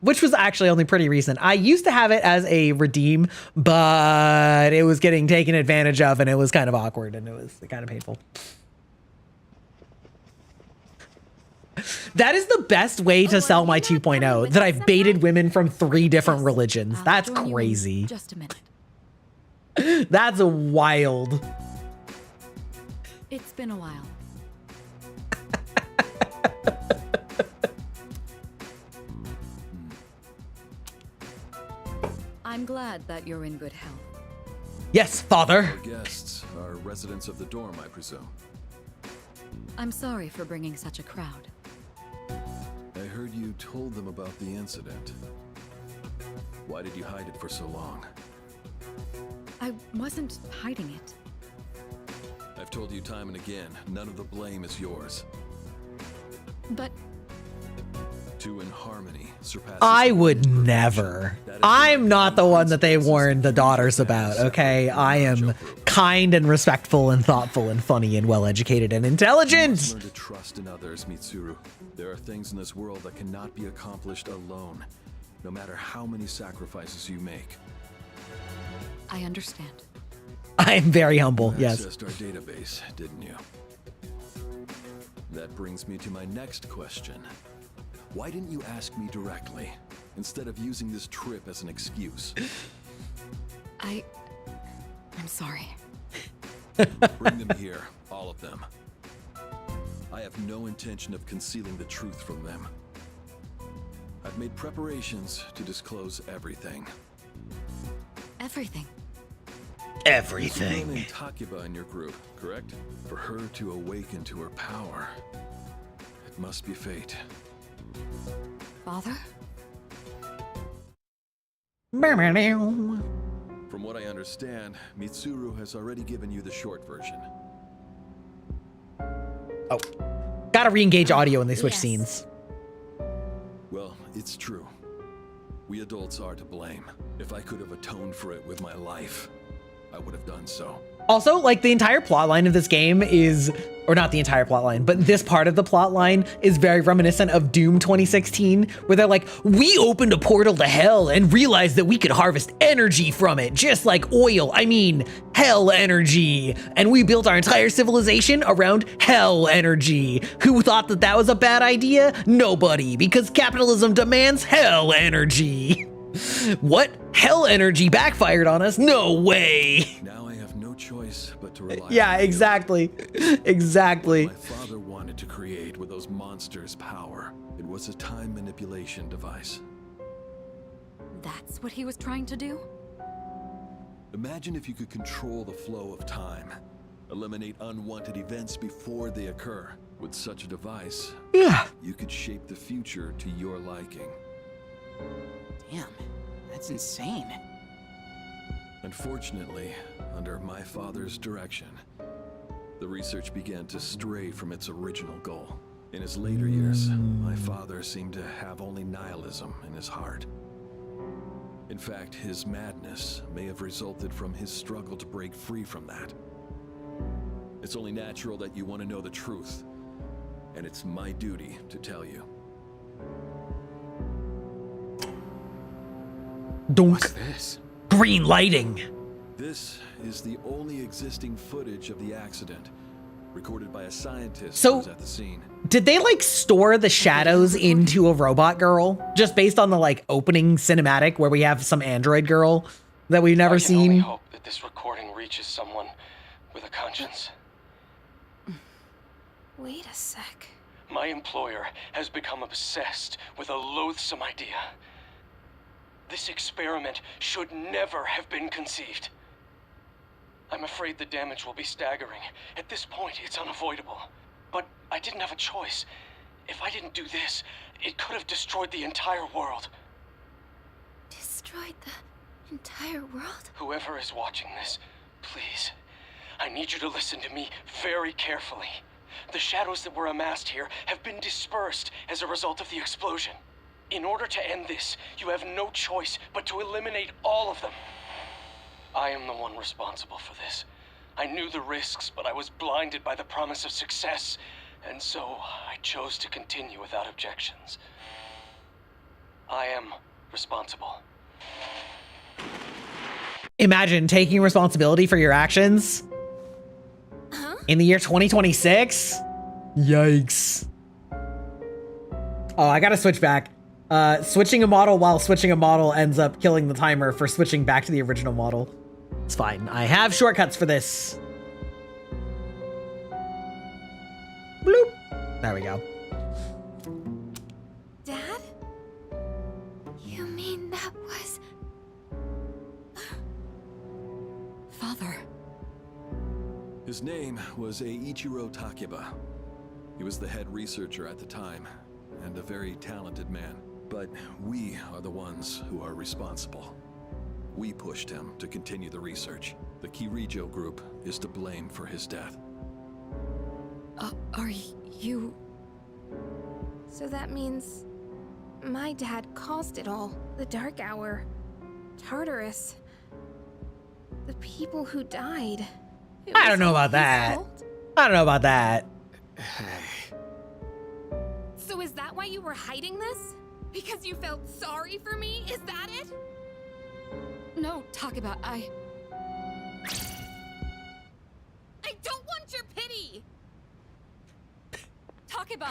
which was actually only pretty recent. I used to have it as a redeem, but it was getting taken advantage of and it was kind of awkward and it was kind of painful. That is the best way to sell my 2.0, that I've baited women from 3 different religions. That's crazy. Just a minute. That's wild. It's been a while. I'm glad that you're in good health. Yes, father. Our guests are residents of the dorm, I presume. I'm sorry for bringing such a crowd. I heard you told them about the incident. Why did you hide it for so long? I wasn't hiding it. I've told you time and again, none of the blame is yours. But Two in harmony surpasses. I would never. I'm not the one that they warned the daughters about, okay? I am kind and respectful and thoughtful and funny and well-educated and intelligent. Learn to trust in others, Mitsuru. There are things in this world that cannot be accomplished alone, no matter how many sacrifices you make. I understand. I am very humble, You yes. accessed our database, didn't you? That brings me to my next question. Why didn't you ask me directly, instead of using this trip as an excuse? I'm sorry. Bring them here, all of them. I have no intention of concealing the truth from them. I've made preparations to disclose everything. Everything. There's a girl named Takiba in your group, correct? For her to awaken to her power, it must be fate. Father? From what I understand, Mitsuru has already given you the short version. Oh, gotta re-engage audio when they switch scenes. Well, it's true. We adults are to blame. If I could have atoned for it with my life, I would have done so. Also, like, the entire plotline of this game is, or not the entire plotline, but this part of the plotline is very reminiscent of Doom 2016, where they're like, we opened a portal to hell and realized that we could harvest energy from it, just like oil. I mean, hell energy. And we built our entire civilization around hell energy. Who thought that that was a bad idea? Nobody, because capitalism demands hell energy. What? Hell energy backfired on us? No way. Now I have no choice but to rely Yeah, on exactly. Exactly. What my father wanted to create with those monsters' power. It was a time manipulation device. That's what he was trying to do? Imagine if you could control the flow of time. Eliminate unwanted events before they occur. With such a device, you could shape the future to your liking. Damn, that's insane. Unfortunately, under my father's direction, the research began to stray from its original goal. In his later years, my father seemed to have only nihilism in his heart. In fact, his madness may have resulted from his struggle to break free from that. It's only natural that you want to know the truth, and it's my duty to tell you. What's this? Green lighting. This is the only existing footage of the accident, recorded by a scientist So- who was at the scene. Did they like store the shadows into a robot girl just based on the like opening cinematic where we have some android girl that we've never I can only seen? hope that this recording reaches someone with a conscience. Wait a sec. My employer has become obsessed with a loathsome idea. This experiment should never have been conceived. I'm afraid the damage will be staggering. At this point, it's unavoidable. But I didn't have a choice. If I didn't do this, it could have destroyed the entire world. Destroyed the entire world? Whoever is watching this, please, I need you to listen to me very carefully. The shadows that were amassed here have been dispersed as a result of the explosion. In order to end this, you have no choice but to eliminate all of them. I am the one responsible for this. I knew the risks, but I was blinded by the promise of success, and so I chose to continue without objections. I am responsible. Imagine taking responsibility for your actions in the year 2026. Yikes. Oh, I gotta switch back. Switching a model while switching a model ends up killing the timer for switching back to the original model. It's fine. I have shortcuts for this. Bloop. There we go. Dad? You mean that was... Father. His name was Eiichiro Takeba. He was the head researcher at the time, and a very talented man. But we are the ones who are responsible. We pushed him to continue the research. The Kirijo group is to blame for his death. Are you... So that means... my dad caused it all. The Dark Hour. Tartarus. The people who died. I don't know about that. I don't know about that. So is that why you were hiding this? Because you felt sorry for me? Is that it? No, Takeba, I don't want your pity! Takeba!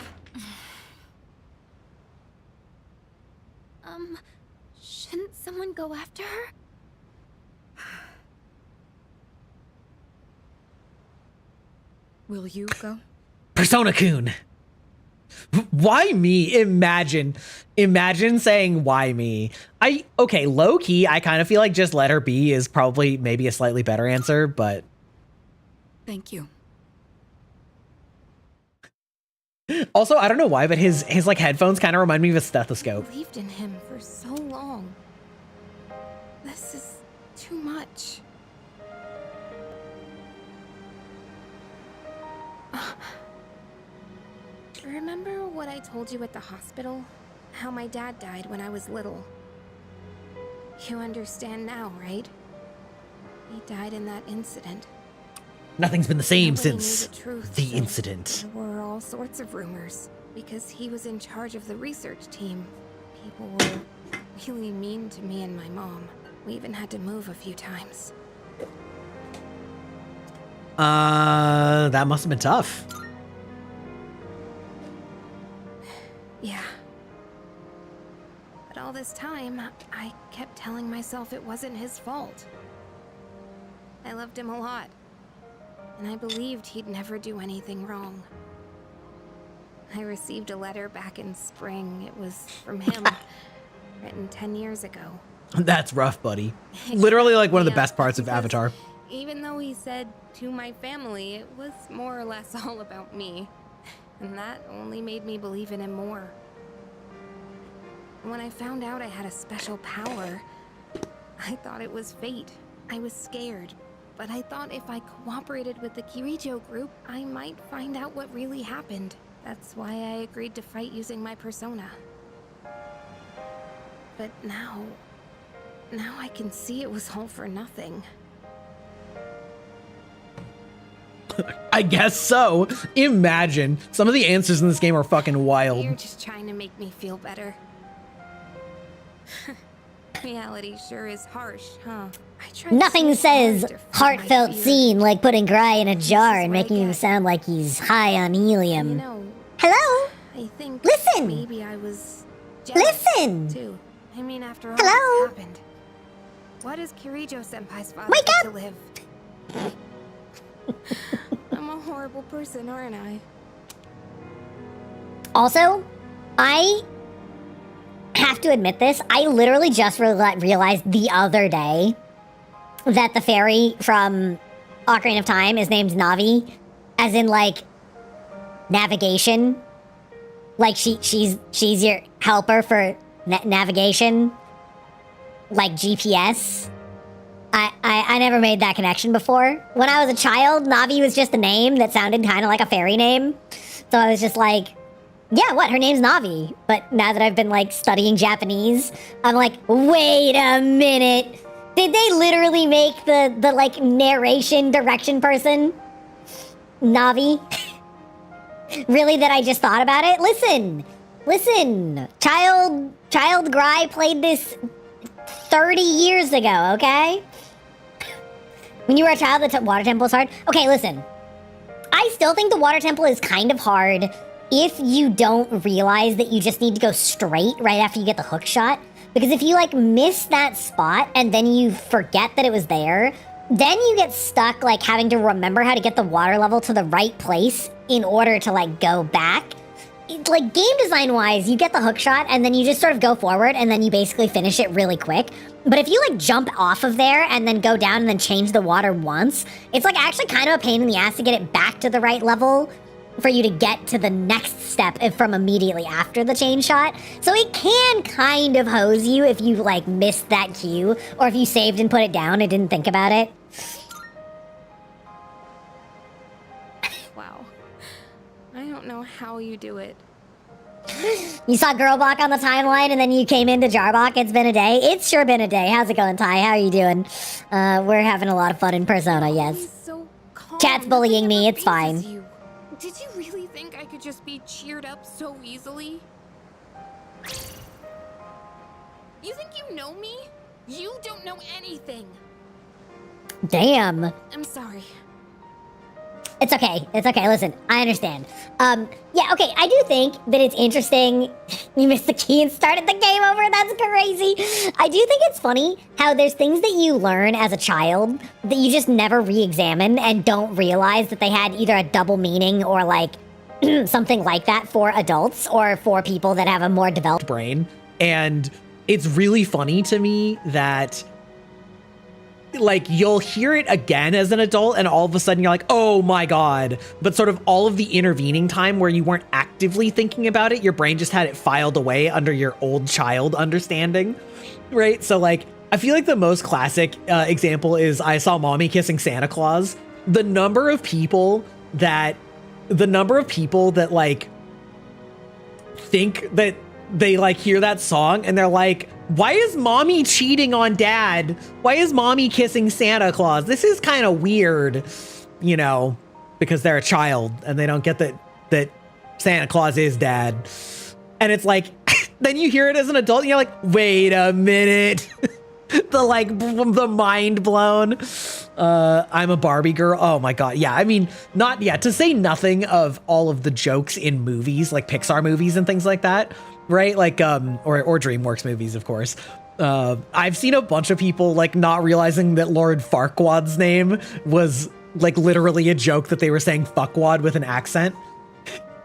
Shouldn't someone go after her? Will you go? Persona-kun. Why me? Imagine saying why me. Okay, low key, I kind of feel like just let her be is probably maybe a slightly better answer, but Thank you. also, I don't know why, but his like headphones kind of remind me of a stethoscope. I believed in him for so long. This is too much. Remember what I told you at the hospital? How my dad died when I was little. You understand now, right? He died in that incident. Nothing's been the same Nobody knew since the truth, the so incident. There were all sorts of rumors. Because he was in charge of the research team. People were really mean to me and my mom. We even had to move a few times. That must have been tough. Yeah. But all this time, I kept telling myself it wasn't his fault. I loved him a lot. And I believed he'd never do anything wrong. I received a letter back in spring. It was from him, written 10 years ago. That's rough, buddy. Literally like one of the best parts of Avatar. Even though he said to my family, it was more or less all about me. And that only made me believe in him more. When I found out I had a special power, I thought it was fate. I was scared. But I thought if I cooperated with the Kirijo group, I might find out what really happened. That's why I agreed to fight using my persona. But now I can see it was all for nothing. I guess so. Imagine. Some of the answers in this game are fucking wild. You're just trying to make me feel better. Reality sure is harsh, huh? Nothing says heartfelt scene like putting Gry in a jar and making him sound like he's high on helium. Hello? I think Listen! maybe I was Listen! too. I mean, after all Hello? that's happened. What is Kirijo-senpai's father Wake get up! to live? I'm a horrible person, aren't I? Also, I have to admit this. I literally just realized the other day that the fairy from Ocarina of Time is named Navi, as in like navigation. Like she's your helper for navigation, like GPS. I never made that connection before. When I was a child, Navi was just a name that sounded kind of like a fairy name. So I was just like, yeah, what? Her name's Navi. But now that I've been like studying Japanese, I'm like, wait a minute. Did they literally make the like narration direction person Navi? Really, that I just thought about it? Listen. Child Gry played this 30 years ago, okay? When you were a child, the water temple is hard. Okay, listen. I still think the water temple is kind of hard if you don't realize that you just need to go straight right after you get the hook shot. Because if you like miss that spot and then you forget that it was there, then you get stuck like having to remember how to get the water level to the right place in order to like go back. Like game design wise, you get the hook shot and then you just sort of go forward and then you basically finish it really quick. But if you like jump off of there and then go down and then change the water once, it's like actually kind of a pain in the ass to get it back to the right level for you to get to the next step from immediately after the chain shot. So it can kind of hose you if you like missed that cue or if you saved and put it down and didn't think about it. Wow. I don't know how you do it. You saw Girlbach on the timeline and then you came into Jarbach. It's been a day. It's sure been a day. How's it going, Ty? How are you doing? We're having a lot of fun in Persona, yes. So calm. Chat's bullying me. It's fine. Did you really think I could just be cheered up so easily? You think you know me? You don't know anything. Damn. I'm sorry. It's okay. It's okay. Listen, I understand. Yeah, okay. I do think that it's interesting. You missed the key and started the game over. That's crazy. I do think it's funny how there's things that you learn as a child that you just never re-examine and don't realize that they had either a double meaning or like something like that for adults or for people that have a more developed brain. And it's really funny to me that like you'll hear it again as an adult and all of a sudden you're like, oh my God. But sort of all of the intervening time where you weren't actively thinking about it, your brain just had it filed away under your old child understanding, right? So like, I feel like the most classic example is I Saw Mommy Kissing Santa Claus. The number of people that like think that they like hear that song and they're like, why is mommy cheating on dad? Why is mommy kissing Santa Claus? This is kind of weird, you know, because they're a child and they don't get that Santa Claus is dad. And it's like, then you hear it as an adult and you're like, wait a minute. the mind blown. I'm a Barbie girl. Oh my God. Yeah. I mean, to say nothing of all of the jokes in movies, like Pixar movies and things like that. Right? Like, or DreamWorks movies, of course. I've seen a bunch of people like not realizing that Lord Farquaad's name was like literally a joke that they were saying fuckwad with an accent.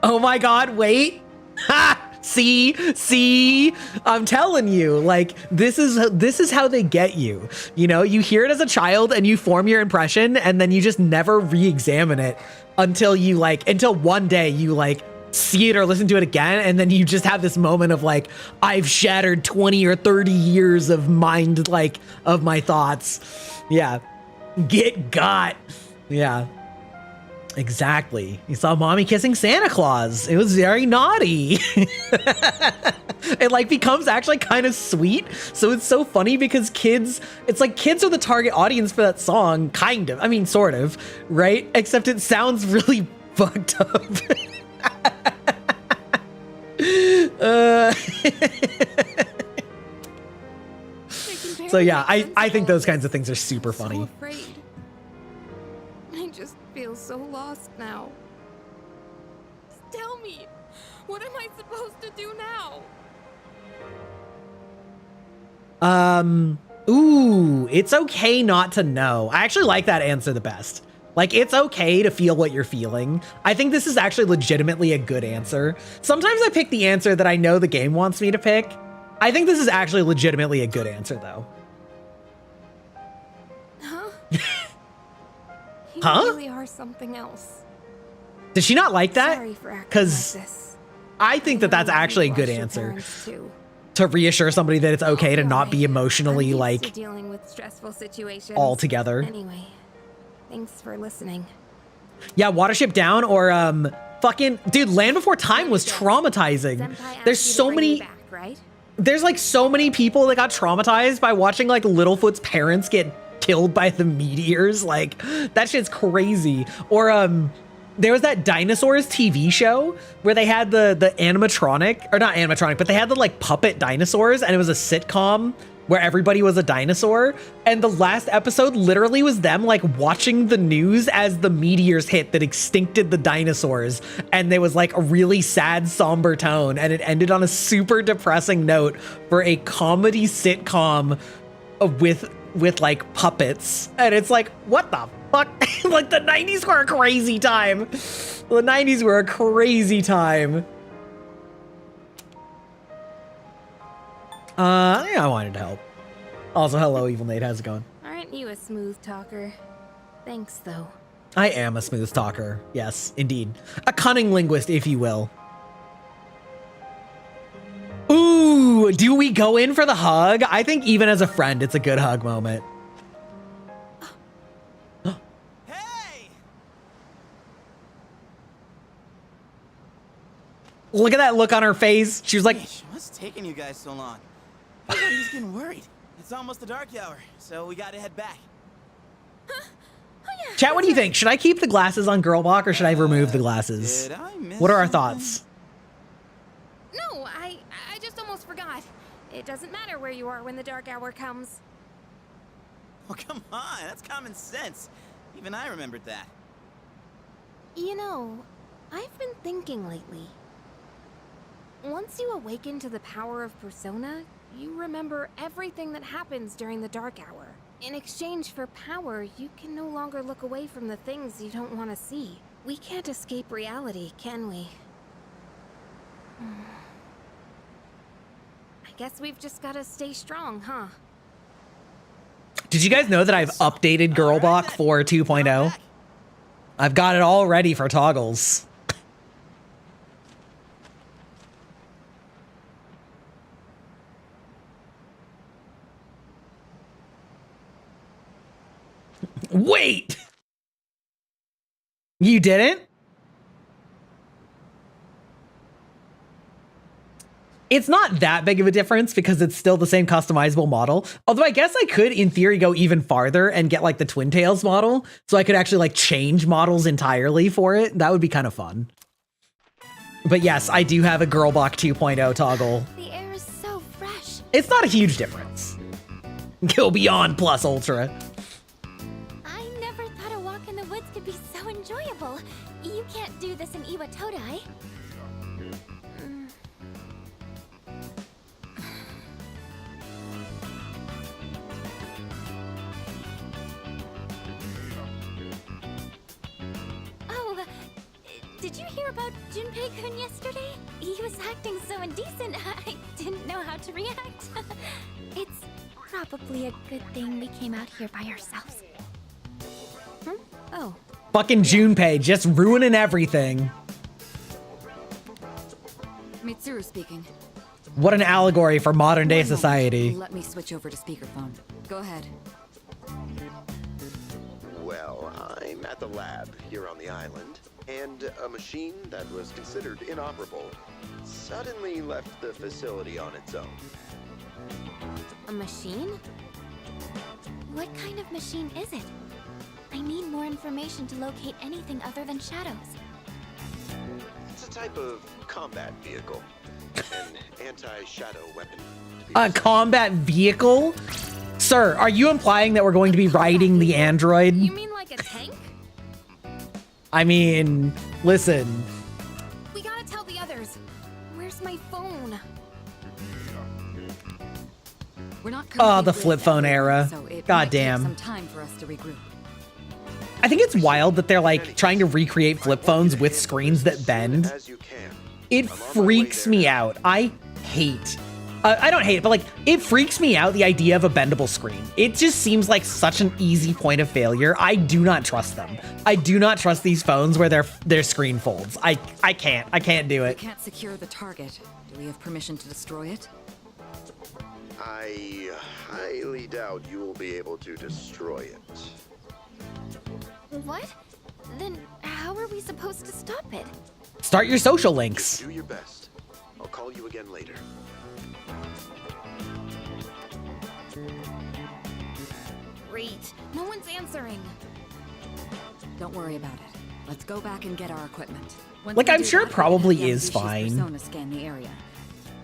Oh my God, wait. Ha! See, I'm telling you, like, this is how they get you. You know, you hear it as a child and you form your impression and then you just never re-examine it until one day you like see it or listen to it again, and then you just have this moment of like, I've shattered 20 or 30 years of mind, like, of my thoughts. Yeah. Get got. Yeah. Exactly. You saw mommy kissing Santa Claus. It was very naughty. It like becomes actually kind of sweet. So it's so funny because kids are the target audience for that song, kind of. I mean, sort of, right? Except it sounds really fucked up. So yeah, I think those kinds of things are super funny. So afraid. I just feel so lost now. Just tell me, what am I supposed to do now? Ooh, it's okay not to know. I actually like that answer the best. Like, it's okay to feel what you're feeling. I think this is actually legitimately a good answer. Sometimes I pick the answer that I know the game wants me to pick. I think this is actually legitimately a good answer, though. Huh? You Huh? really are something else. Does she not like that? Sorry for acting Because like this. I think that that's actually a good answer. To reassure somebody that it's okay to not be emotionally, like, Dealing with stressful situations. all together. Anyway, thanks for listening. Yeah, Watership Down or fucking dude, Land Before Time was traumatizing. There's so many right? There's like so many people that got traumatized by watching like Littlefoot's parents get killed by the meteors. Like, that shit's crazy. Or there was that Dinosaurs TV show where they had the animatronic, or not animatronic, but they had the like puppet dinosaurs, and it was a sitcom where everybody was a dinosaur. And the last episode literally was them like watching the news as the meteors hit that extincted the dinosaurs. And there was like a really sad, somber tone. And it ended on a super depressing note for a comedy sitcom with like puppets. And it's like, what the fuck? Like the 90s were a crazy time. The 90s were a crazy time. Yeah, I wanted to help. Also, hello, Evil Nate. How's it going? Aren't you a smooth talker? Thanks, though. I am a smooth talker. Yes, indeed. A cunning linguist, if you will. Ooh, do we go in for the hug? I think even as a friend, it's a good hug moment. Hey! Look at that look on her face. She was like, What's taking you guys so long? Everybody's getting worried. It's almost the dark hour, so we gotta head back. chat, what do you think? Should I keep the glasses on Girlbach or should I remove the glasses? Did I miss What are our something? thoughts? No, I just almost forgot. It doesn't matter where you are when the dark hour comes. Oh, come on. That's common sense. Even I remembered that. You know, I've been thinking lately. Once you awaken to the power of Persona, you remember everything that happens during the dark hour. In exchange for power, you can no longer look away from the things you don't want to see. We can't escape reality, can we? I guess we've just gotta stay strong, huh? Did you guys know that I've updated Girlbach for 2.0? I've got it all ready for toggles. Wait! You didn't? It's not that big of a difference because it's still the same customizable model. Although I guess I could, in theory, go even farther and get like the Twin Tails model. So I could actually like change models entirely for it. That would be kind of fun. But yes, I do have a Girlbach 2.0 toggle. The air is so fresh. It's not a huge difference. Go beyond plus ultra. I never thought a walk in the woods could be so enjoyable. You can't do this in Iwatodai. Oh, did you hear about Junpei-kun yesterday? He was acting so indecent, I didn't know how to react. It's probably a good thing we came out here by ourselves. Oh. Fucking Junpei, just ruining everything. Mitsuru speaking. What an allegory for modern day One moment. society. Let me switch over to speakerphone. Go ahead. Well, I'm at the lab here on the island, and a machine that was considered inoperable suddenly left the facility on its own. A machine? What kind of machine is it? I need more information to locate anything other than shadows. It's a type of combat vehicle, an anti-shadow weapon. A combat vehicle? Sir, are you implying that we're going to be riding the android? You mean like a tank? I mean, listen. We gotta tell the others. Where's my phone? We're not Oh, the currently flip phone era. so it God might take damn. some time for us to regroup. I think it's wild that they're like trying to recreate flip phones with screens that bend. It freaks me out. I hate, I don't hate it, but like it freaks me out, the idea of a bendable screen. It just seems like such an easy point of failure. I do not trust them. I do not trust these phones where their screen folds. I can't do We it. can't secure the target. Do we have permission to destroy it? I highly doubt you will be able to destroy it. What? Then how are we supposed to stop it? Start your social links. Do your best. I'll call you again later. Great. No one's answering. Don't worry about it. Let's go back and get our equipment. Once Like, we I'm do sure that, it probably we can have is Yamazushi's fine. Persona scan the area.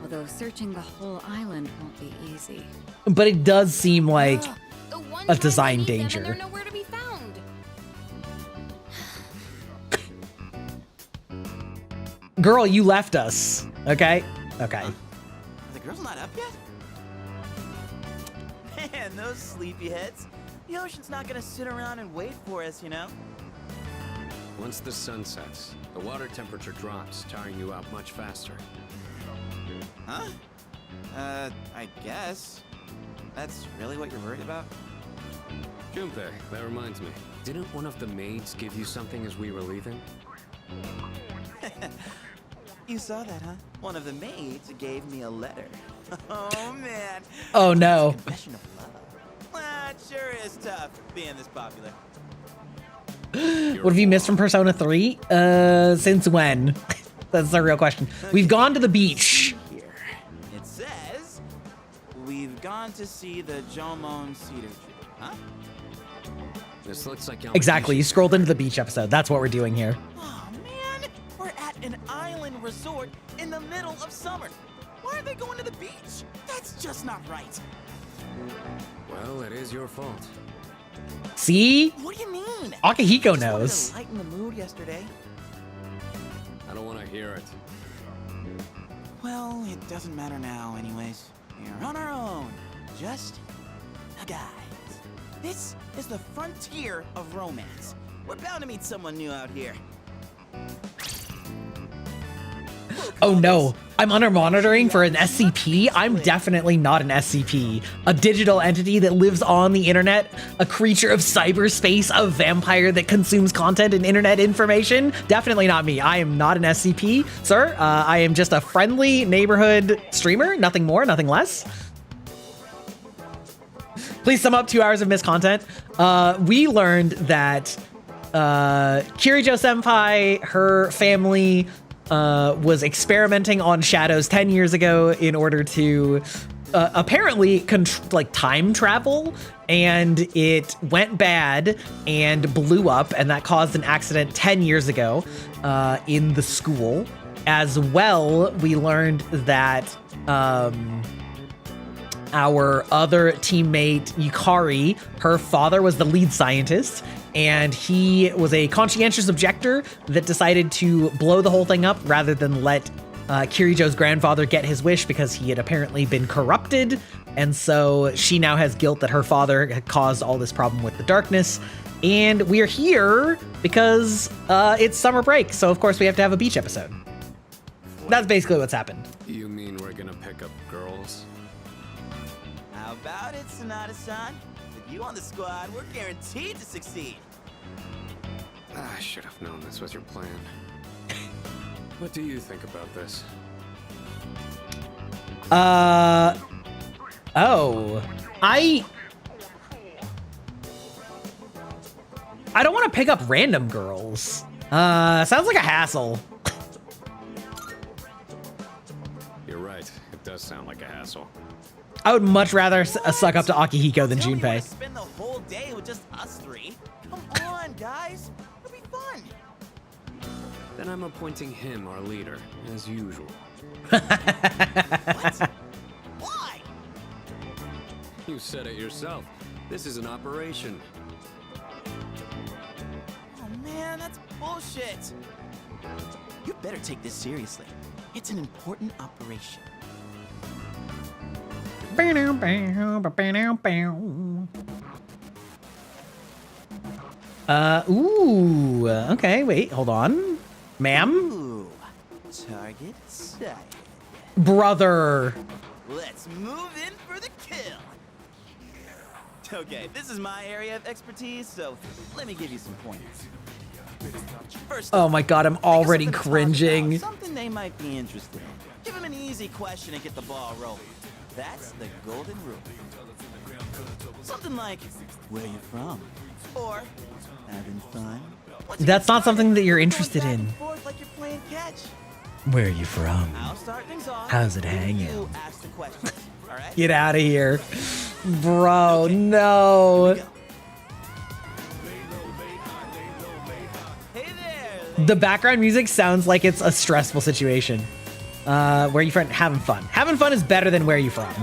Although searching the whole island won't be easy. But it does seem like The one a time design we need them and danger. they're nowhere to be found. Girl, you left us. Okay? Okay. Are the girls not up yet? Man, those sleepyheads. The ocean's not gonna sit around and wait for us, you know? Once the sun sets, the water temperature drops, tiring you out much faster. Huh? I guess. That's really what you're worried about? Junpei, that reminds me. Didn't one of the maids give you something as we were leaving? You saw that, huh? One of the maids gave me a letter. Oh, man. Oh, no. Confession of love. Well, it sure is tough being this popular. What have you missed from Persona 3? Since when? That's the real question. We've gone to the beach. Here. It says, we've gone to see the Jomon Cedar Tree. Huh? This looks like Exactly. You scrolled into the beach episode. That's what we're doing here. Oh, man. We're at an island resort in the middle of summer. Why are they going to the beach? That's just not right. Well, it is your fault. See? What do you mean? Akihiko Just knows. wanted to lighten the mood yesterday. I don't want to hear it. Well, it doesn't matter now anyways. We're on our own. Just a guys. This is the frontier of romance. We're bound to meet someone new out here. Oh no, I'm under monitoring for an SCP? I'm definitely not an SCP. A digital entity that lives on the internet, a creature of cyberspace, a vampire that consumes content and internet information? Definitely not me. I am not an SCP, sir. I am just a friendly neighborhood streamer, nothing more, nothing less. Please sum up 2 hours of missed content. We learned that Kirijo Senpai, her family, was experimenting on shadows 10 years ago in order to apparently time travel, and it went bad and blew up, and that caused an accident 10 years ago in the school. As well, we learned that our other teammate, Yukari, her father was the lead scientist, and he was a conscientious objector that decided to blow the whole thing up rather than let Kirijo's grandfather get his wish because he had apparently been corrupted. And so she now has guilt that her father had caused all this problem with the darkness. And we're here because it's summer break. So of course we have to have a beach episode. That's basically what's happened. You mean we're gonna pick up girls? How about it, Sonata-san? With you on the squad, we're guaranteed to succeed. I should have known this was your plan. What do you think about this? Oh, I don't want to pick up random girls. Sounds like a hassle. You're right. It does sound like a hassle. I would much rather suck up to Akihiko than Junpei. Spend the whole day with just us three. Come on, guys. It'll be fun. Then I'm appointing him our leader, as usual. What? Why? You said it yourself. This is an operation. Oh man, that's bullshit. You better take this seriously. It's an important operation. Ooh, okay, wait, hold on. Ma'am? Ooh, target sighted. Brother. Let's move in for the kill. Okay, this is my area of expertise, so let me give you some pointers. First, Oh my god, I'm already cringing. something they might be interested in. Give them an easy question and get the ball rolling. That's the golden rule. Something like, where you from? Or, having fun? That's not something that you're interested in. Forth like you're playing catch. Where are you from? I'll start things off. How's it You hanging? ask the questions, all right? Get out of here. Bro, no. The background music sounds like it's a stressful situation. Where you from? Having fun. Having fun is better than where you from.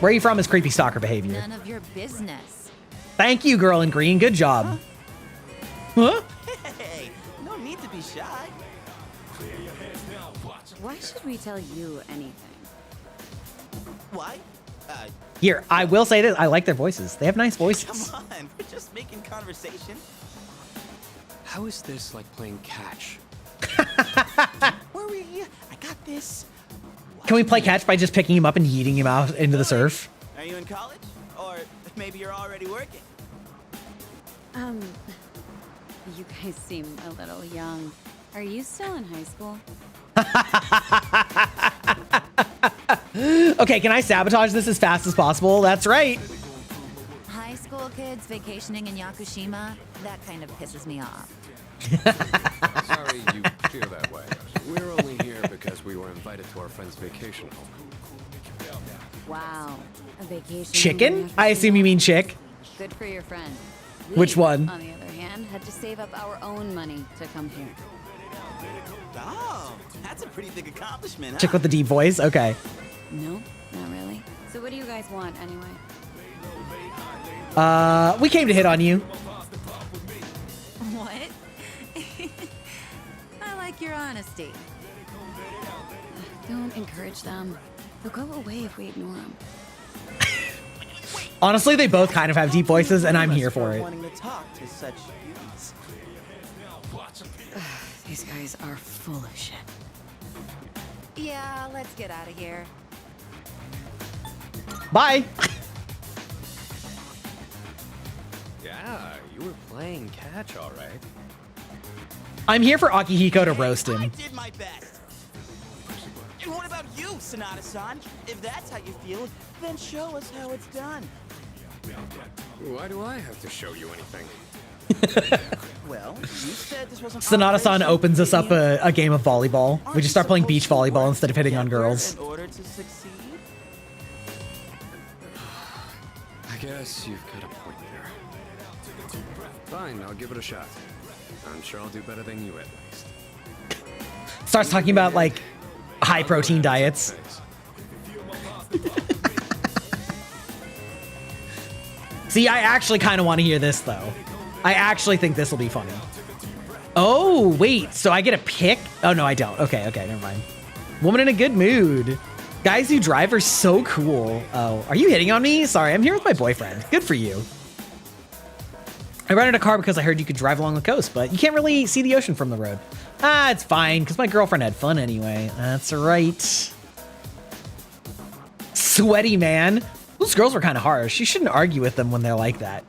Where you from is creepy stalker behavior. None of your business. Thank you, girl in green. Good job. Huh? Hey, no need to be shy. Why should we tell you anything? Why? Here, I will say this. I like their voices. They have nice voices. Come on, we're just making conversation. How is this like playing catch? Worry, I got this. Can we play catch by just picking him up and yeeting him out into the surf? Are you in college? Or maybe you're already working? You guys seem a little young. Are you still in high school? Okay, can I sabotage this as fast as possible? That's right. High school kids vacationing in Yakushima, that kind of pisses me off. Sorry you feel that way. We're only here because we were invited to our friend's vacation home. Wow, a vacation. Chicken? I assume you mean chick. Good for your friend. Which one? On the other hand, had to save up our own money to come here. Oh, that's a pretty big accomplishment, huh? Chick with the deep voice? Okay. No, not really. So what do you guys want anyway? We came to hit on you. What? I like your honesty. Don't encourage them. They'll go away if we ignore them. Honestly, they both kind of have deep voices, and I'm here for it. Wanting to talk to such beauties. These guys are full of shit. Yeah, let's get out of here. Bye. Yeah, you were playing catch, all right. I'm here for Akihiko to roast him. I did my best. And what about you, Sonata-san? If that's how you feel, then show us how it's done. Why do I have to show you anything? Well, you said this wasn't Sonata-san opens us up a game of volleyball. We just start playing beach volleyball instead of hitting on girls. In order to succeed? I guess you've got a point there. Fine, I'll give it a shot. I'm sure I'll do better than you at least. Starts talking about like high protein diets. See, I actually kind of want to hear this though. I actually think this will be funny. Oh, wait, so I get a pick? Oh, no, I don't. Okay, never mind. Woman in a good mood. Guys who drive are so cool. Oh, are you hitting on me? Sorry, I'm here with my boyfriend. Good for you. I rented a car because I heard you could drive along the coast, but you can't really see the ocean from the road. Ah, it's fine, because my girlfriend had fun anyway. That's right. Sweaty man. Those girls were kind of harsh. You shouldn't argue with them when they're like that.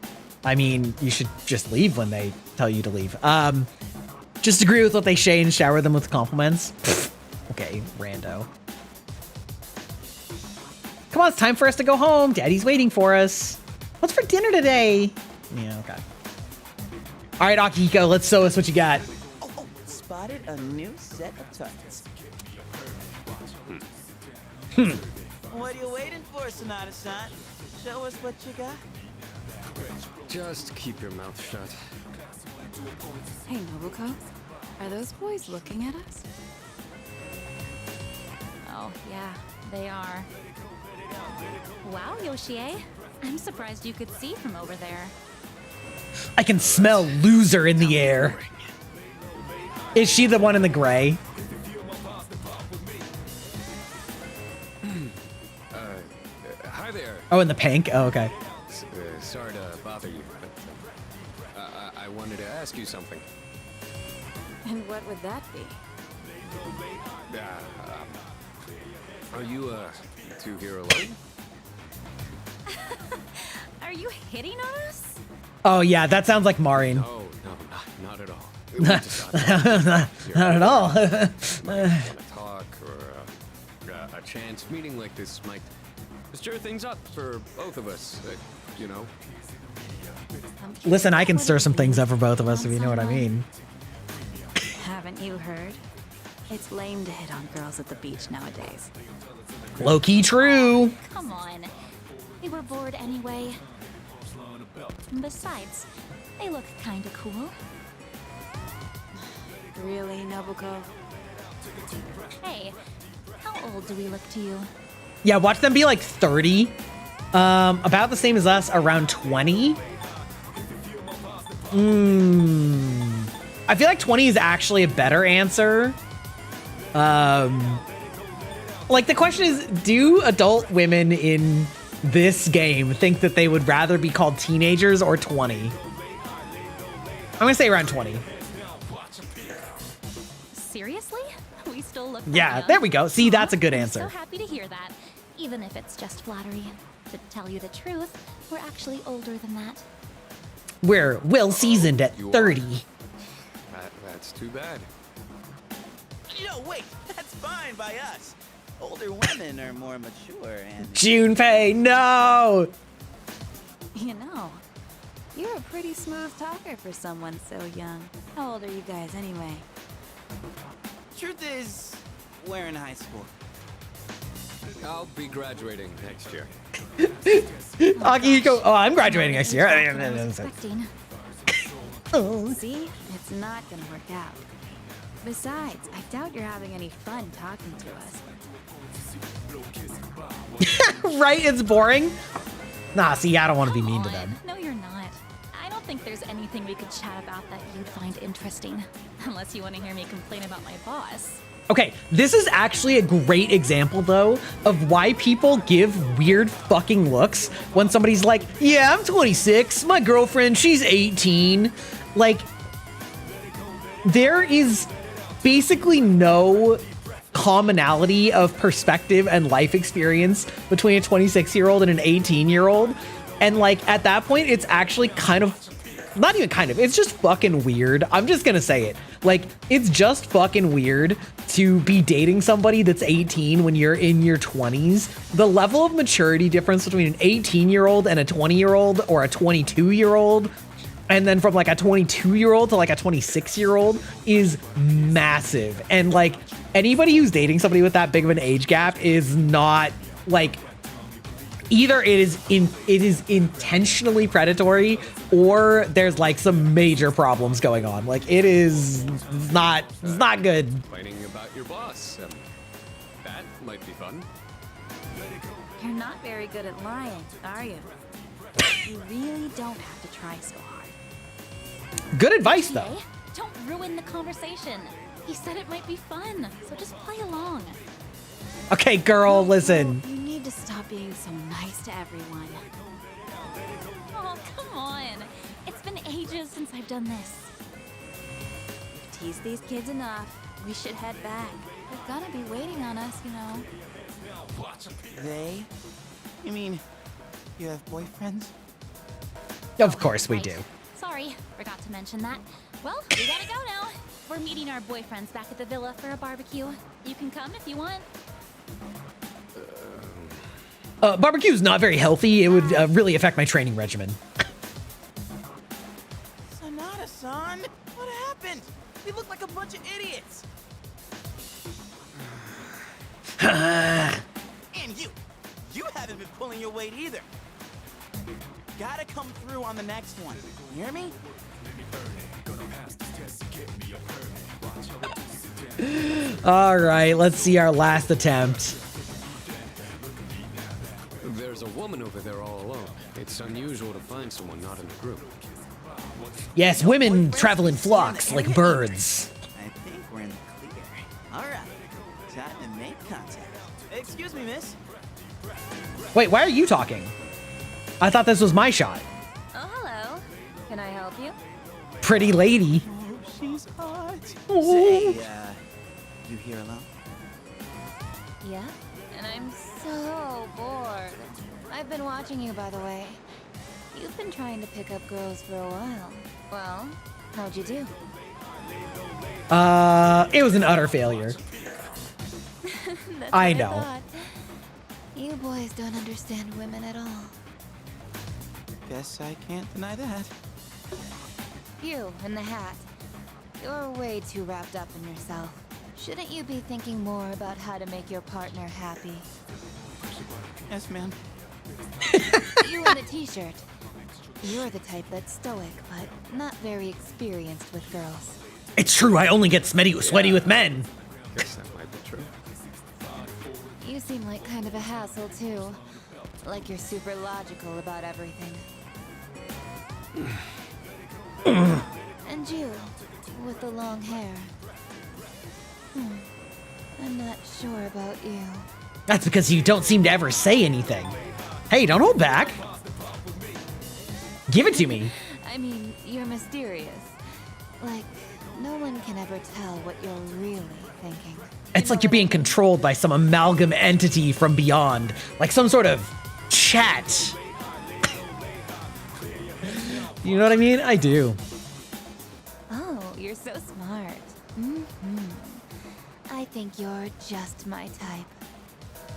I mean, you should just leave when they tell you to leave. Just agree with what they say and shower them with compliments. Okay, rando. Come on, it's time for us to go home. Daddy's waiting for us. What's for dinner today? Yeah, okay. All right, Akihiko, let's show us what you got. Oh, spotted a new set of tucks. What are you waiting for, Sonata-san? Show us what you got. Just keep your mouth shut. Hey, Nobuko, are those boys looking at us? Oh, yeah, they are. Wow, Yoshie. I'm surprised you could see from over there. I can smell loser in the air. Is she the one in the gray? Hi there. Oh, in the pink? Oh, okay. Sorry to bother you, but I wanted to ask you something. And what would that be? Are you two here alone? Are you hitting on us? Oh, yeah, that sounds like Maureen. No, not at all. Not at all. A talk or a chance meeting like this might stir things up for both of us, you know. Listen, I can stir some things up for both of us, if you know what I mean. Haven't you heard? It's lame to hit on girls at the beach nowadays. Low-key true. Come on. They were bored anyway. Besides, they look kinda cool. Really, Nobuko? Hey, How old do we look to you? Yeah, watch them be like 30. About the same as us, around 20. I feel like 20 is actually a better answer. Like the question is, do adult women in this game think that they would rather be called teenagers or 20? I'm gonna say around 20. Seriously? We still look Yeah, young? there we go. See, that's a good I'm answer. so happy to hear that, even if it's just flattery. To tell you the truth, we're actually older than that. We're well seasoned at 30. That's too bad. No, wait, that's fine by us. Older women are more mature and... Junpei, no! You know, you're a pretty smooth talker for someone so young. How old are you guys anyway? Truth is, we're in high school. I'll be graduating next year. Akihiko, oh, I'm graduating next year. Oh. See? It's not gonna work out. Besides, I doubt you're having any fun talking to us. Right? It's boring? Nah, see, I don't want to be mean to them. No, you're not. I don't think there's anything we could chat about that you'd find interesting. Unless you want to hear me complain about my boss. Okay, this is actually a great example, though, of why people give weird fucking looks when somebody's like, yeah, I'm 26, my girlfriend, she's 18. Like, there is basically no commonality of perspective and life experience between a 26-year-old and an 18-year-old. And, like, at that point, it's actually kind of, not even kind of, it's just fucking weird. I'm just gonna say it. Like, it's just fucking weird to be dating somebody that's 18 when you're in your 20s. The level of maturity difference between an 18-year-old and a 20-year-old or a 22-year-old, and then from like a 22-year-old to like a 26-year-old is massive. And like, anybody who's dating somebody with that big of an age gap is not like, either it is intentionally predatory or there's like some major problems going on. Like, it's not good. Complaining about your boss. That might be fun. You're not very good at lying, are you? You really don't have to try so hard. Good advice, though. Okay, don't ruin the conversation. He said it might be fun, so just play along. Okay, girl, listen. You need to stop being so nice to everyone. Oh, come on. It's been ages since I've done this. We've teased these kids enough. We should head back. They're gonna be waiting on us, you know. They? You mean, you have boyfriends? Of course we do. Sorry, forgot to mention that. Well, we gotta go now. We're meeting our boyfriends back at the villa for a barbecue. You can come if you want. Barbecue is not very healthy. It would really affect my training regimen. Sonata-san, what happened? We look like a bunch of idiots. And you haven't been pulling your weight either. Gotta come through on the next one. You hear me? All right, let's see our last attempt. There's a woman over there all alone. It's unusual to find someone not in a group. Yes, women travel in flocks like birds. I think we're in the clear. All right, time to make contact. Excuse me, miss. Wait, why are you talking? I thought this was my shot. Oh, hello. Can I help you? Pretty lady. Oh, she's hot. Oh. Say, you here alone? Yeah, and I'm so bored. I've been watching you, by the way. You've been trying to pick up girls for a while. Well, how'd you do? It was an utter failure. I know. You boys don't understand women at all. Guess I can't deny that. You in the hat. You're way too wrapped up in yourself. Shouldn't you be thinking more about how to make your partner happy? Yes, ma'am. You in the t-shirt. You're the type that's stoic, but not very experienced with girls. It's true, I only get sweaty with men. Guess that might be true. You seem like kind of a hassle, too. Like you're super logical about everything. And you, with the long hair. I'm not sure about you. That's because you don't seem to ever say anything. Hey, don't hold back. Give it to me. I mean, you're mysterious. Like, no one can ever tell what you're really thinking. It's like you're being controlled by some amalgam entity from beyond, like some sort of chat. You know what I mean? I do. Oh, you're so smart. I think you're just my type.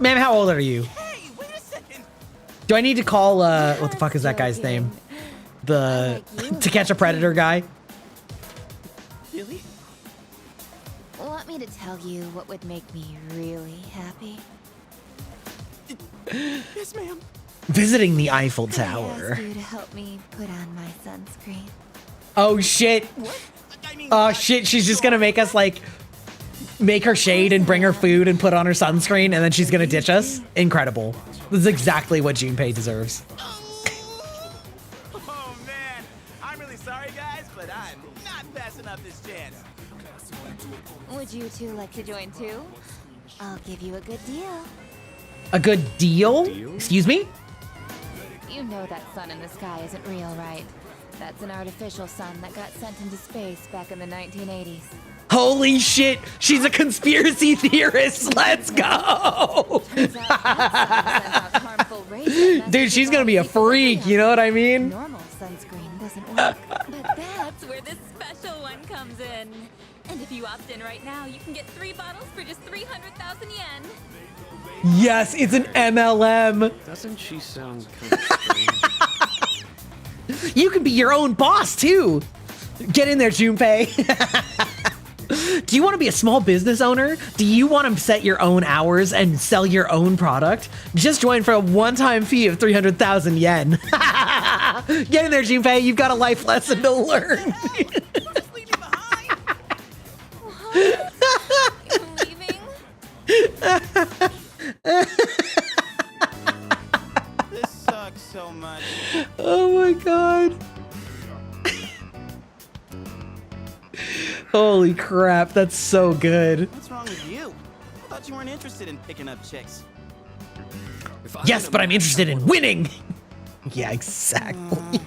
Ma'am, how old are you? Hey, wait a second. Do I need to call, what the fuck is that guy's name? The To Catch a Predator guy? Really? Want me to tell you what would make me really happy? Yes, ma'am. Visiting the Eiffel Could I Tower. ask you to help me put on my sunscreen? Oh shit. Oh shit, she's just gonna make us like make her shade and bring her food and put on her sunscreen and then she's gonna ditch us. Incredible. This is exactly what Junpei deserves. Oh man, I'm really sorry guys, but I'm not passing up this chance. Would you two like to join too? I'll give you a good deal. A good deal? Excuse me? You know that sun in the sky isn't real, right? That's an artificial sun that got sent into space back in the 1980s. Holy shit, she's a conspiracy theorist. Let's go. Dude, she's gonna be a freak, you know what I mean? Normal sunscreen doesn't work, but that's where this special one comes in. And if you opt in right now, you can get 3 bottles for just 300,000 yen. Yes, it's an MLM. Doesn't she sound kind of strange? You can be your own boss too. Get in there, Junpei. Do you want to be a small business owner? Do you want to set your own hours and sell your own product? Just join for a one-time fee of 300,000 yen. Get in there, Junpei. You've got a life lesson to learn. This sucks so much. Oh my god. Holy crap, that's so good. What's wrong with you? I thought you weren't interested in picking up chicks. Yes, but I'm interested in winning. Yeah, exactly.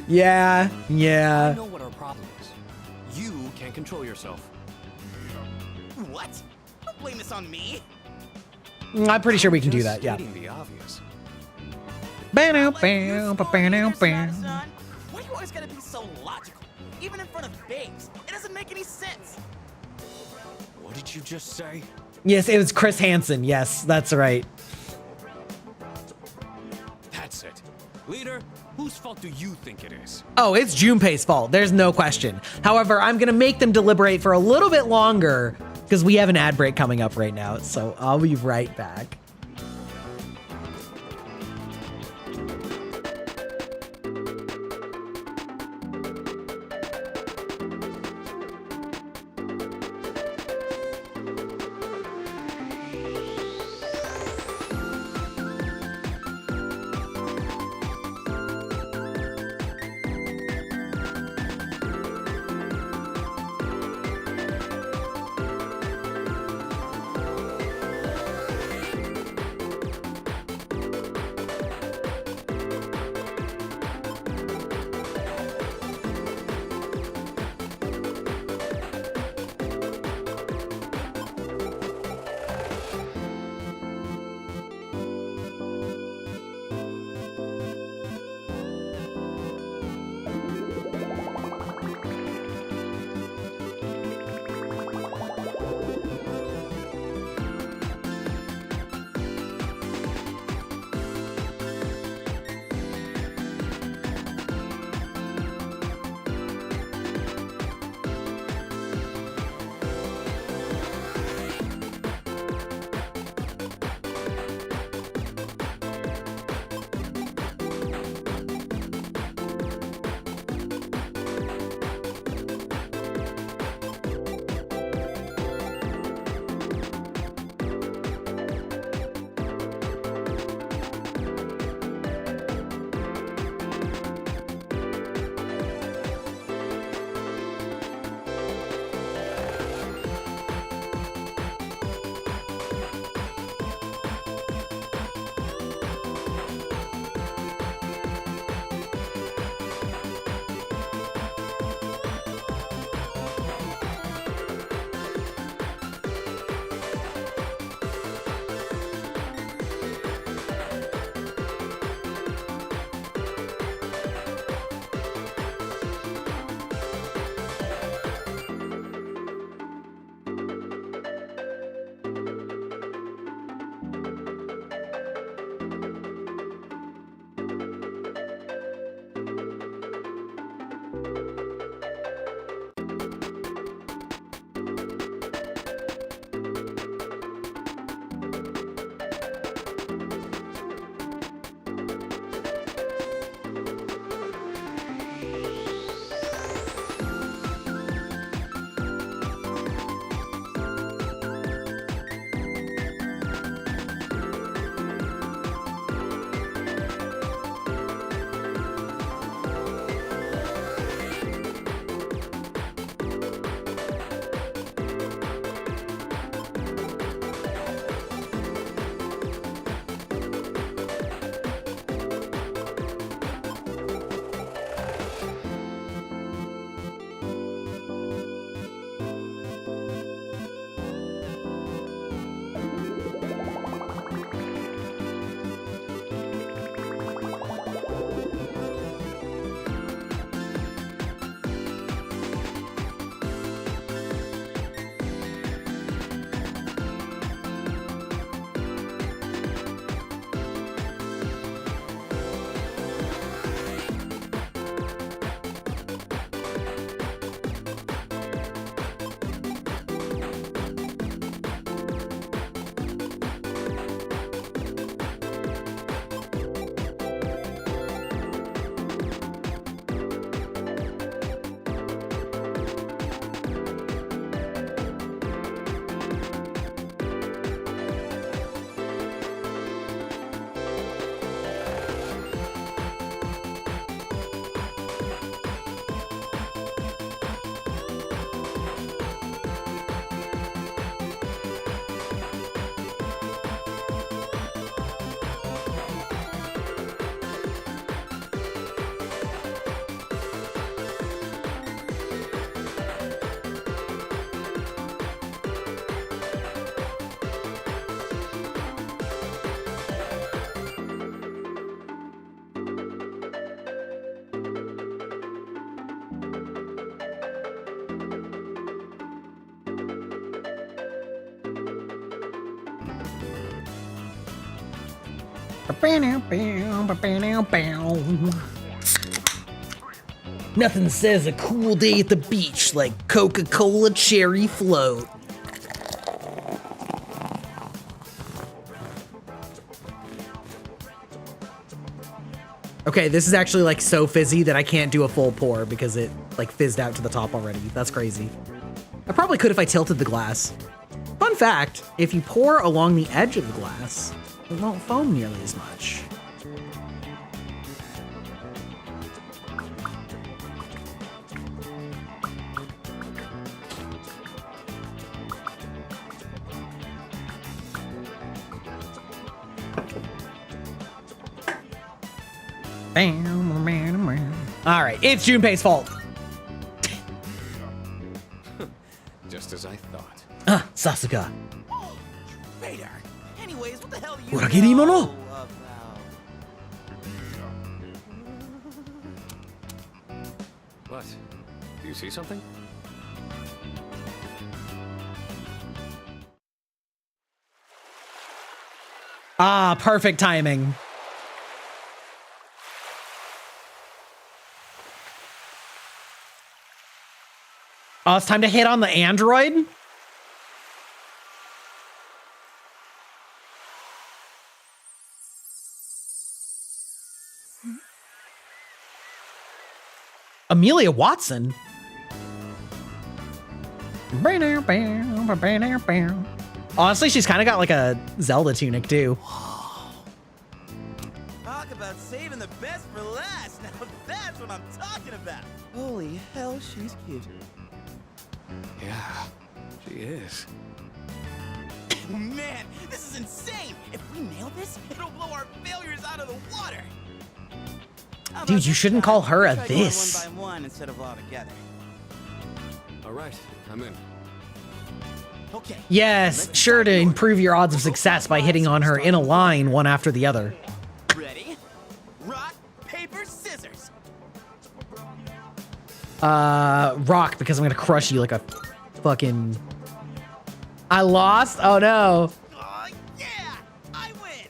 Yeah. I know what our problem is. You can't control yourself. What? Don't blame this on me. I'm pretty sure we can do that, yeah. The obvious. Why do you always gotta be so logical? Even in front of babes. It doesn't make any sense. What did you just say? Yes, it was Chris Hansen. Yes, that's right. That's it. Leader, whose fault do you think it is? Oh, it's Junpei's fault. There's no question. However, I'm going to make them deliberate for a little bit longer because we have an ad break coming up right now. So I'll be right back. Nothing says a cool day at the beach like Coca-Cola cherry float. Okay, this is actually like so fizzy that I can't do a full pour because it like fizzed out to the top already. That's crazy. I probably could if I tilted the glass. Fun fact, if you pour along the edge of the glass, it won't foam nearly as much. All right, it's Junpei's fault. Just as I thought. Sasuga. Radar. Anyways, what the hell do you Uragirimano. know about? What? Do you see something? Ah, perfect timing. Oh, it's time to hit on the android? Amelia Watson? Honestly, she's kind of got like a Zelda tunic too. Talk about saving the best for last. Now that's what I'm talking about. Holy hell, she's cute. Yeah, she is. Man, this is insane. If we nail this, it'll blow our failures out of the water. Dude, you shouldn't call her a Try going this. one by one instead of all together. All right, I'm in. Okay. Yes, sure to improve your odds of success by hitting on her in a line one after the other. Ready? Rock, paper, scissors. Rock, because I'm gonna crush you like a fucking... I lost? Oh no. Oh, yeah! I win!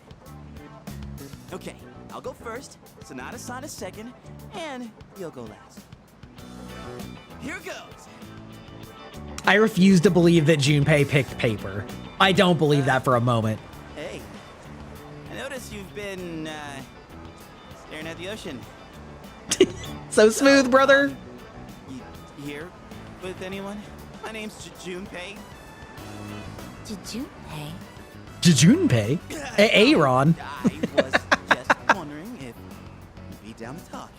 Okay, I'll go first, Sonata second, and you'll go last. Here goes! I refuse to believe that Junpei picked paper. I don't believe that for a moment. Hey, I noticed you've been, staring at the ocean. So smooth, brother. You here with anyone? My name's Junpei. Junpei? Junpei? Aaron. I was just wondering if you'd be down to talk.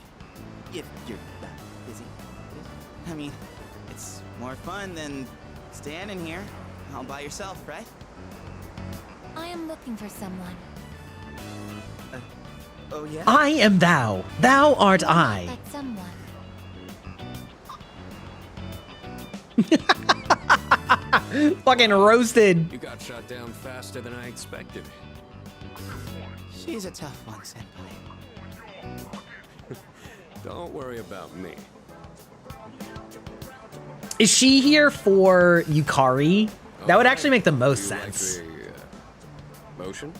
If you're not busy. I mean, it's more fun than standing here all by yourself, right? I am looking for someone. Oh yeah? I am thou. Thou art I. That someone. Fucking roasted. You got shot down faster than I expected. She's a tough one, senpai. Don't worry about me. Is she here for Yukari? That would actually make the most sense. Like the, motion?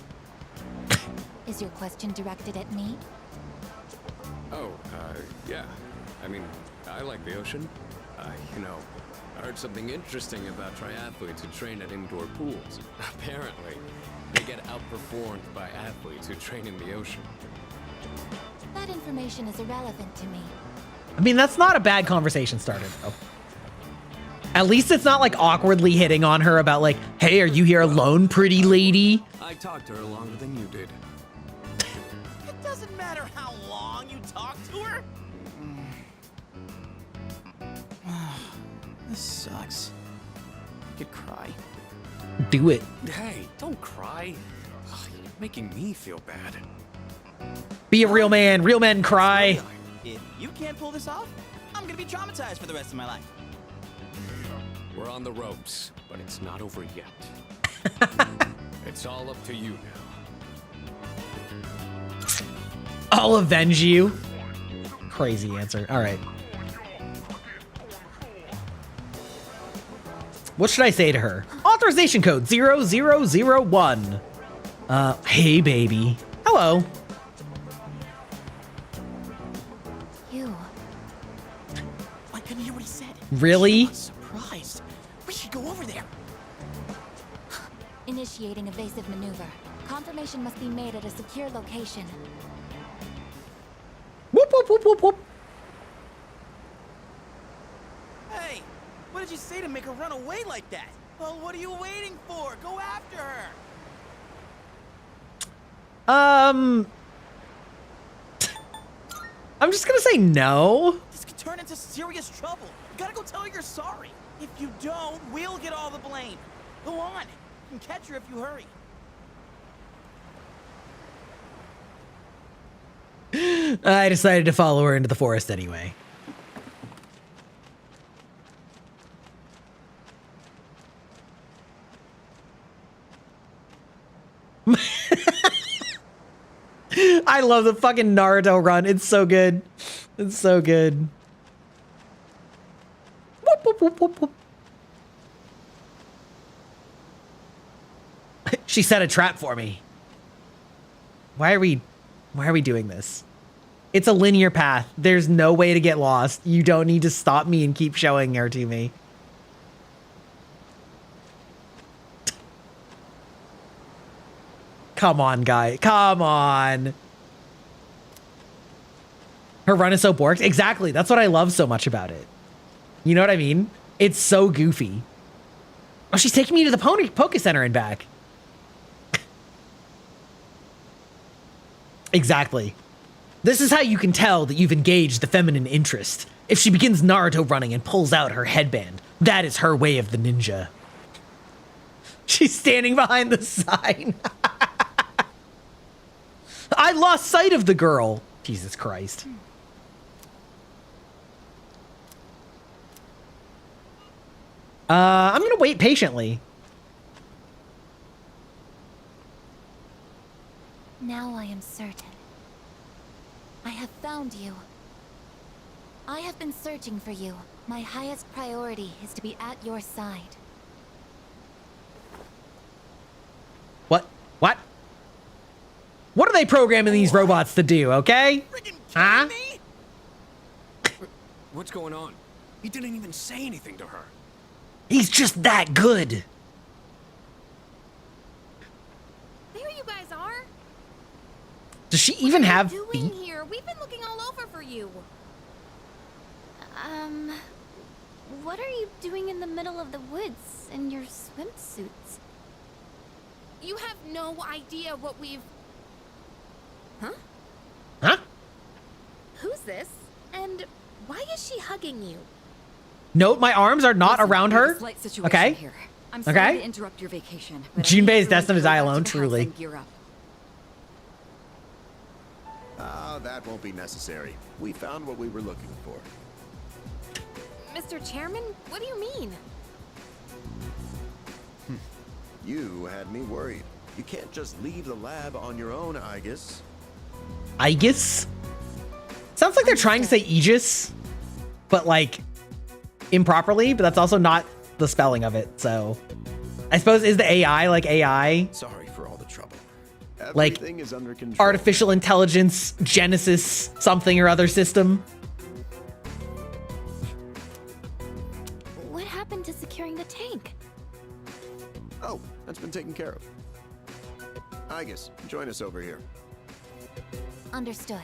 Is your question directed at me? Oh, yeah. I mean, I like the ocean. You know, I heard something interesting about triathletes who train at indoor pools. Apparently, they get outperformed by athletes who train in the ocean. That information is irrelevant to me. I mean, that's not a bad conversation starter, though. At least it's not like awkwardly hitting on her about like, hey, are you here alone, pretty lady? I talked to her longer than you did. It doesn't matter how long you talk to her. This sucks. I could cry. Do it. Hey, don't cry. Ugh, you're making me feel bad. Be a real man. Real men cry. If you can't pull this off, I'm gonna be traumatized for the rest of my life. We're on the ropes, but it's not over yet. It's all up to you now. I'll avenge you. Crazy answer. All right. What should I say to her? Authorization code 0001. Hey, baby. Hello. hello. You. I couldn't hear what he said. Really? I'm surprised. We should go over there. Initiating evasive maneuver. Confirmation must be made at a secure location. Whoop, whoop, whoop, whoop, whoop. Hey, what did you say to make her run away like that? Well, what are you waiting for? Go after her. I'm just gonna say no. This could turn into serious trouble. You gotta go tell her you're sorry. If you don't, we'll get all the blame. Go on. You can catch her if you hurry. I decided to follow her into the forest anyway. I love the fucking Naruto run. It's so good. It's so good. Whoop, whoop, whoop, whoop, whoop. She set a trap for me. Why are we doing this? It's a linear path. There's no way to get lost. You don't need to stop me and keep showing her to me. Come on, guy. Come on. Her run is so borked. Exactly. That's what I love so much about it. You know what I mean? It's so goofy. Oh, she's taking me to the Poke Center and back. Exactly. This is how you can tell that you've engaged the feminine interest. If she begins Naruto running and pulls out her headband, that is her way of the ninja. She's standing behind the sign. I lost sight of the girl. Jesus Christ. I'm gonna wait patiently. Now I am certain. I have found you. I have been searching for you. My highest priority is to be at your side. What? What? What are they programming these robots to do, okay? Huh? What's going on? He didn't even say anything to her. He's just that good. There you guys are. Does she even have What are you doing here? We've been looking all over for you. What are you doing in the middle of the woods in your swimsuits? You have no idea what we've... Huh? Huh? Who's this? And why is she hugging you? Note, my arms are not around her. Okay. Here. I'm sorry Okay. to interrupt your vacation. but I Junpei need is to destined to die go back alone, the house truly. and gear up. That won't be necessary. We found what we were looking for. Mr. Chairman, what do you mean? You had me worried. You can't just leave the lab on your own, Aegis. Aegis? Sounds like they're trying to say Aegis, but like improperly, but that's also not the spelling of it. So I suppose, is the AI like AI? Sorry for all the trouble. Like Everything is under control. artificial intelligence, Genesis, something or other system. What happened to securing the tank? Oh, that's been taken care of. Aegis, join us over here. Understood.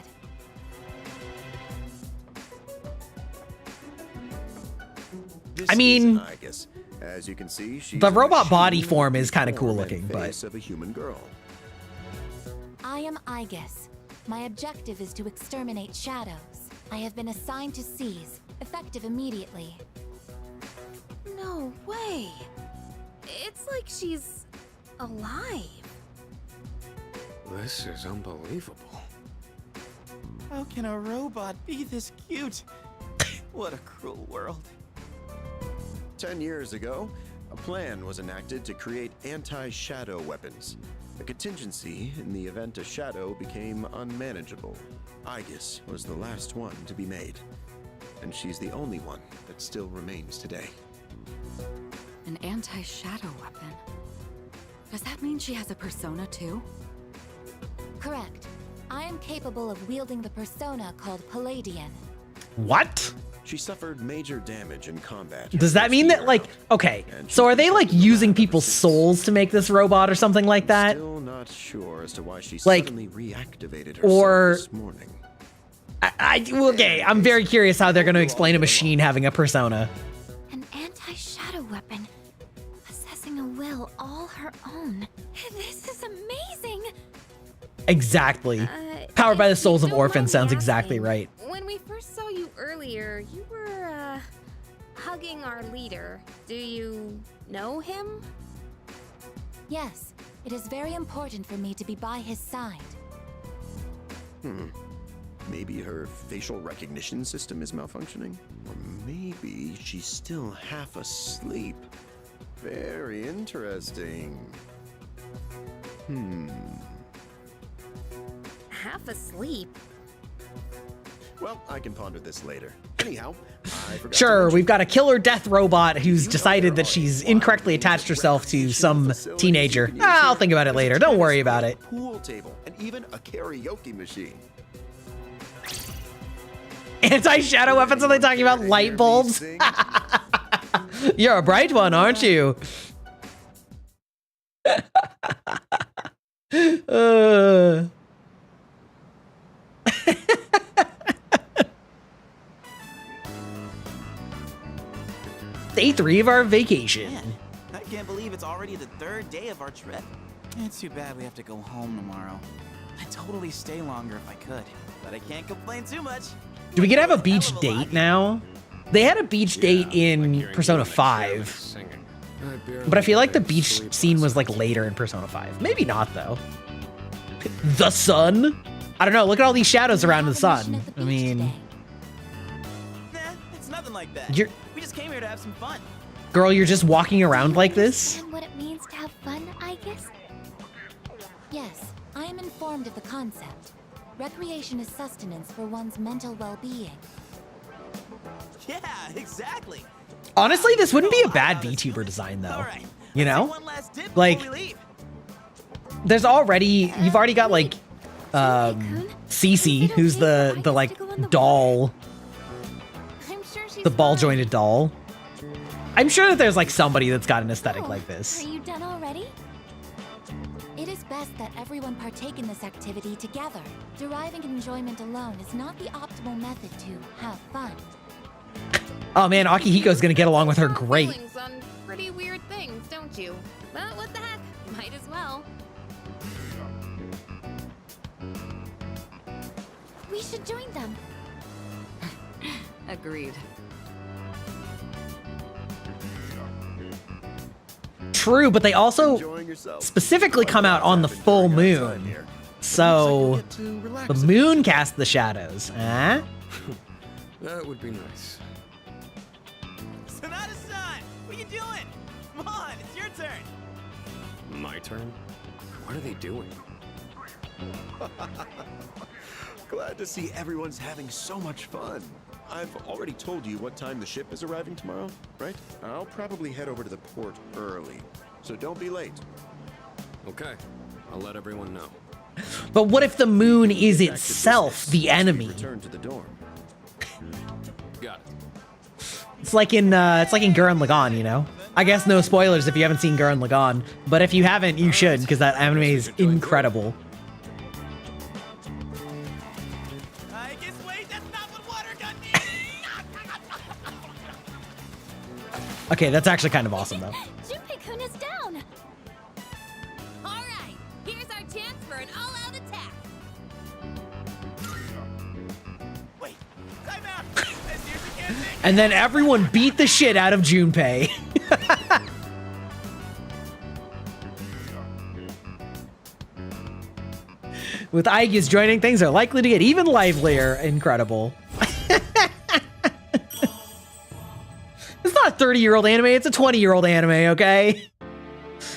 This I mean, is Aegis. As you can see, she's the a robot body machine form with is kind of cool form and looking, but face of a human girl. I am Aegis. My objective is to exterminate shadows. I have been assigned to seize, effective immediately. No way. It's like she's alive. This is unbelievable. How can a robot be this cute? What a cruel world. 10 years ago, a plan was enacted to create anti-shadow weapons. A contingency in the event a shadow became unmanageable. Aegis was the last one to be made. And she's the only one that still remains today. An anti-shadow weapon. Does that mean she has a persona too? Correct. I am capable of wielding the persona called Palladian. What? She suffered major damage in combat. Does that mean that, like, okay, so are they like using people's souls to make this robot or something like that? Still not sure as to why she Like, suddenly reactivated herself or this morning. Okay, I'm very curious how they're going to explain a machine having a persona. An anti-shadow weapon. Possessing a will all her own. This is amazing! Exactly. Powered by the souls of orphans sounds exactly right. When we first saw you earlier, you were, hugging our leader. Do you know him? Yes, it is very important for me to be by his side. Maybe her facial recognition system is malfunctioning? Or maybe she's still half asleep. Very interesting. Half asleep? Well, I can ponder this later. Anyhow, I forgot Sure, we've got a killer death robot who's decided that she's incorrectly attached herself to some teenager. I'll think about it later. Don't worry about it. pool table and even a karaoke machine. Anti-shadow weapons? Are they talking about light bulbs? You're a bright one, aren't you? Day 3 of our vacation. Man, I can't believe it's already the 3rd day of our trip. It's too bad we have to go home tomorrow. I'd totally stay longer if I could, but I can't complain too much. Do we get to have a beach date now? They had a beach date in Persona 5. But I feel like the beach scene was like later in Persona 5. Maybe not though. The sun? I don't know. Look at all these shadows around the sun. I mean, Nah, it's nothing like that. We just came here to have some fun. girl, you're just walking around like this? And what it means to have fun, I guess? Yes, I am informed of the concept. Recreation is sustenance for one's mental well-being. Yeah, exactly. Honestly, this wouldn't be a bad VTuber design though. You know? Like, there's already, you've already got like, Cece, who's the like doll, the ball jointed doll. I'm sure that there's like somebody that's got an aesthetic like this. Are you done already? It is best that everyone partake in this activity together. Deriving enjoyment alone is not the optimal method to have fun. Oh man, Akihiko's gonna get along with her great. Feelings on pretty weird things, don't you? But what the heck? Might as well. We should join them. Agreed. True, but they also specifically come out on the full moon. So the moon casts the shadows. Huh? That would be nice. Sonata-san, what are you doing? Come on, it's your turn. My turn? What are they doing? Glad to see everyone's having so much fun. I've already told you what time the ship is arriving tomorrow, right? I'll probably head over to the port early, so don't be late. Okay, I'll let everyone know. But what if the moon is itself the enemy? Return to the dorm. Got it. It's like in Gurren Lagann, you know? I guess no spoilers if you haven't seen Gurren Lagann, but if you haven't, you should, because that anime is incredible. I guess wait, that's not what water got me. Okay, that's actually kind of awesome though. Junpei-kun is down. All right, here's our chance for an all-out attack. Wait, time out. I seriously can't think. And then everyone beat the shit out of Junpei. With Aigis joining, things are likely to get even livelier. Incredible. It's not a 30-year-old anime, it's a 20-year-old anime, okay?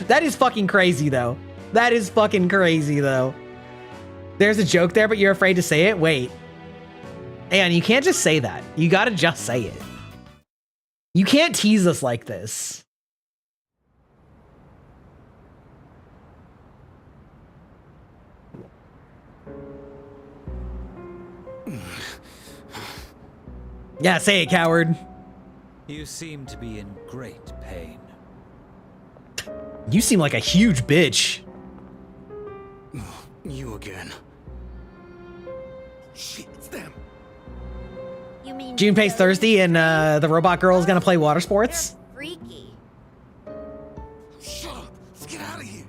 That is fucking crazy, though. That is fucking crazy, though. There's a joke there, but you're afraid to say it? Wait. And you can't just say that. You gotta just say it. You can't tease us like this. Yeah, say it, coward. You seem to be in great pain. You seem like a huge bitch. You again. Shit, it's them. You mean Junpei's thirsty and the robot girl is gonna play water sports? freaky? Shut up. Let's get out of here.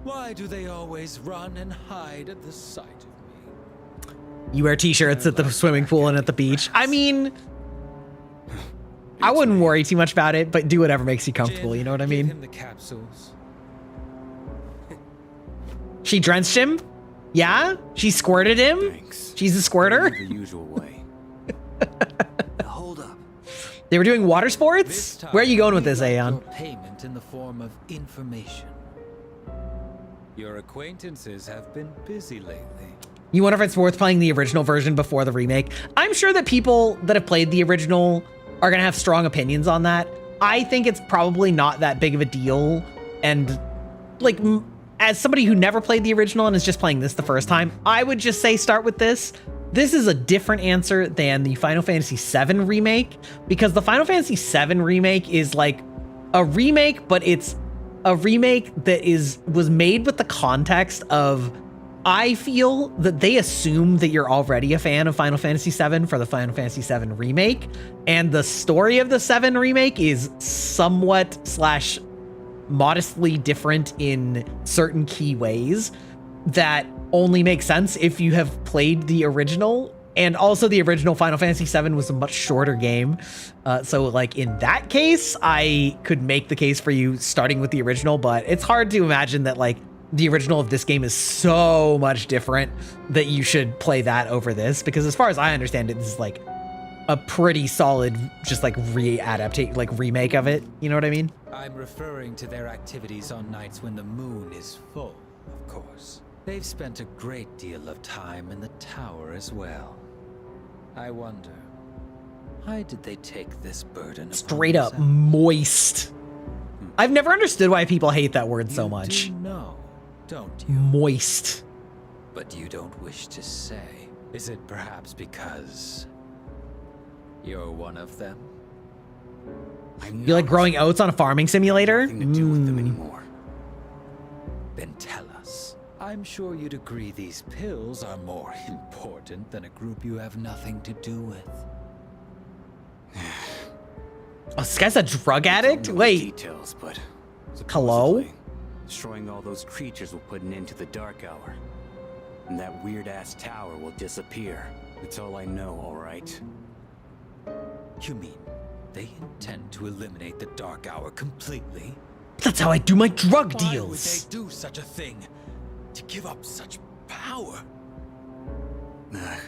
Why do they always run and hide at the sight of me? You wear t-shirts at the swimming pool and at the beach. I mean, I wouldn't worry too much about it, but do whatever makes you comfortable, you know what I Give mean? him the capsules. She drenched him? Yeah? She squirted him? Thanks. She's a squirter? The usual way. Now hold up. They were doing water sports? Where are you going with this, Aeon? Your payment in the form of information. Your acquaintances have been busy lately. You wonder if it's worth playing the original version before the remake? I'm sure that people that have played the original are gonna have strong opinions on that. I think it's probably not that big of a deal. And like, as somebody who never played the original and is just playing this the first time, I would just say start with this. This is a different answer than the Final Fantasy VII remake, because the Final Fantasy VII remake is like a remake, but it's a remake that was made with the context of, I feel that they assume that you're already a fan of Final Fantasy VII for the Final Fantasy VII remake, and the story of the 7 remake is somewhat / modestly different in certain key ways that only make sense if you have played the original. And also the original Final Fantasy VII was a much shorter game. So like in that case, I could make the case for you starting with the original, but it's hard to imagine that like the original of this game is so much different that you should play that over this, because as far as I understand it, this is like a pretty solid, just like remake of it. You know what I mean? I'm referring to their activities on nights when the moon is full, of course. They've spent a great deal of time in the tower as well. I wonder, why did they take this burden? Straight up moist. I've never understood why people hate that word so much. You know, don't you? Moist. But you don't wish to say. Is it perhaps because you're one of them? You like growing oats on a farming simulator? Nothing to do with them anymore. Then tell us. I'm sure you'd agree these pills are more important than a group you have nothing to do with. Oh, this guy's a drug addict? Wait. Details, but hello? Destroying all those creatures will put an end to the dark hour. And that weird-ass tower will disappear. It's all I know, all right? You mean they intend to eliminate the dark hour completely? That's how I do my drug Why deals. would they do such a thing? To give up such power? To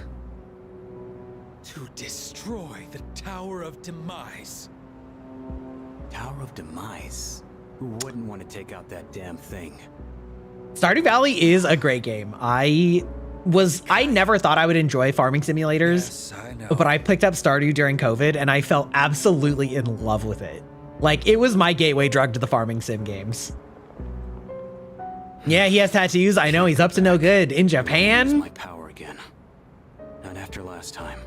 destroy the Tower of Demise. Tower of Demise? Who wouldn't want to take out that damn thing? Stardew Valley is a great game. I never thought I would enjoy farming simulators, Yes, I know. but I picked up Stardew during COVID and I fell absolutely in love with it. Like, it was my gateway drug to the farming sim games. Yeah, he has tattoos. I know, he's up to no good. In Use Japan? my power again. Not after last time.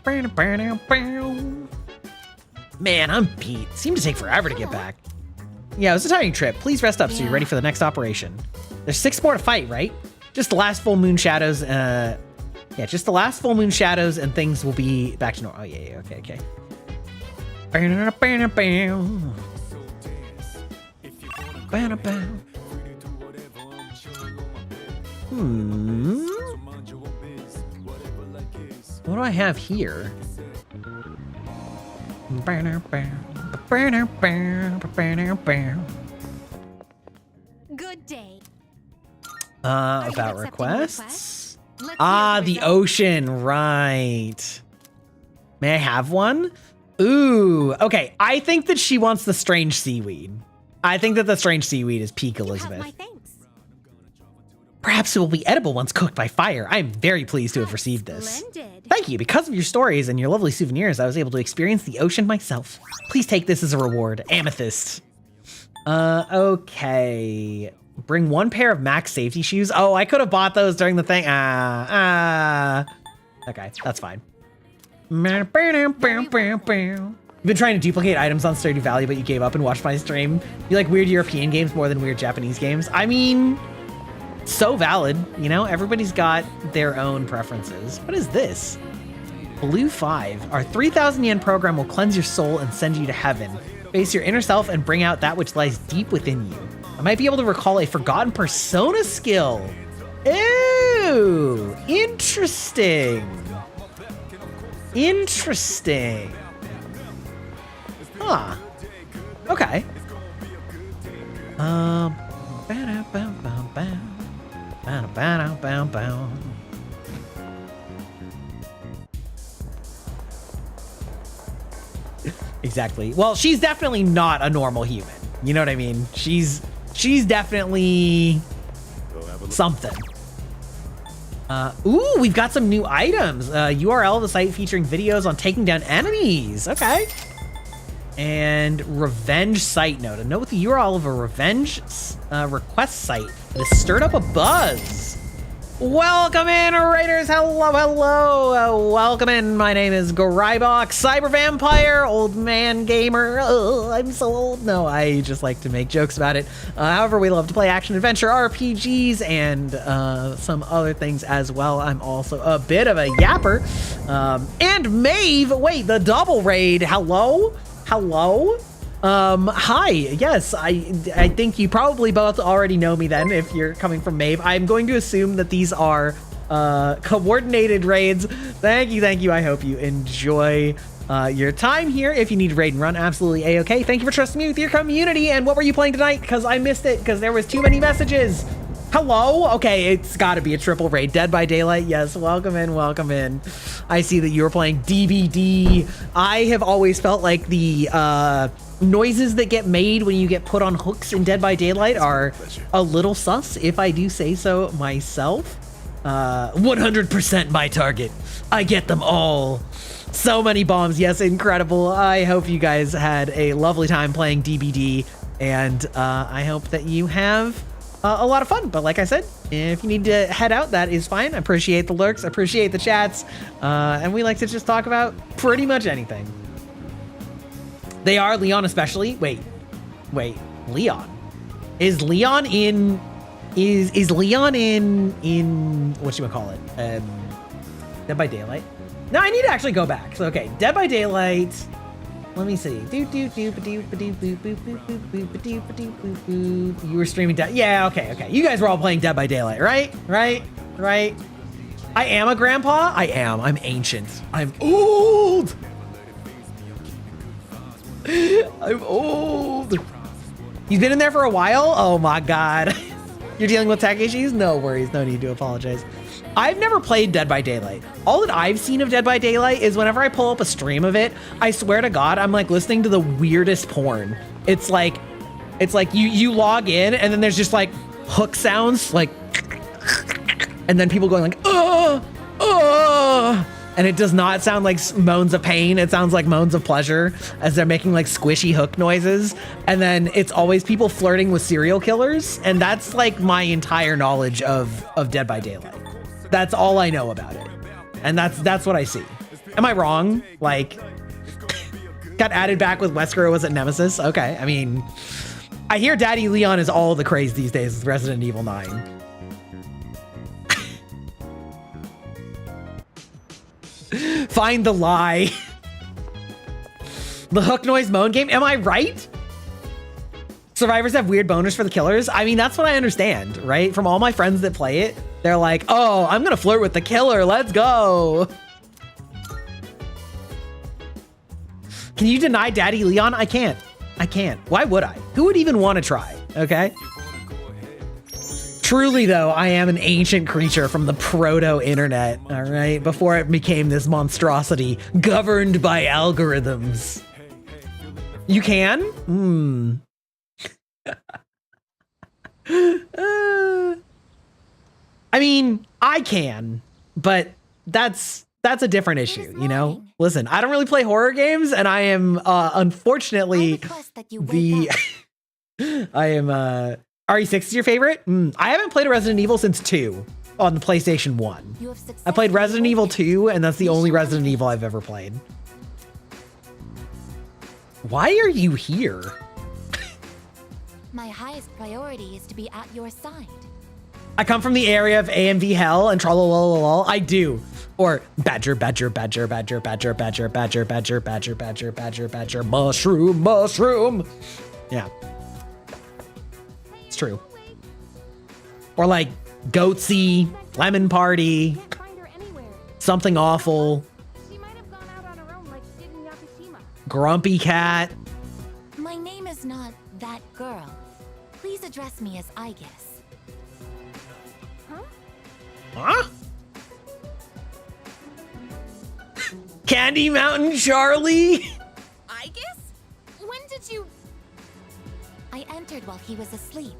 Man, I'm beat. Seemed to take forever to get back. Yeah, it was a tiring trip. Please rest up so you're ready for the next operation. There's 6 more to fight, right? Just the last full moon shadows. Yeah, just the last full moon shadows and things will be back to normal. Oh, yeah, okay. What do I have here? Good day. About requests? The ocean, right. May I have one? Ooh, okay. I think that she wants the strange seaweed. I think that the strange seaweed is peak Elizabeth. Perhaps it will be edible once cooked by fire. I am very pleased to have received this. Splendid. Thank you. Because of your stories and your lovely souvenirs, I was able to experience the ocean myself. Please take this as a reward. Amethyst. Okay. Bring 1 pair of max safety shoes. Oh, I could have bought those during the thing. Okay, that's fine. You've been trying to duplicate items on Stardew Valley, but you gave up and watched my stream. You like weird European games more than weird Japanese games. I mean, so valid. You know, everybody's got their own preferences. What is this? Blue 5. Our 3,000 yen program will cleanse your soul and send you to heaven. Face your inner self and bring out that which lies deep within you. I might be able to recall a forgotten persona skill. Ew, interesting. Interesting. Huh. Okay. Exactly. Well, she's definitely not a normal human. You know what I mean? She's definitely something. Ooh, we've got some new items. URL of the site featuring videos on taking down enemies. Okay. And revenge site note. A note with the URL of a revenge request site that has stirred up a buzz. Welcome in, Raiders. Hello, hello. Welcome in. My name is Grybok, Cyber Vampire, Old Man Gamer. I'm so old. No, I just like to make jokes about it. However, we love to play action adventure RPGs and some other things as well. I'm also a bit of a yapper. And Maeve, wait, the double raid. Hello? Hello? Hi. Yes, I think you probably both already know me then if you're coming from Maeve. I'm going to assume that these are coordinated raids. Thank you. I hope you enjoy your time here. If you need to raid and run, absolutely a-okay. Thank you for trusting me with your community. And what were you playing tonight? Because I missed it because there was too many messages. Hello? Okay, it's got to be a triple raid. Dead by Daylight. Yes, welcome in, welcome in. I see that you were playing DBD. I have always felt like the noises that get made when you get put on hooks in Dead by Daylight are a little sus, if I do say so myself. 100% my target. I get them all. So many bombs. Yes, incredible. I hope you guys had a lovely time playing DBD, and I hope that you have a lot of fun. But like I said, if you need to head out, that is fine. I appreciate the lurks, appreciate the chats, and we like to just talk about pretty much anything. They are, Leon especially. Wait, Leon. Is Leon in whatchamacallit? Dead by Daylight? No, I need to actually go back. So okay, Dead by Daylight. Let me see. You were streaming Dead. Yeah, okay. You guys were all playing Dead by Daylight, right? Right. I am a grandpa. I am. I'm ancient. I'm old. I'm old. He's been in there for a while? Oh my god. You're dealing with tech issues? No worries. No need to apologize. I've never played Dead by Daylight. All that I've seen of Dead by Daylight is whenever I pull up a stream of it, I swear to God, I'm like listening to the weirdest porn. It's like you log in and then there's just like hook sounds, like, and then people going like, and it does not sound like moans of pain. It sounds like moans of pleasure as they're making like squishy hook noises. And then it's always people flirting with serial killers. And that's like my entire knowledge of Dead by Daylight. That's all I know about it. And that's what I see. Am I wrong? Like, got added back with Wesker was at Nemesis? Okay, I mean, I hear Daddy Leon is all the craze these days with Resident Evil 9. Find the lie. The hook noise moan game. Am I right? Survivors have weird boners for the killers. I mean, that's what I understand, right? From all my friends that play it, they're like, oh, I'm gonna flirt with the killer. Let's go. Can you deny Daddy Leon? I can't. Why would I? Who would even want to try? Okay. Truly, though, I am an ancient creature from the proto-internet, all right? Before it became this monstrosity governed by algorithms. You can? I mean, I can, but that's that's a different issue, you know? Listen, I don't really play horror games, and I am unfortunately I am RE6 is your favorite? I haven't played a Resident Evil since 2 on the PlayStation 1. I played Resident Evil 2, and that's the only Resident Evil I've ever played. Why are you here? My highest priority is to be at your side. I come from the area of AMV hell and trollololol. I do. Or badger, badger, badger, badger, badger, badger, badger, badger, badger, badger, badger, badger, mushroom, mushroom. Yeah. It's true. Or like goatsy, lemon party, something awful, grumpy cat. My name is not that girl. Please address me as I guess. Huh? Candy Mountain Charlie? I guess? When did you... I entered while he was asleep.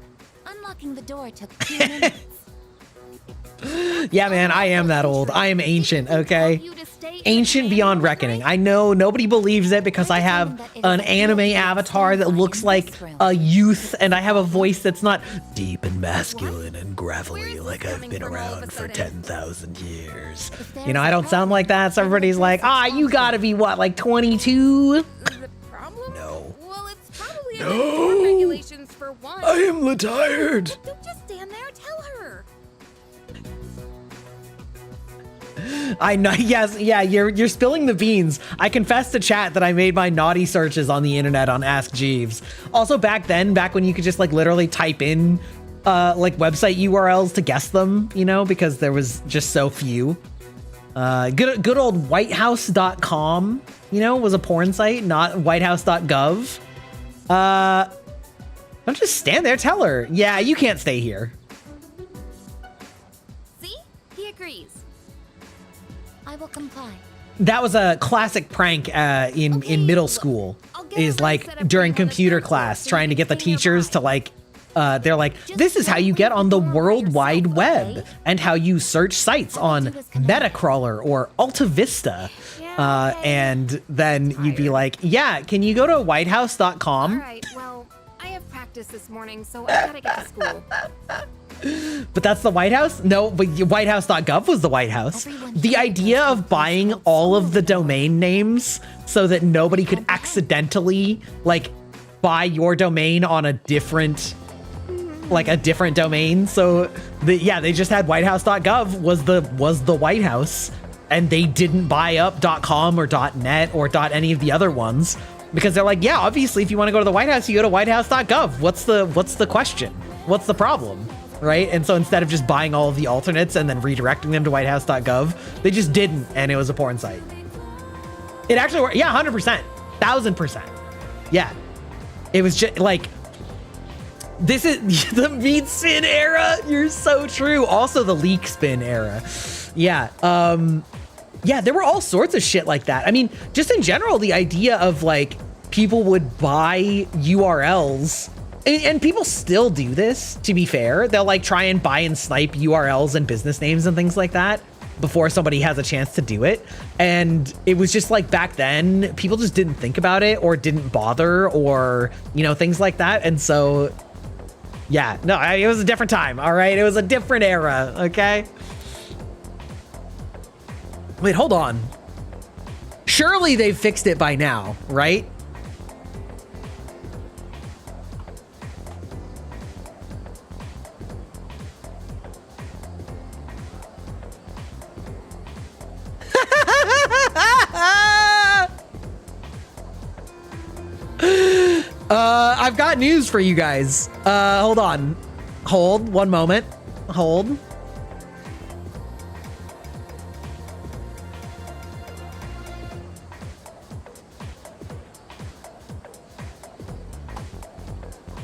Unlocking the door took 2 minutes. Yeah, man, I am that old. I am ancient, okay? Ancient beyond reckoning. I know nobody believes it because I have an anime avatar that looks like a youth, and I have a voice that's not deep and masculine and gravelly like I've been around for 10,000 years. You know, I don't sound like that, so everybody's like, you gotta be what, like 22? No. Well, it's probably No. regulations for one. I am retired. Don't just stand there, tell her. I know, yes, yeah, you're spilling the beans. I confess to chat that I made my naughty searches on the internet on Ask Jeeves. Also back when you could just like literally type in like website URLs to guess them, you know, because there was just so few. Good old whitehouse.com, you know, was a porn site, not whitehouse.gov. Don't just stand there, tell her. Yeah, you can't stay here. See? He agrees. I will comply. That was a classic prank in middle school, is like during computer class trying to get the teachers to like, they're like, this is how you get on the World Wide Web and how you search sites on Metacrawler or Alta Vista. And then you'd be like, yeah, can you go to whitehouse.com? All right, well, I have practice this morning, so I gotta get to school. But that's the White House? No, but whitehouse.gov was the White House. The idea of buying all of the domain names so that nobody could accidentally like buy your domain on a different domain. So they just had whitehouse.gov was the White House, and they didn't buy up .com or .net or .any of the other ones because they're like, yeah, obviously if you want to go to the White House, you go to whitehouse.gov. What's the question? What's the problem? Right? And so instead of just buying all of the alternates and then redirecting them to whitehouse.gov, they just didn't, and it was a porn site. It actually worked. Yeah, 100%. 1000%. Yeah. It was just like, this is the meat spin era. You're so true. Also the leak spin era. Yeah. Yeah, there were all sorts of shit like that. I mean, just in general, the idea of like people would buy URLs. And people still do this, to be fair. They'll like try and buy and snipe URLs and business names and things like that before somebody has a chance to do it. And it was just like back then, people just didn't think about it or didn't bother or, you know, things like that. And so, yeah, no, it was a different time, all right? It was a different era, okay? Wait, hold on. Surely they've fixed it by now, right? I've got news for you guys. Hold on. Hold one moment. Hold.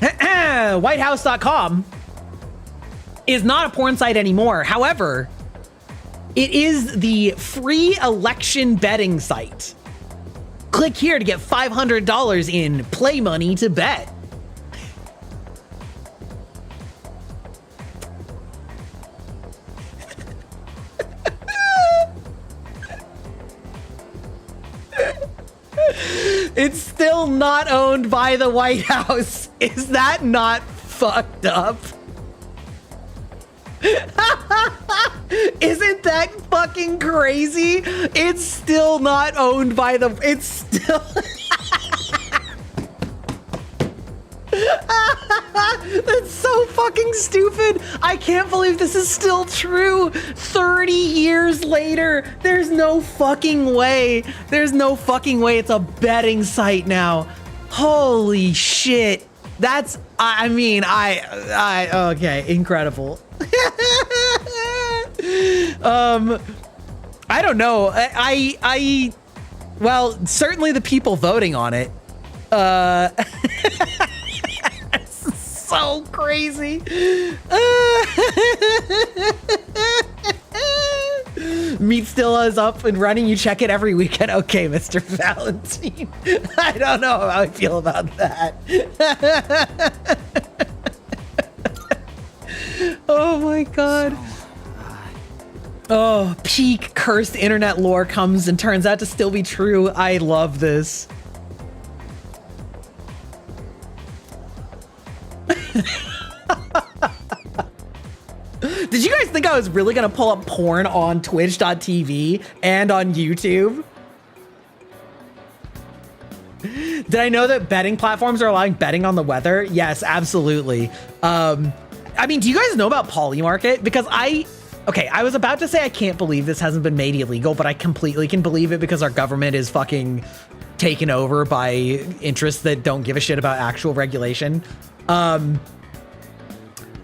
Whitehouse.com is not a porn site anymore. However, it is the free election betting site. Click here to get $500 in play money to bet. It's still not owned by the White House. Is that not fucked up? Isn't that fucking crazy? It's still not owned by the... It's still... That's so fucking stupid. I can't believe this is still true 30 years later. There's no fucking way. There's no fucking way it's a betting site now. Holy shit. That's, I mean, okay, incredible. I don't know. Well, certainly the people voting on it. So crazy. Meat still is up and running. You check it every weekend. Okay, Mr. Valentine. I don't know how I feel about that. Oh my god. Oh, peak cursed internet lore comes and turns out to still be true. I love this. Did you guys think I was really gonna pull up porn on twitch.tv and on YouTube? Did I know that betting platforms are allowing betting on the weather? Yes, absolutely. I mean, do you guys know about Polymarket? Because I was about to say I can't believe this hasn't been made illegal, but I completely can believe it because our government is fucking taken over by interests that don't give a shit about actual regulation.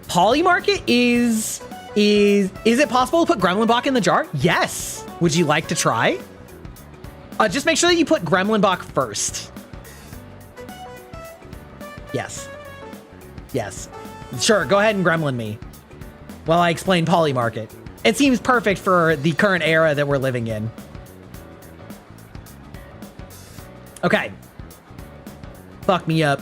Polymarket is it possible to put Gremlinbach in the jar? Yes. Would you like to try? Just make sure that you put Gremlinbach first. Yes. Yes. Sure, go ahead and gremlin me while I explain Polymarket. It seems perfect for the current era that we're living in. Okay. Fuck me up.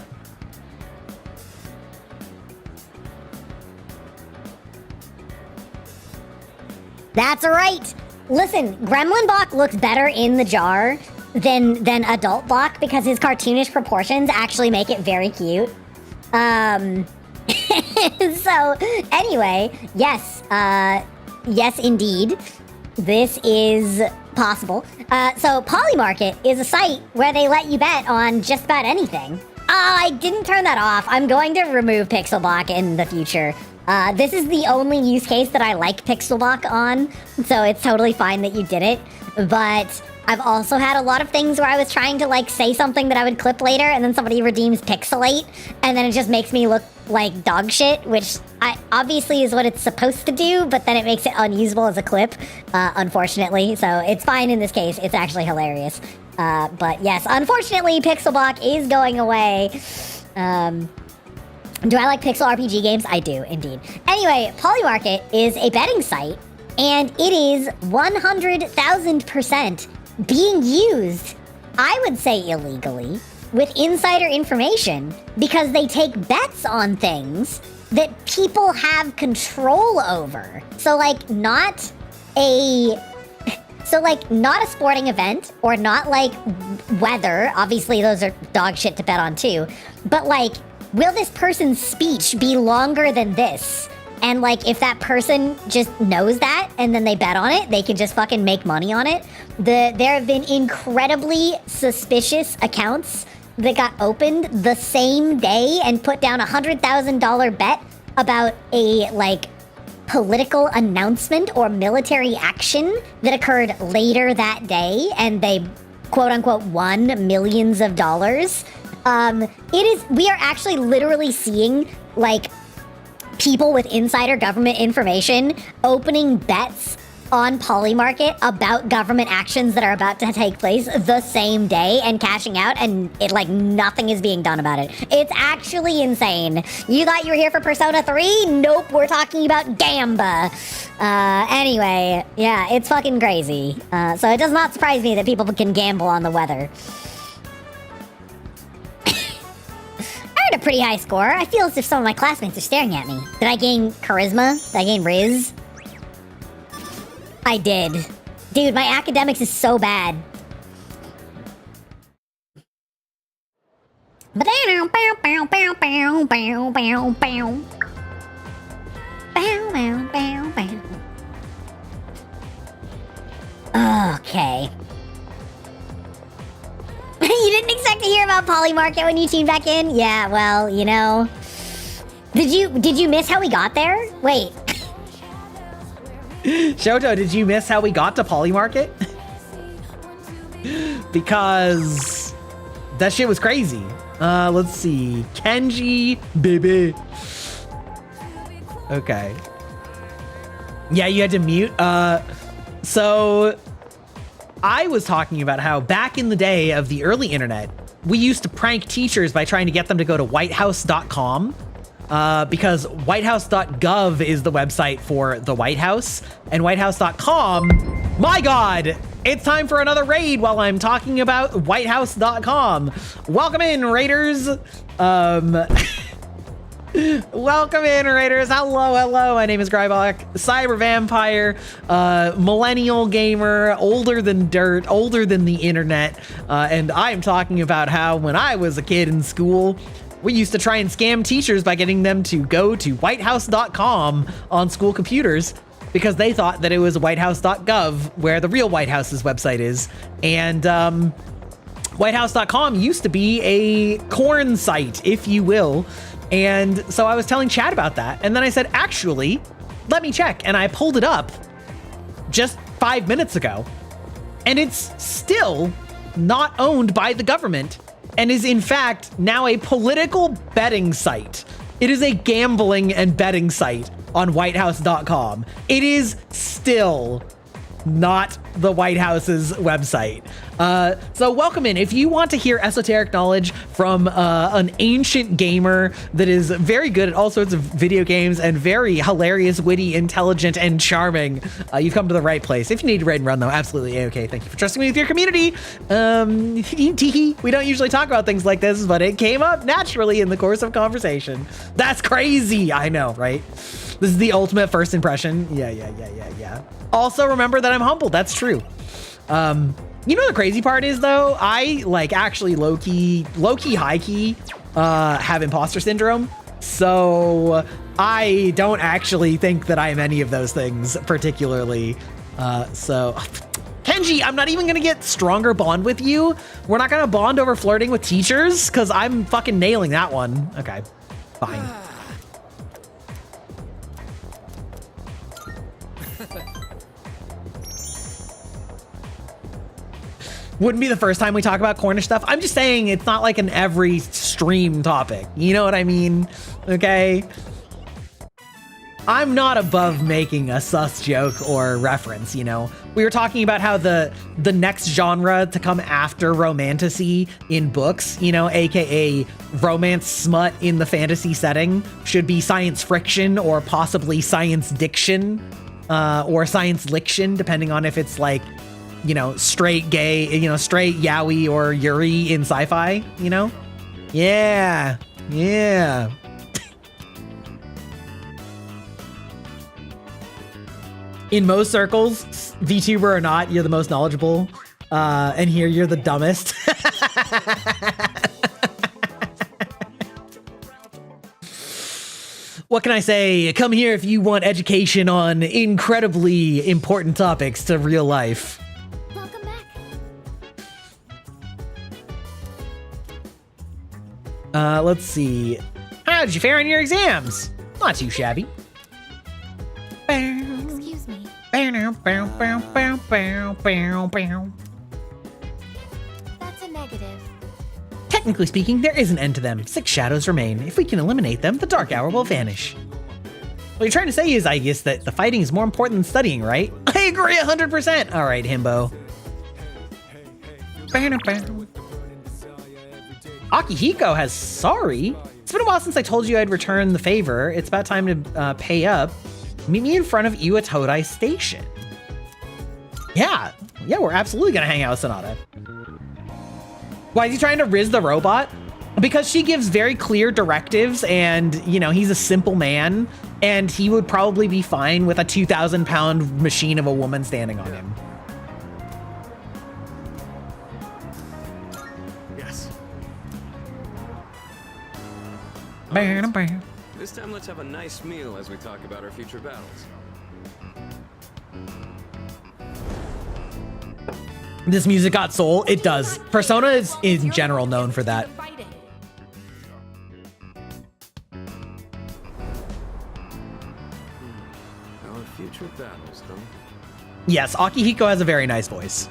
That's right. Listen, Gremlinbach looks better in the jar than Adult Bach because his cartoonish proportions actually make it very cute. So anyway, yes, yes indeed, this is possible. So Polymarket is a site where they let you bet on just about anything. I didn't turn that off. I'm going to remove Pixelbach in the future. This is the only use case that I like Pixelbach on, so it's totally fine that you did it. But I've also had a lot of things where I was trying to like say something that I would clip later, and then somebody redeems Pixelate, and then it just makes me look like dog shit, which obviously is what it's supposed to do, but then it makes it unusable as a clip, unfortunately. So it's fine in this case. It's actually hilarious. But yes, unfortunately, Pixelbach is going away. Do I like pixel RPG games? I do, indeed. Anyway, Polymarket is a betting site, and it is 100,000% being used, I would say illegally, with insider information because they take bets on things that people have control over. So like not a sporting event or not like weather. Obviously those are dog shit to bet on too. But like, will this person's speech be longer than this? And like, if that person just knows that and then they bet on it, they can just fucking make money on it. There have been incredibly suspicious accounts that got opened the same day and put down $100,000 bet about a like political announcement or military action that occurred later that day, and they quote unquote won millions of dollars. We are actually literally seeing like people with insider government information opening bets on Polymarket about government actions that are about to take place the same day and cashing out, and it like nothing is being done about it. It's actually insane. You thought you were here for Persona 3? Nope, we're talking about Gamba. Anyway, yeah, it's fucking crazy. So it does not surprise me that people can gamble on the weather. I earned a pretty high score. I feel as if some of my classmates are staring at me. Did I gain charisma? Did I gain Riz? I did. Dude, my academics is so bad. Bow, bow, bow, bow, bow, bow, bow, bow. Bow, bow, bow, bow. Okay. You didn't expect to hear about Polymarket when you tuned back in? Yeah, well, you know. Did you miss how we got there? Wait. Shoto, did you miss how we got to Polymarket? Because that shit was crazy. Let's see. Kenji, baby. Okay. Yeah, you had to mute. So I was talking about how back in the day of the early internet, we used to prank teachers by trying to get them to go to whitehouse.com. Because whitehouse.gov is the website for the White House, and whitehouse.com, my God, it's time for another raid while I'm talking about whitehouse.com. Welcome in, raiders. Welcome in, raiders. Hello. My name is Grybach, cyber vampire, millennial gamer, older than dirt, older than the internet. And I'm talking about how when I was a kid in school, we used to try and scam teachers by getting them to go to whitehouse.com on school computers because they thought that it was whitehouse.gov where the real White House's website is. And whitehouse.com used to be a corn site, if you will. And so I was telling Chad about that. And then I said, actually, let me check. And I pulled it up just 5 minutes ago. And it's still not owned by the government and is in fact now a political betting site. It is a gambling and betting site on whitehouse.com. It is still not the White House's website. So welcome in. If you want to hear esoteric knowledge from an ancient gamer that is very good at all sorts of video games and very hilarious, witty, intelligent, and charming, you've come to the right place. If you need to raid and run though, absolutely A-okay. Thank you for trusting me with your community. We don't usually talk about things like this, but it came up naturally in the course of conversation. That's crazy. I know, right? This is the ultimate first impression. Yeah. Also remember that I'm humble. That's true. You know the crazy part is though, I like actually low-key, high-key have imposter syndrome. So I don't actually think that I'm any of those things particularly. So Kenji, I'm not even gonna get stronger bond with you. We're not gonna bond over flirting with teachers because I'm fucking nailing that one. Okay, fine. Wouldn't be the first time we talk about Cornish stuff. I'm just saying it's not like an every stream topic. You know what I mean? Okay. I'm not above making a sus joke or reference, you know. We were talking about how the next genre to come after romantasy in books, you know, aka romance smut in the fantasy setting, should be science friction or possibly science diction, or science liction, depending on if it's like, you know, straight gay, you know, straight yaoi or yuri in sci-fi, you know? Yeah. In most circles, VTuber or not, you're the most knowledgeable. And here you're the dumbest. What can I say? Come here if you want education on incredibly important topics to real life. Let's see. How did you fare on your exams? Not too shabby. Excuse me. That's a negative. Technically speaking, there is an end to them. 6 shadows remain. If we can eliminate them, the dark hour will vanish. What you're trying to say is, I guess, that the fighting is more important than studying, right? I agree 100%. All right, himbo. Akihiko has sorry. It's been a while since I told you I'd return the favor. It's about time to pay up. Meet me in front of Iwatodai Station. Yeah, we're absolutely gonna hang out with Sonata. Why is he trying to riz the robot? Because she gives very clear directives and, you know, he's a simple man and he would probably be fine with a 2,000-pound machine of a woman standing on him. This time let's have a nice meal as we talk about our future battles. This music got soul. It does. Persona is in general known for that. Our future battles, huh? Yes, Akihiko has a very nice voice.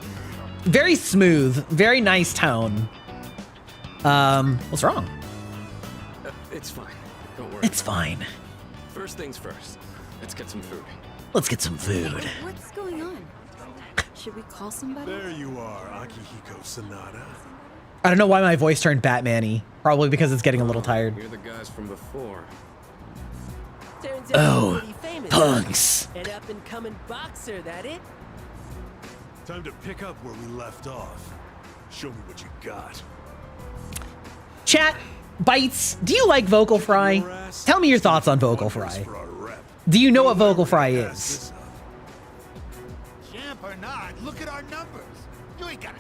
Very smooth, very nice tone. What's wrong? It's fine. Don't worry. It's fine. First things first. Let's get some food. Let's get some food. What's going on? Should we call somebody? There you are, Akihiko Sanada. I don't know why my voice turned Batman-y. Probably because it's getting a little tired. You're the guys from before. Turns out Oh, you're pretty famous. punks. An up-and-coming boxer, that it? Time to pick up where we left off. Show me what you got. Chat, Bites, do you like Vocal Fry? Tell me your thoughts on Vocal Fry. Do you know what Vocal Fry is? Champ or not, look at our numbers. You ain't got a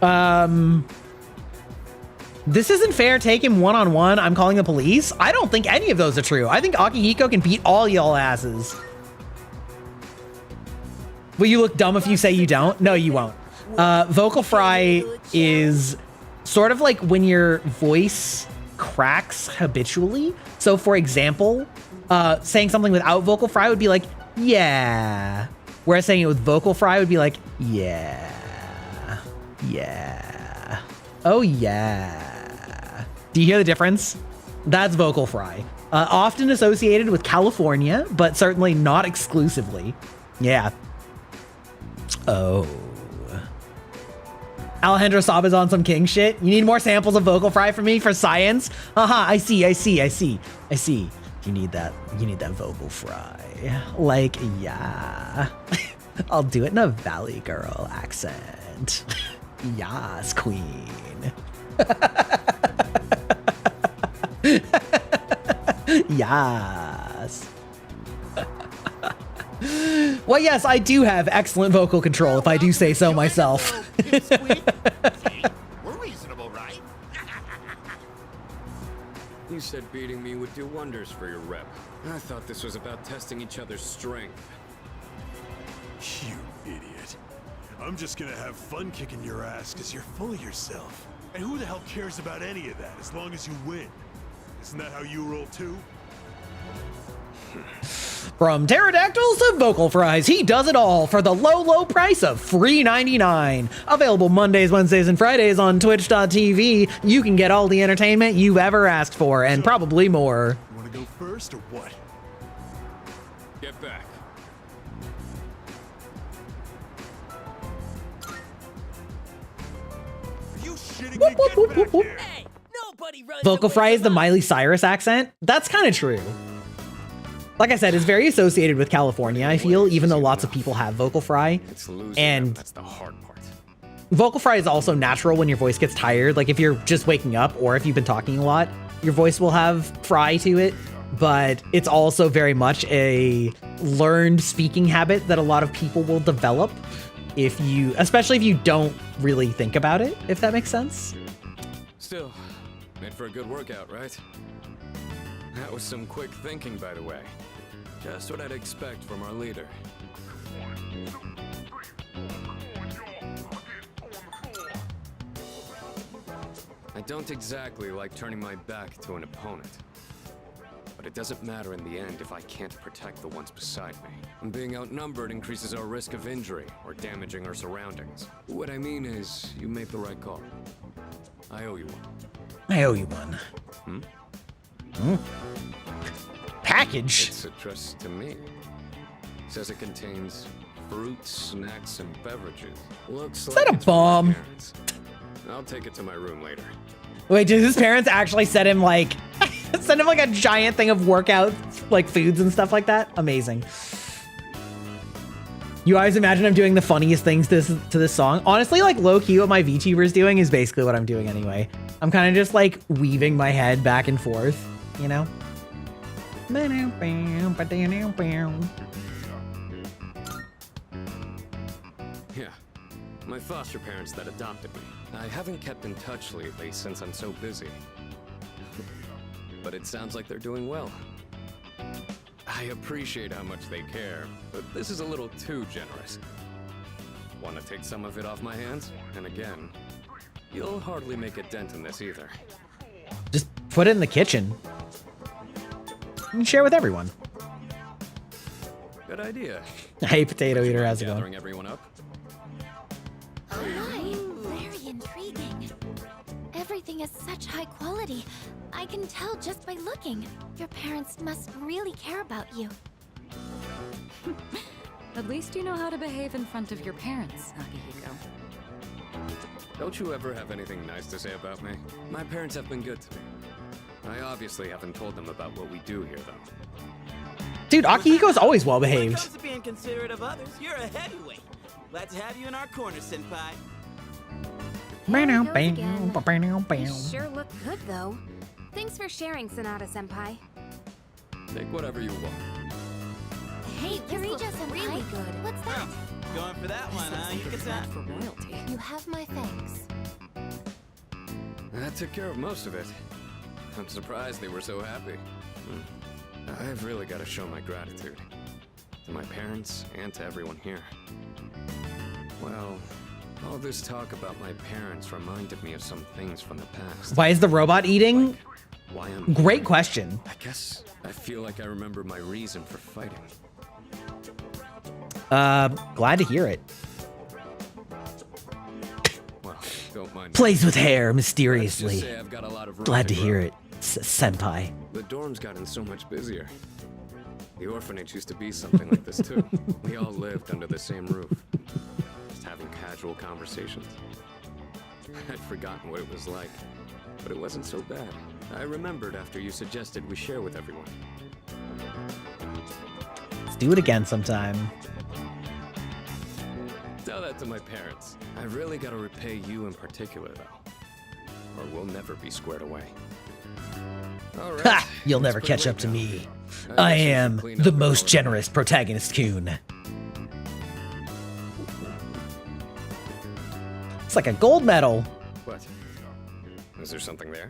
chance. This isn't fair. Take him one-on-one. I'm calling the police. I don't think any of those are true. I think Akihiko can beat all y'all asses. Will you look dumb if you say you don't? No, you won't. Vocal Fry is sort of like when your voice cracks habitually. So for example, saying something without Vocal Fry would be like, yeah. Whereas saying it with Vocal Fry would be like, yeah. Yeah. Oh, yeah. Do you hear the difference? That's Vocal Fry. Often associated with California, but certainly not exclusively. Yeah. Oh. Alejandro Saba's on some king shit. You need more samples of Vocal Fry for me for science? I see. You need that Vocal Fry. Like, yeah. I'll do it in a Valley Girl accent. Yas, queen. Yas. Well, yes, I do have excellent vocal control, if I do say so myself. We're reasonable, right? You said beating me would do wonders for your rep. I thought this was about testing each other's strength. You idiot. I'm just gonna have fun kicking your ass because you're full of yourself. And who the hell cares about any of that as long as you win? Isn't that how you roll too? From pterodactyls to vocal fries, he does it all for the low, low price of $3.99. Available Mondays, Wednesdays, and Fridays on twitch.tv. You can get all the entertainment you've ever asked for, and probably more. You wanna go first or what? Get back. Are you shitting me? Get back here! Hey, nobody runs Vocal away fry is from the us. Miley Cyrus accent. That's kind of true. Like I said, it's very associated with California, I feel, even though lots of people have vocal fry. It's losing And them. That's the hard part. vocal fry is also natural when your voice gets tired. Like if you're just waking up or if you've been talking a lot, your voice will have fry to it. But it's also very much a learned speaking habit that a lot of people will develop if you, especially if you don't really think about it, if that makes sense. Still, made for a good workout, right? That was some quick thinking, by the way. Just what I'd expect from our leader. I don't exactly like turning my back to an opponent. But it doesn't matter in the end if I can't protect the ones beside me. And being outnumbered increases our risk of injury or damaging our surroundings. What I mean is, you made the right call. I owe you one. I owe you one. Package? It's addressed to me. Says it contains fruits, snacks, and beverages. Looks Is like that a it's from my bomb? parents. I'll take it to my room later. Wait, did his parents actually send him like a giant thing of workout like foods and stuff like that? Amazing. You always imagine I'm doing the funniest things to this song. Honestly, like low key what my VTuber's doing is basically what I'm doing anyway. I'm kind of just like weaving my head back and forth, you know? Yeah, my foster parents that adopted me. I haven't kept in touch lately since I'm so busy. But it sounds like they're doing well. I appreciate how much they care, but this is a little too generous. Want to take some of it off my hands? And again, you'll hardly make a dent in this either. Just put it in the kitchen. You can share with everyone. Good idea. Hey, Potato Eater, how's it going? Gathering everyone up? Oh, hi. Very intriguing. Everything is such high quality. I can tell just by looking. Your parents must really care about you. At least you know how to behave in front of your parents, Akihiko. Don't you ever have anything nice to say about me? My parents have been good to me. I obviously haven't told them about what we do here, though. Dude, Akihiko's always well behaved. When it comes to being considerate of others, you're a heavyweight. Glad to have you in our corner, senpai. You sure look good, though. Thanks for sharing, Sonata-senpai. Take whatever you want. Hey, Kirija-senpai. Really good. What's that? Going for that one, huh? You get that for royalty. You have my thanks. That took care of most of it. I'm surprised they were so happy. I've really got to show my gratitude. To my parents and to everyone here. Well, all this talk about my parents reminded me of some things from the past. Why is the robot eating? Like, why I'm Great question. I guess I feel like I remember my reason for fighting. Glad to hear it. Well, don't mind. Plays with hair Let's mysteriously. just say I've got a lot of room Glad to grow. hear it, senpai. The dorm's gotten so much busier. The orphanage used to be something like this too. We all lived under the same roof, just having casual conversations. I'd forgotten what it was like, but it wasn't so bad. I remembered after you suggested we share with everyone. Let's do it again sometime. Tell that to my parents. I've really got to repay you in particular, though, or we'll never be squared away. All right. Ha! You'll never catch up to me. I am the most generous protagonist, Kun. It's like a gold medal. What? Is there something there?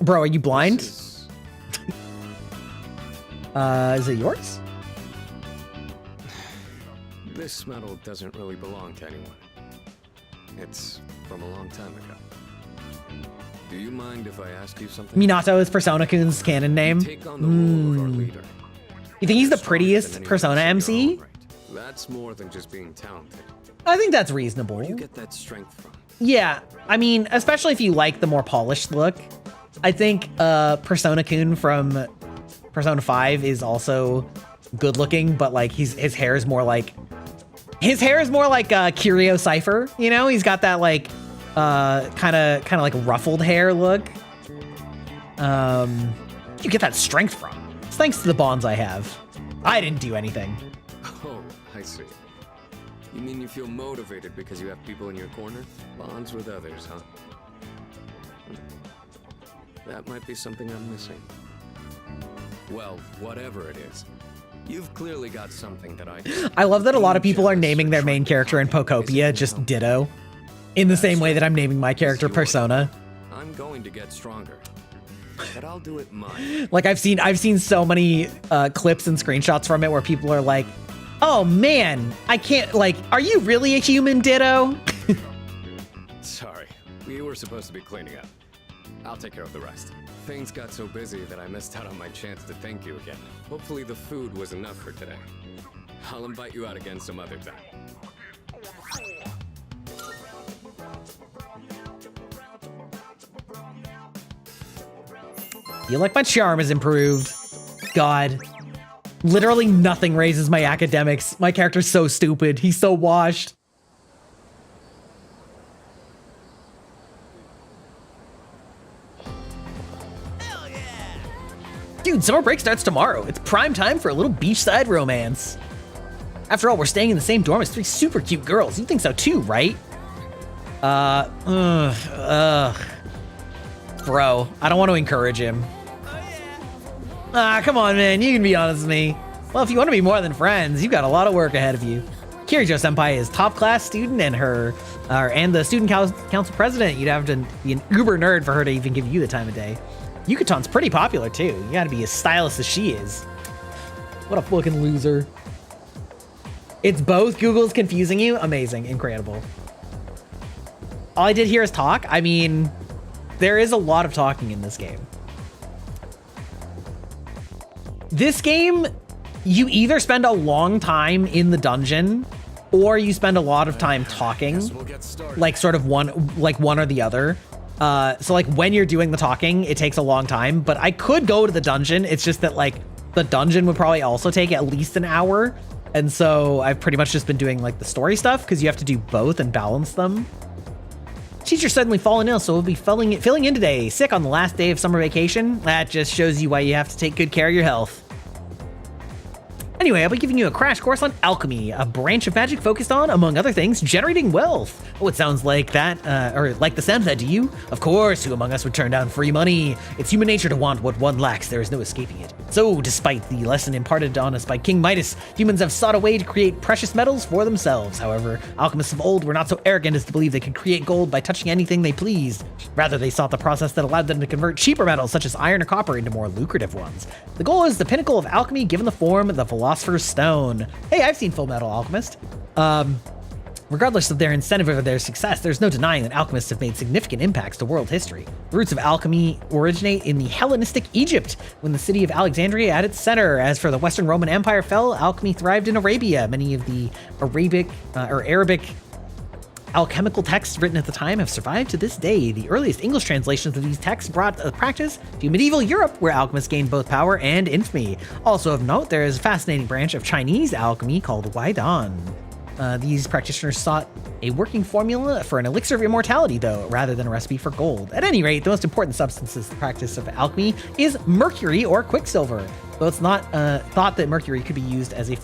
Bro, are you blind? Is it yours? This medal doesn't really belong to anyone. It's from a long time ago. Do you mind if I ask you something? Minato is Persona-kun's canon name. Take on the role of our leader. You think he's the prettiest Persona MC? That's more than just being talented. I think that's reasonable. Where do you get that strength from? Yeah, I mean, especially if you like the more polished look. I think Persona-kun from Persona 5 is also good looking, but like his hair is more like Kiryu Cypher, you know? He's got that like kind of like ruffled hair look. You get that strength from. It's thanks to the bonds I have. I didn't do anything. Oh, I see. You mean you feel motivated because you have people in your corner? Bonds with others, huh? That might be something I'm missing. Well, whatever it is, you've clearly got something that I love that a lot of people are naming their main character in Pokopia just Ditto. In the same way that I'm naming my character Persona. I'm going to get stronger. But I'll do it mine. Like I've seen so many clips and screenshots from it where people are like, "Oh man, I can't like, are you really a human, Ditto?" Sorry, we were supposed to be cleaning up. I'll take care of the rest. Things got so busy that I missed out on my chance to thank you again. Hopefully the food was enough for today. I'll invite you out again some other time. Feel like my charm has improved. God. Literally nothing raises my academics. My character's so stupid. He's so washed. Dude, summer break starts tomorrow. It's prime time for a little beachside romance. After all, we're staying in the same dorm as 3 super cute girls. You think so too, right? Bro, I don't want to encourage him. Ah, come on, man. You can be honest with me. Well, if you want to be more than friends, you've got a lot of work ahead of you. Kirijo Senpai is top class student and and the student council president. You'd have to be an uber nerd for her to even give you the time of day. Yukaton's pretty popular too. You gotta be as stylish as she is. What a fucking loser. It's both. Google's confusing you. Amazing. Incredible. All I did here is talk. I mean, there is a lot of talking in this game. This game, you either spend a long time in the dungeon or you spend a lot of time talking, like sort of one or the other. So like when you're doing the talking, it takes a long time, but I could go to the dungeon. It's just that like the dungeon would probably also take at least an hour. And so I've pretty much just been doing like the story stuff because you have to do both and balance them. Teacher suddenly fallen ill, so we'll be filling in today. Sick on the last day of summer vacation. That just shows you why you have to take good care of your health. Anyway, I'll be giving you a crash course on alchemy, a branch of magic focused on, among other things, generating wealth. Oh, it sounds like that, or like the sound of that, do you? Of course, who among us would turn down free money? It's human nature to want what one lacks, there is no escaping it. So, despite the lesson imparted on us by King Midas, humans have sought a way to create precious metals for themselves. However, alchemists of old were not so arrogant as to believe they could create gold by touching anything they pleased. Rather, they sought the process that allowed them to convert cheaper metals, such as iron or copper, into more lucrative ones. The goal is the pinnacle of alchemy given the form of the Philosopher's Stone. Hey, I've seen Full Metal Alchemist. Regardless of their incentive or their success, there's no denying that alchemists have made significant impacts to world history. The roots of alchemy originate in the Hellenistic Egypt, when the city of Alexandria at its center. As for the Western Roman Empire fell, alchemy thrived in Arabia. Many of the Arabic alchemical texts written at the time have survived to this day. The earliest English translations of these texts brought the practice to medieval Europe, where alchemists gained both power and infamy. Also of note, there is a fascinating branch of Chinese alchemy called Waidan. These practitioners sought a working formula for an elixir of immortality, though, rather than a recipe for gold. At any rate, the most important substance in the practice of alchemy is mercury or quicksilver. Though it's not thought that mercury could be used as used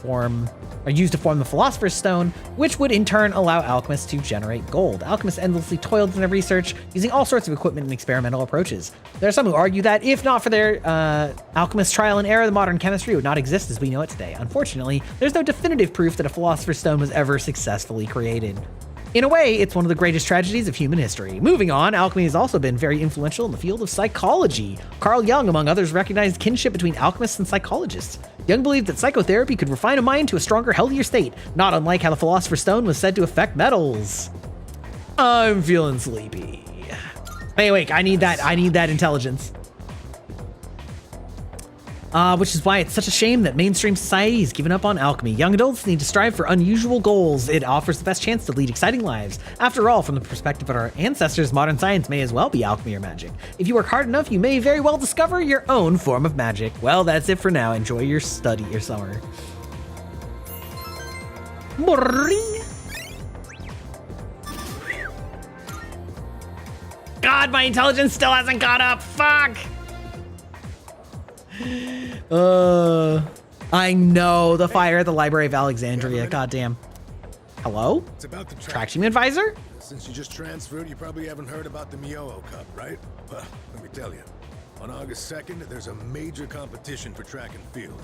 to form the Philosopher's Stone, which would in turn allow alchemists to generate gold. Alchemists endlessly toiled in their research, using all sorts of equipment and experimental approaches. There are some who argue that if not for their alchemist trial and error, the modern chemistry would not exist as we know it today. Unfortunately, there's no definitive proof that a Philosopher's Stone was ever successfully created. In a way, it's one of the greatest tragedies of human history. Moving on, alchemy has also been very influential in the field of psychology. Carl Jung, among others, recognized kinship between alchemists and psychologists. Jung believed that psychotherapy could refine a mind to a stronger, healthier state, not unlike how the Philosopher's Stone was said to affect metals. I'm feeling sleepy. Hey, wait, I need that intelligence. Which is why it's such a shame that mainstream society has given up on alchemy. Young adults need to strive for unusual goals. It offers the best chance to lead exciting lives. After all, from the perspective of our ancestors, modern science may as well be alchemy or magic. If you work hard enough, you may very well discover your own form of magic. Well, that's it for now. Enjoy your summer. God, my intelligence still hasn't caught up. Fuck. I know, the fire at the Library of Alexandria. Goddamn. Hello? It's about the track team advisor? Since you just transferred, you probably haven't heard about the Miyoo Cup, right? Well, let me tell you. On August 2nd, there's a major competition for track and field.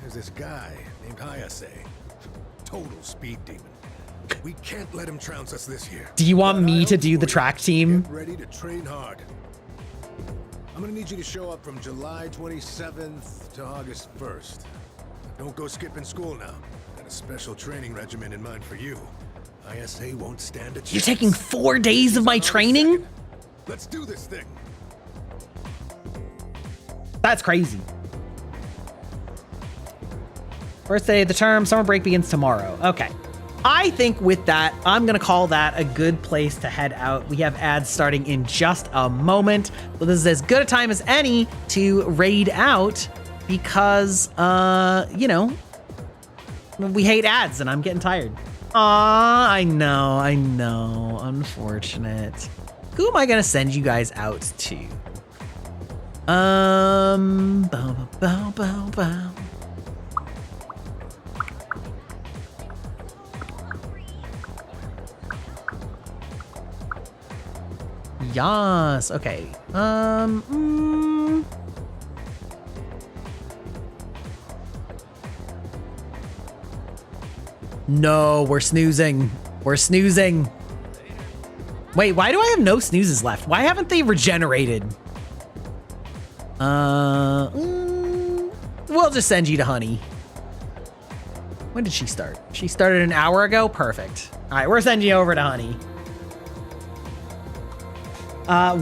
There's this guy named Hayase. Total speed demon. We can't let him trounce us this year. Do you want me to do the track team? Get ready to train hard. I'm gonna need you to show up from July 27th to August 1st. Don't go skipping school now. Got a special training regimen in mind for you. ISA won't stand a chance. You're taking 4 days of my training? Let's do this thing. That's crazy. First day of the term, summer break begins tomorrow. Okay. I think with that, I'm going to call that a good place to head out. We have ads starting in just a moment. So this is as good a time as any to raid out because, you know, we hate ads and I'm getting tired. Aw, I know. Unfortunate. Who am I going to send you guys out to? Bow. Yas. Okay. No, we're snoozing. We're snoozing. Wait, why do I have no snoozes left? Why haven't they regenerated? We'll just send you to Honey. When did she start? She started an hour ago? Perfect. All right, we're sending you over to Honey.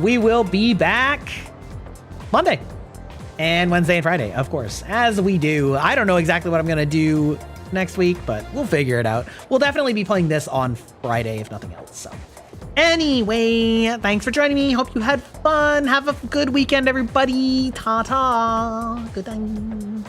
We will be back Monday and Wednesday and Friday, of course, as we do. I don't know exactly what I'm going to do next week, but we'll figure it out. We'll definitely be playing this on Friday, if nothing else. So anyway, thanks for joining me. Hope you had fun. Have a good weekend, everybody. Ta-ta. Good time.